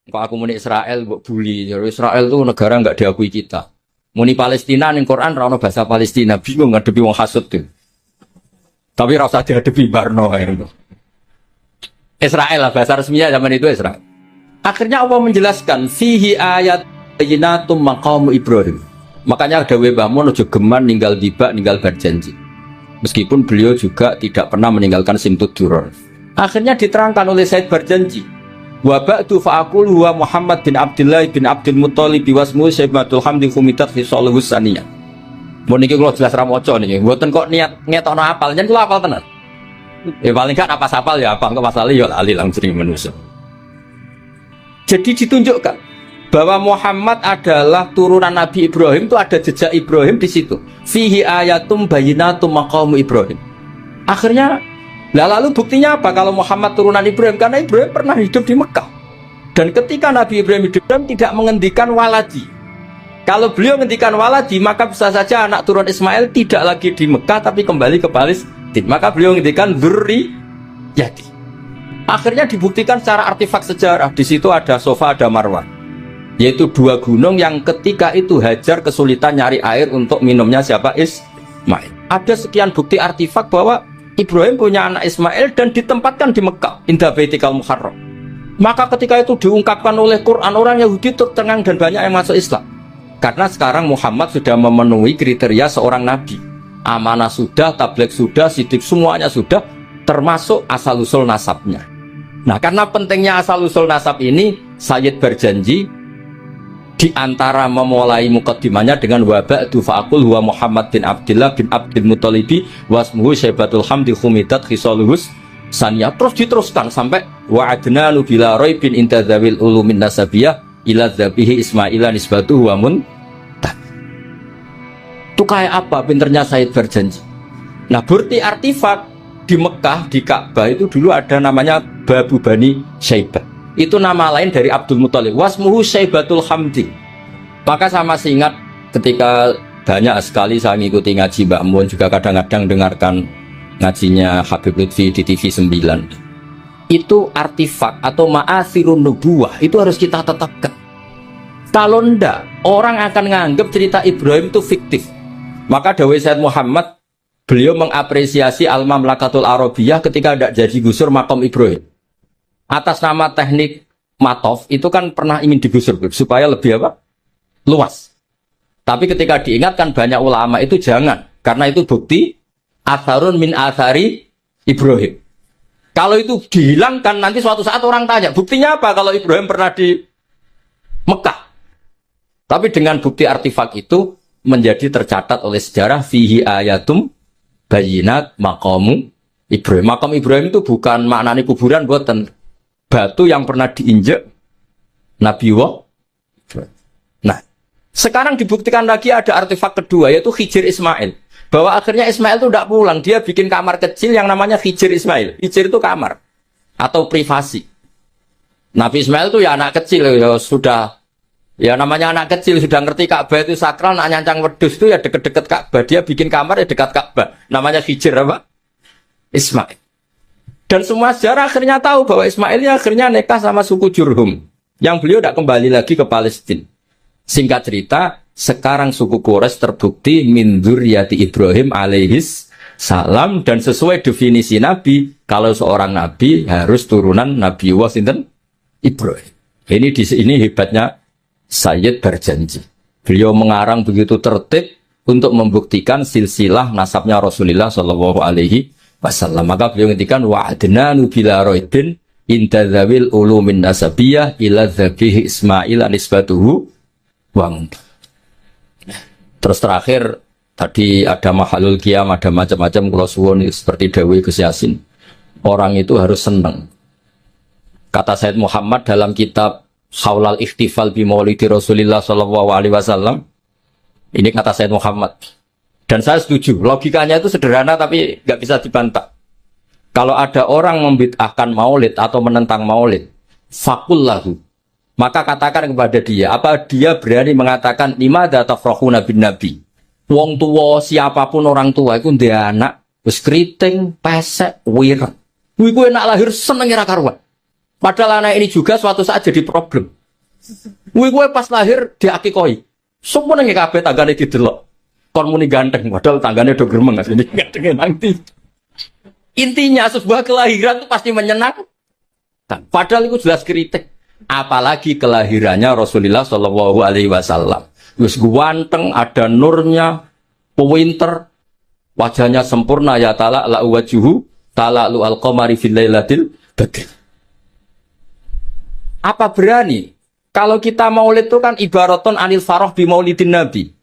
Kalau aku muni Israel, bully. Israel itu negara nggak diakui kita. Muni Palestina ning Quran ra ono bahasa Palestina, bingung ngadepi wong hasud tuh. Tapi ra usah dihadepi barno itu. Israel lah bahasa resminya zaman itu Israel. Akhirnya Allah menjelaskan fihi ayat bayyinatum maqam Ibrahim. Makanya ada Mbah Mun ojo geman ninggal tiba, ninggal berjanji. Meskipun beliau juga tidak pernah meninggalkan Simtud Duror. Akhirnya diterangkan oleh Said Berjanji. Wa ba'du fa'aqul huwa Muhammad bin Abdullah bin Abdul Muttalib wasmu Syaibatul Hamdi Khumitat fi Salihus Saniyah. Mun niki kula jelas ra maca niki. Mboten kok niat ngetokno apal, yen kula apal tenan. Paling gak apa sapal ya apa kok masalah ya lali langsung manusia. Jadi ditunjukkan bahwa Muhammad adalah turunan Nabi Ibrahim, itu ada jejak Ibrahim di situ. Fihi ayatum bayyinatum maqamu Ibrahim. Akhirnya, lalu buktinya apa kalau Muhammad turunan Ibrahim? Karena Ibrahim pernah hidup di Mekah. Dan ketika Nabi Ibrahim hidup, tidak menghentikan waladi. Kalau beliau menghentikan waladi, maka bisa saja anak turun Ismail tidak lagi di Mekah tapi kembali ke Palestina. Maka beliau menghentikan dzurriyyati. Akhirnya dibuktikan secara artefak sejarah. Di situ ada Sofa, ada Marwah, yaitu dua gunung yang ketika itu Hajar kesulitan nyari air untuk minumnya siapa? Ismail. Ada sekian bukti artefak bahwa Ibrahim punya anak Ismail dan ditempatkan di Mekah, Indah Baitikal Muharram. Maka ketika itu diungkapkan oleh Quran, orang Yahudi tercengang dan banyak yang masuk Islam. Karena sekarang Muhammad sudah memenuhi kriteria seorang nabi. Amanah sudah, tabligh sudah, sidik semuanya sudah, termasuk asal-usul nasabnya. Nah, karena pentingnya asal-usul nasab ini, Sayyid berjanji di antara memulai mukaddimahnya dengan waba'du fa'akul huwa Muhammad bin Abdillah bin Abdil Muttalibi wasmuhu Syaibatul Hamdi Khumidat Khisaluhus Saniyah. Terus diteruskan sampai wa'adna nubila roy bin intadzawil ulumin nasabiyah ila dzabihi Ismaila nisbatu huwa muntah. Itu kayak apa pinternya Sayyid berjanji. Nah, bukti artefak di Mekah, di Ka'bah itu dulu ada namanya Babu Bani Syaibah. Itu nama lain dari Abdul Muthalib. Wasmuhu Syaibatul Hamdi. Maka saya masih ingat ketika banyak sekali saya mengikuti ngaji Mbak Mun, juga kadang-kadang dengarkan ngajinya Habib Lutfi di TV 9. Itu artefak atau ma'athirun nubuwah, itu harus kita tetapkan. Kalau enggak, orang akan menganggap cerita Ibrahim itu fiktif. Maka dawai Sayyid Muhammad, beliau mengapresiasi Al-Mamlakatul Arabiyah ketika tidak jadi gusur makam Ibrahim. Atas nama teknik matof, itu kan pernah ingin digusur supaya lebih apa? Luas. Tapi ketika diingatkan banyak ulama itu jangan. Karena itu bukti atharun min athari Ibrahim. Kalau itu dihilangkan nanti suatu saat orang tanya, buktinya apa kalau Ibrahim pernah di Mekah? Tapi dengan bukti artefak itu menjadi tercatat oleh sejarah fihi ayatum bayinat maqamu Ibrahim. Makam Ibrahim itu bukan maknanya kuburan, buatan batu yang pernah diinjek Nabi Wa. Nah, sekarang dibuktikan lagi ada artefak kedua, yaitu Hijir Ismail. Bahwa akhirnya Ismail itu tidak pulang, dia bikin kamar kecil yang namanya Hijir Ismail. Hijir itu kamar atau privasi. Nabi Ismail itu ya anak kecil, ya sudah, ya namanya anak kecil sudah ngerti Ka'bah itu sakral, nak nyancang wedhus itu ya deket-deket Ka'bah. Dia bikin kamar ya dekat Ka'bah. Namanya Hijir apa? Ismail. Dan semua sejarah akhirnya tahu bahwa Ismail ya akhirnya nikah sama suku Jurhum, yang beliau tidak kembali lagi ke Palestina. Singkat cerita, sekarang suku Quraisy terbukti min dzurriyyati Ibrahim alaihis salam, dan sesuai definisi Nabi, kalau seorang Nabi harus turunan Nabi Sinten Ibrahim. Ini di sini hebatnya Sayyid berjanji. Beliau mengarang begitu tertib untuk membuktikan silsilah nasabnya Rasulullah Shallallahu Alaihi Wasallam. Maka beliau ngendikan wa'adna nubila roidin intadzawil ulumin nasabiyah ila dzabihi Ismail anisbatuhu wang. Terus terakhir tadi ada mahalul qiyam, ada macam-macam kalau suwun seperti Dawi Gus Yasin. Orang itu harus senang. Kata Sayyid Muhammad dalam kitab Haulal Ikhtifal bi Maulidi Rasulillah sallallahu alaihi wasallam. Ini kata Sayyid Muhammad. Dan saya setuju, logikanya itu sederhana tapi nggak bisa dibantah. Kalau ada orang membid'ahkan maulid atau menentang maulid, fakullahu, maka katakan kepada dia, apa dia berani mengatakan limadza tafrakhuna bin nabi? Wong tua, siapapun orang tua itu dia anak wis kriting, pesek, wireng. Kuwi kowe nak lahir seneng ora karuan. Padahal anak ini juga suatu saat jadi problem. Kuwi kowe pas lahir diakikoi. Semua nang kabeh tanggane didelok. Kon muni ganteng, padahal tanggane do gremeng asline gantenge nanti. Intinya sebuah kelahiran itu pasti menyenangkan. Padahal itu jelas kritik. Apalagi kelahirannya Rasulullah Shallallahu Alaihi Wasallam. Wis ganteng, ada nurnya, pewinter, wajahnya sempurna ya ta'ala la wajuhu ta'ala lu al-qamari fil lailatil badr. Apa berani? Kalau kita maulid itu kan ibaratun anil faroh bi maulidin nabi.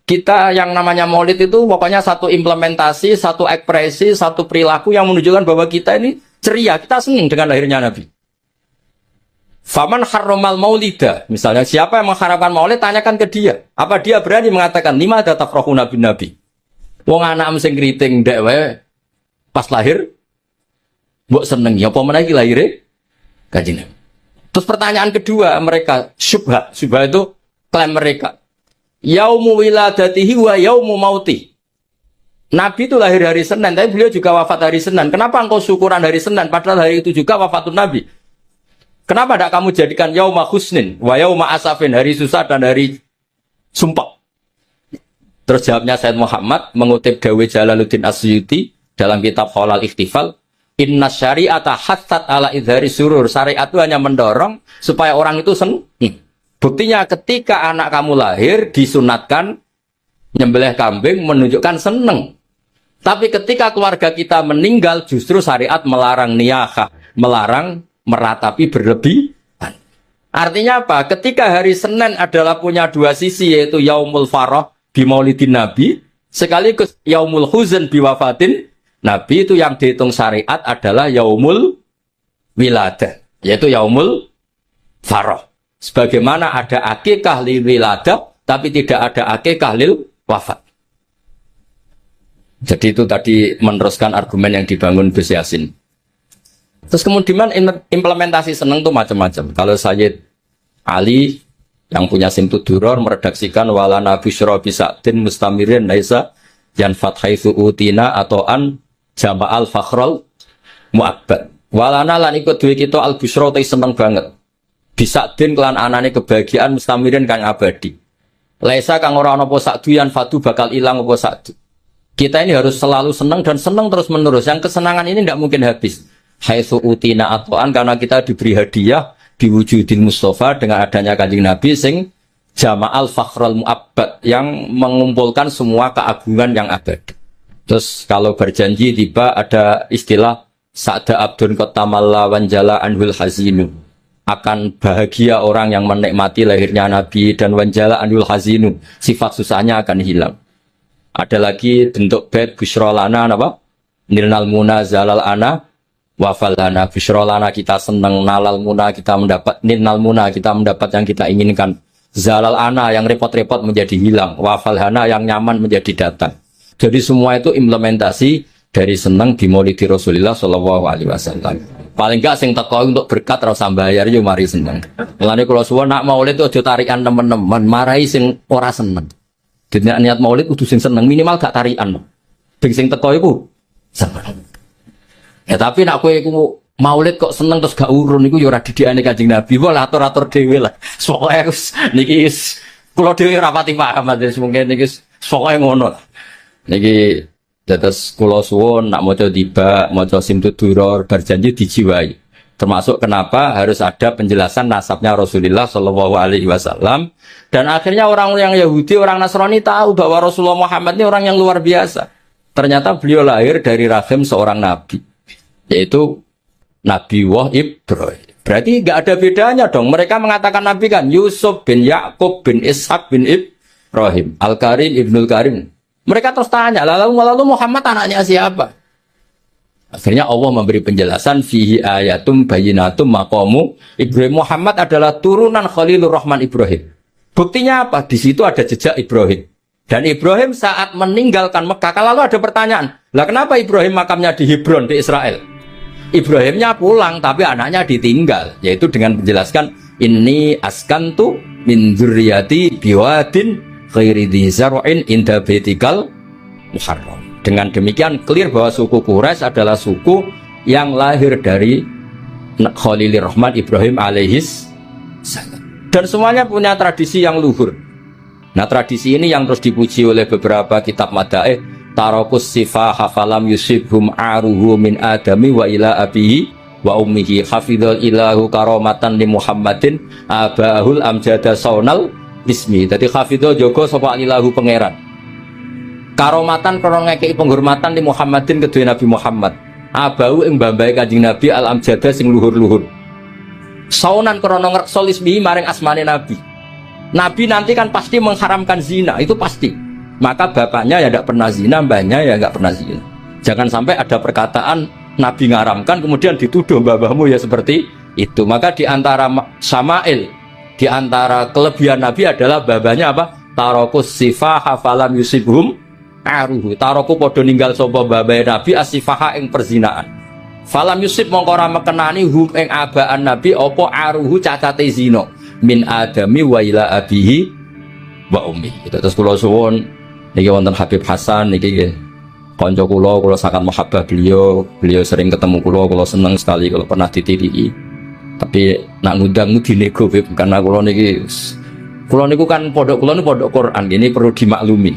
Kita yang namanya maulid itu pokoknya satu implementasi, satu ekspresi, satu perilaku yang menunjukkan bahwa kita ini ceria, kita senang dengan lahirnya Nabi. Faman harromal maulida, misalnya siapa yang mengharamkan maulid, tanyakan ke dia. Apa dia berani mengatakan lima ada tafrohu nabi? Wong anak sing kriting ndek wae pas lahir mbok seneng ya apa meneh iki lahire Kanjeng Nabi. Terus pertanyaan kedua mereka, syubha itu klaim mereka. Yaumu wiladatihi wa yaumu mauti. Nabi itu lahir hari Senin, tapi beliau juga wafat hari Senin. Kenapa engkau syukuran hari Senin, padahal hari itu juga wafatun Nabi? Kenapa tidak kamu jadikan yauma husnin wa yauma asafin, hari susah dan hari sumpah? Terus jawabnya Sayyid Muhammad mengutip Dawe Jalaluddin Asyuti dalam kitab Khalal Ikhtifal, inna syari'ata hatsat ala idhari surur. Syariat itu hanya mendorong supaya orang itu senang. Buktinya ketika anak kamu lahir disunatkan nyembelih kambing menunjukkan senang. Tapi ketika keluarga kita meninggal justru syariat melarang niyahah, melarang meratapi berlebihan. Artinya apa? Ketika hari Senin adalah punya dua sisi, yaitu yaumul farah bi maulidin Nabi, sekaligus yaumul huzn bi wafatin Nabi, itu yang dihitung syariat adalah yaumul wiladah, yaitu yaumul farah. Sebagaimana ada akikah lil wiladah, tapi tidak ada akikah lil wafat. Jadi itu tadi meneruskan argumen yang dibangun Gus Yasin. Terus kemudian implementasi seneng itu macam-macam. Kalau Sayyid Ali yang punya Simtud Duror meredaksikan walana busyra bisa'din mustamirin laisa yan fathaisu utina atau an jama'al fakhrul mu'abbad. Walana lan ikut duwe kita al busyra te seneng banget. Bisa'din kelan anane kebahagiaan mustamirin kang abadi. Laisa kang ora ana apa sakduyan fatu bakal ilang apa sakdu. Kita ini harus selalu senang dan senang terus menerus. Yang kesenangan ini tidak mungkin habis. Haitsu utina atoan, karena kita diberi hadiah diwujudin Mustafa dengan adanya Kanjeng Nabi sing jama'al fakhrul mu'abbad, yang mengumpulkan semua keagungan yang abadi. Terus kalau berjanji tiba ada istilah sa'da abdun qatamalla wanjala anhul hazinu. Akan bahagia orang yang menikmati lahirnya Nabi dan wanjala anhul hazinu, sifat susahnya akan hilang. Ada lagi bentuk bait busyrolana apa? Nilnal muna zalal ana wafalana. Busyrolana kita senang, nalal muna kita mendapat, nilnal muna kita mendapat yang kita inginkan. Zalal ana yang repot-repot menjadi hilang, wafalhana yang nyaman menjadi datang. Jadi semua itu implementasi dari senang di Maulidi Rasulullah sallallahu alaihi wasallam. Paling enggak sing teko untuk berkat ora usah bayar yo mari seneng. Mulane kula suwun nak maulid itu aja tarikan teman-teman, marahi sing ora seneng. Jadi niat maulid kudu sing seneng, minimal gak tarian. Bing sing teko iku seneng. Ya tapi nak kowe iku maulid kok seneng terus gak urun iku ya ora didikane Kanjeng Nabi. Wah atur-atur dhewe lah. Pokoke niki kula dhewe ora pati paham, mungkin niki pokoke ngono lah. Niki dados kula suwun nak maca tiba, maca Simtud Duror berjanji dijiwai. Termasuk kenapa harus ada penjelasan nasabnya Rasulullah Shallallahu Alaihi Wasallam. Dan akhirnya orang yang Yahudi, orang Nasrani tahu bahwa Rasulullah Muhammad ini orang yang luar biasa. Ternyata beliau lahir dari rahim seorang nabi, yaitu Nabi Ibrahim. Berarti nggak ada bedanya dong. Mereka mengatakan nabi kan Yusuf bin Yakub bin Ishak bin Ibrahim, Al-Karim Ibnul Karim. Mereka terus tanya, lalu Muhammad anaknya siapa? Akhirnya Allah memberi penjelasan fihi ayatum bayyinatum maqamu Ibrahim. Muhammad adalah turunan Khalilur Rahman Ibrahim. Buktinya apa? Di situ ada jejak Ibrahim. Dan Ibrahim saat meninggalkan Mekah, lalu ada pertanyaan, lah kenapa Ibrahim makamnya di Hebron di Israel? Ibrahimnya pulang tapi anaknya ditinggal, yaitu dengan menjelaskan inni askantu min dzurriyyati biwadin ghairi dzi zar'in inda baitikal muharram. Dengan demikian clear bahwa suku Quraisy adalah suku yang lahir dari Khalilur Rahman Ibrahim alaihis salam. Dan semuanya punya tradisi yang luhur. Nah tradisi ini yang terus dipuji oleh beberapa kitab madaih. Tarakus sifah hafalam yusibhum aruhu min adami wa ila abihi wa ummihi hafidhul ilahu karomatan li Muhammadin abahul amjada saunal ismi. Jadi hafidhul jogo sapa ilahu pangeran. Karomatan krono ngekei penghormatan di Muhammadin kedua Nabi Muhammad. Abau ing mbambahe Kanjeng Nabi al amjada sing luhur-luhur. Saunan krono ngersol ismi maring asmane Nabi. Nabi nanti kan pasti mengharamkan zina, itu pasti. Maka bapaknya ya tidak pernah zina, mbahnya ya nggak pernah zina. Jangan sampai ada perkataan Nabi ngaramkan kemudian dituduh mbah-mbahmu ya seperti itu. Maka di antara Syama'il, di antara kelebihan Nabi adalah babanya apa? Tarokus sifaha falam yusibhum aruhu. Taroku podo ninggal sapa babae Nabi asifaha ing perzinaan. Falam yusib mongko ora mekenani hum ing abaan Nabi apa aruhu cacate zina min adami wa ila abihi wa ummi. Terus kula suwun niki wonten Habib Hasan niki nggih. Kanca kula sangat mahabbah beliau sering ketemu kula seneng sekali kalau pernah ditiliki. Tapi nak ngundang dinego karena kula niku kan pondok kula niku pondok Quran, ini perlu dimaklumi.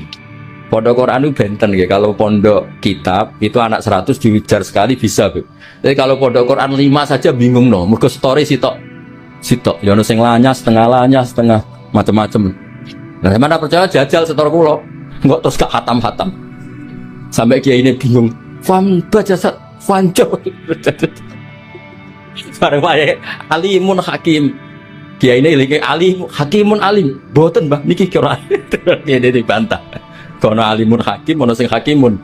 Pondok Quran itu benten nggih, kalau pondok kitab itu anak 100 diujar sekali bisa, Beb. Tapi kalau pondok Quran 5 saja bingung no, mergo story sitok. Ya ono sing lanyas, setengah macam-macam. Nah, mana percaya jajal setor kula. Enggak terus gak hatam-hatam. Sampai kiai ini bingung. Fam baca fanjo. Bareng wae alimun hakim. Kiai ini lagi alim, hakimun alim. Boten Mbah niki kira. Kiai dibantah. Kono alimun hakim, ono sing hakimun.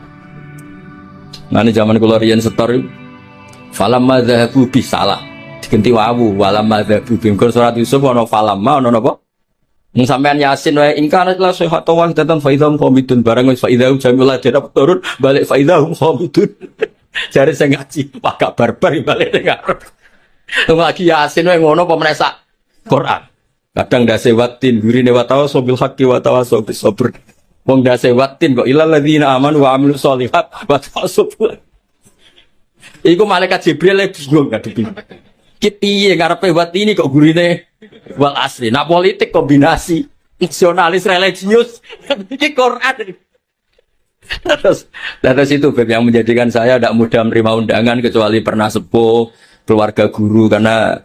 Ngene zaman kula riyen setor falamma dzahabu bisalah. Diganti wawu walamma dzahabu bi surat Yusuf ono falamma ono napa? Mung sampean Yasin wae ingkana la sihatu wa tatan faidhum qomidun barang wis faidhum jamila dirap turun balik faidhum qomidun. Jare sing ngaji agak barbar balik ning arep. Lagi Yasin wae ngono apa menesak Quran. Kadang ndase watin gurine wa tawasobil haqqi wa tawasobil sabr. Wong ndase watin kok ilal ladzina amanu wa amilus sholihat wa tawasobil. Iku malaikat Jibril bingung ngadepi. Ki piye ngarepe watini kok gurine wal asli. Nak politik kombinasi nasionalis religius iki Quran. Terus itu Beb yang menjadikan saya tidak mudah menerima undangan kecuali pernah sepuh keluarga guru karena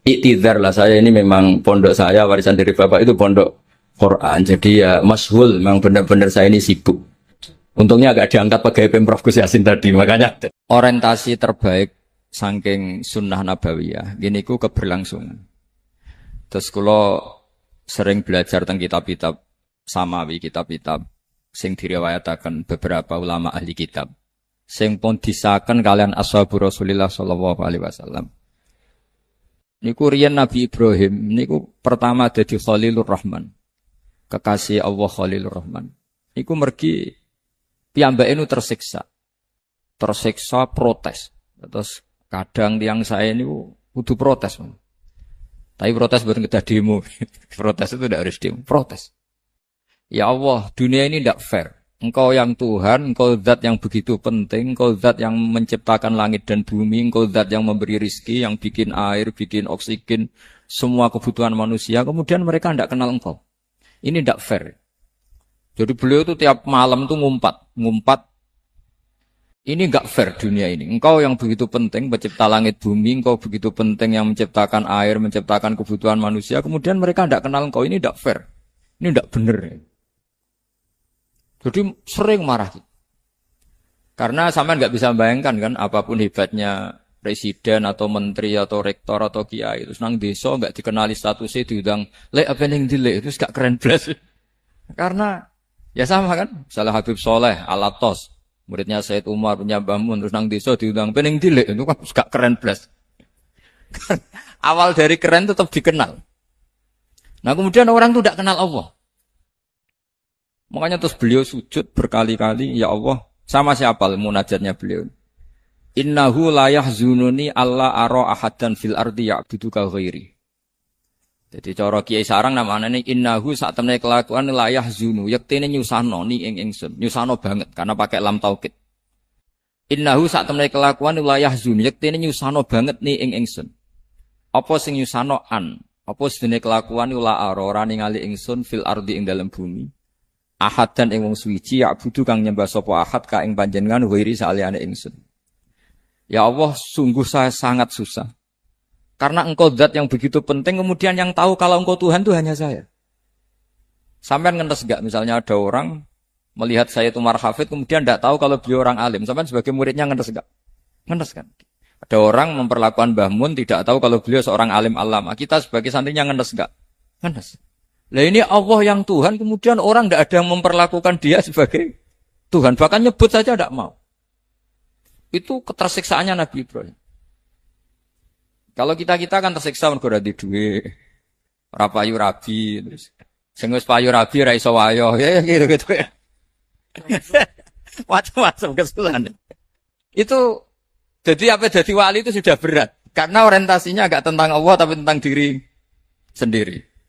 iktidar lah saya ini memang pondok saya warisan dari bapak itu pondok Quran jadi ya masyhul memang benar-benar saya ini sibuk. Untungnya agak diangkat pegawai Pemprov Gus Yasin tadi makanya orientasi terbaik saking sunnah nabawiyah gini ku keberlangsungan. Terus kalau sering belajar tentang kitab-kitab samawi kitab-kitab sing diriwayataken beberapa ulama ahli kitab sing pun disaken kalian ashabu Rasulillah sallallahu alaihi wasallam. Niku riyen Nabi Ibrahim niku pertama dadi Khalilur Rahman. Kekasih Allah Khalilur Rahman. Niku mergi piyambake nu tersiksa. Tersiksa protes. Terus kadang tiang saya niku kudu protes. Tapi protes bukan kita demo. Protes itu tidak harus demo, protes. Ya Allah, dunia ini tidak fair. Engkau yang Tuhan, engkau zat yang begitu penting, engkau zat yang menciptakan langit dan bumi, engkau zat yang memberi rizki, yang bikin air, bikin oksigen, semua kebutuhan manusia, kemudian mereka tidak kenal engkau. Ini tidak fair. Jadi beliau itu tiap malam itu ngumpat. Ini enggak fair dunia ini. Engkau yang begitu penting, pencipta langit bumi, engkau begitu penting yang menciptakan air, menciptakan kebutuhan manusia, kemudian mereka tidak kenal engkau, ini tidak fair. Ini tidak benar. Jadi sering marah. Karena sampean nggak bisa bayangkan kan apapun hebatnya presiden atau menteri atau rektor atau kiai itu nang desa nggak dikenali statusnya diundang lek apa ning dilek itu gak keren blas. Karena ya sama kan, misalnya Habib Soleh Alatos, muridnya Said Umar punya Mbah Mun terus nang desa diundang pening dilek itu kan gak keren blas. Awal dari keren tetap dikenal. Nah kemudian orang itu tidak kenal Allah. Makanya terus beliau sujud berkali-kali, ya Allah, sama siapa munajatnya beliau. Innahu la yahzununi alla ara ahadan fil ardi ya'buduka ghairi. Jadi cara Kiai Sarang namanya innahu sak temene kelakuan la yahzunu, yektene nyusano ni ing ingsun, nyusano banget karena pakai lam taukid. Innahu sak temene kelakuan la yahzunu, yektene nyusano banget ni ing ingsun. Apa sing nyusano an? Apa sedene kelakuan la ara ora ningali ingsun fil ardi ing dalam bumi. Ahad dan ing wong suwiji ya'budu kang nyembah sapa ahad ka ing panjenengan wiri saliyane ingsun. Ya Allah, sungguh saya sangat susah. Karena engkau zat yang begitu penting, kemudian yang tahu kalau engkau Tuhan itu hanya saya. Sampean ngenes enggak misalnya ada orang melihat saya Umar Hafid kemudian enggak tahu kalau beliau orang alim. Sampean sebagai muridnya ngenes enggak? Ngenes kan? Ada orang memperlakukan Mbah Mun tidak tahu kalau beliau seorang alim alama. Kita sebagai santrinya ngenes enggak? Ngenes. Lah ini Allah yang Tuhan, kemudian orang tidak ada yang memperlakukan dia sebagai Tuhan. Bahkan nyebut saja tidak mau. Itu ketersiksaannya Nabi Ibrahim. Kalau kita kan tersiksa mergo ora duwe, ora payu rabi, terus sing wis payu rabi ra iso wayo, ya gitu ya. Macam-macam kesulitan. Itu jadi wali itu sudah berat karena orientasinya agak tentang Allah tapi tentang diri sendiri.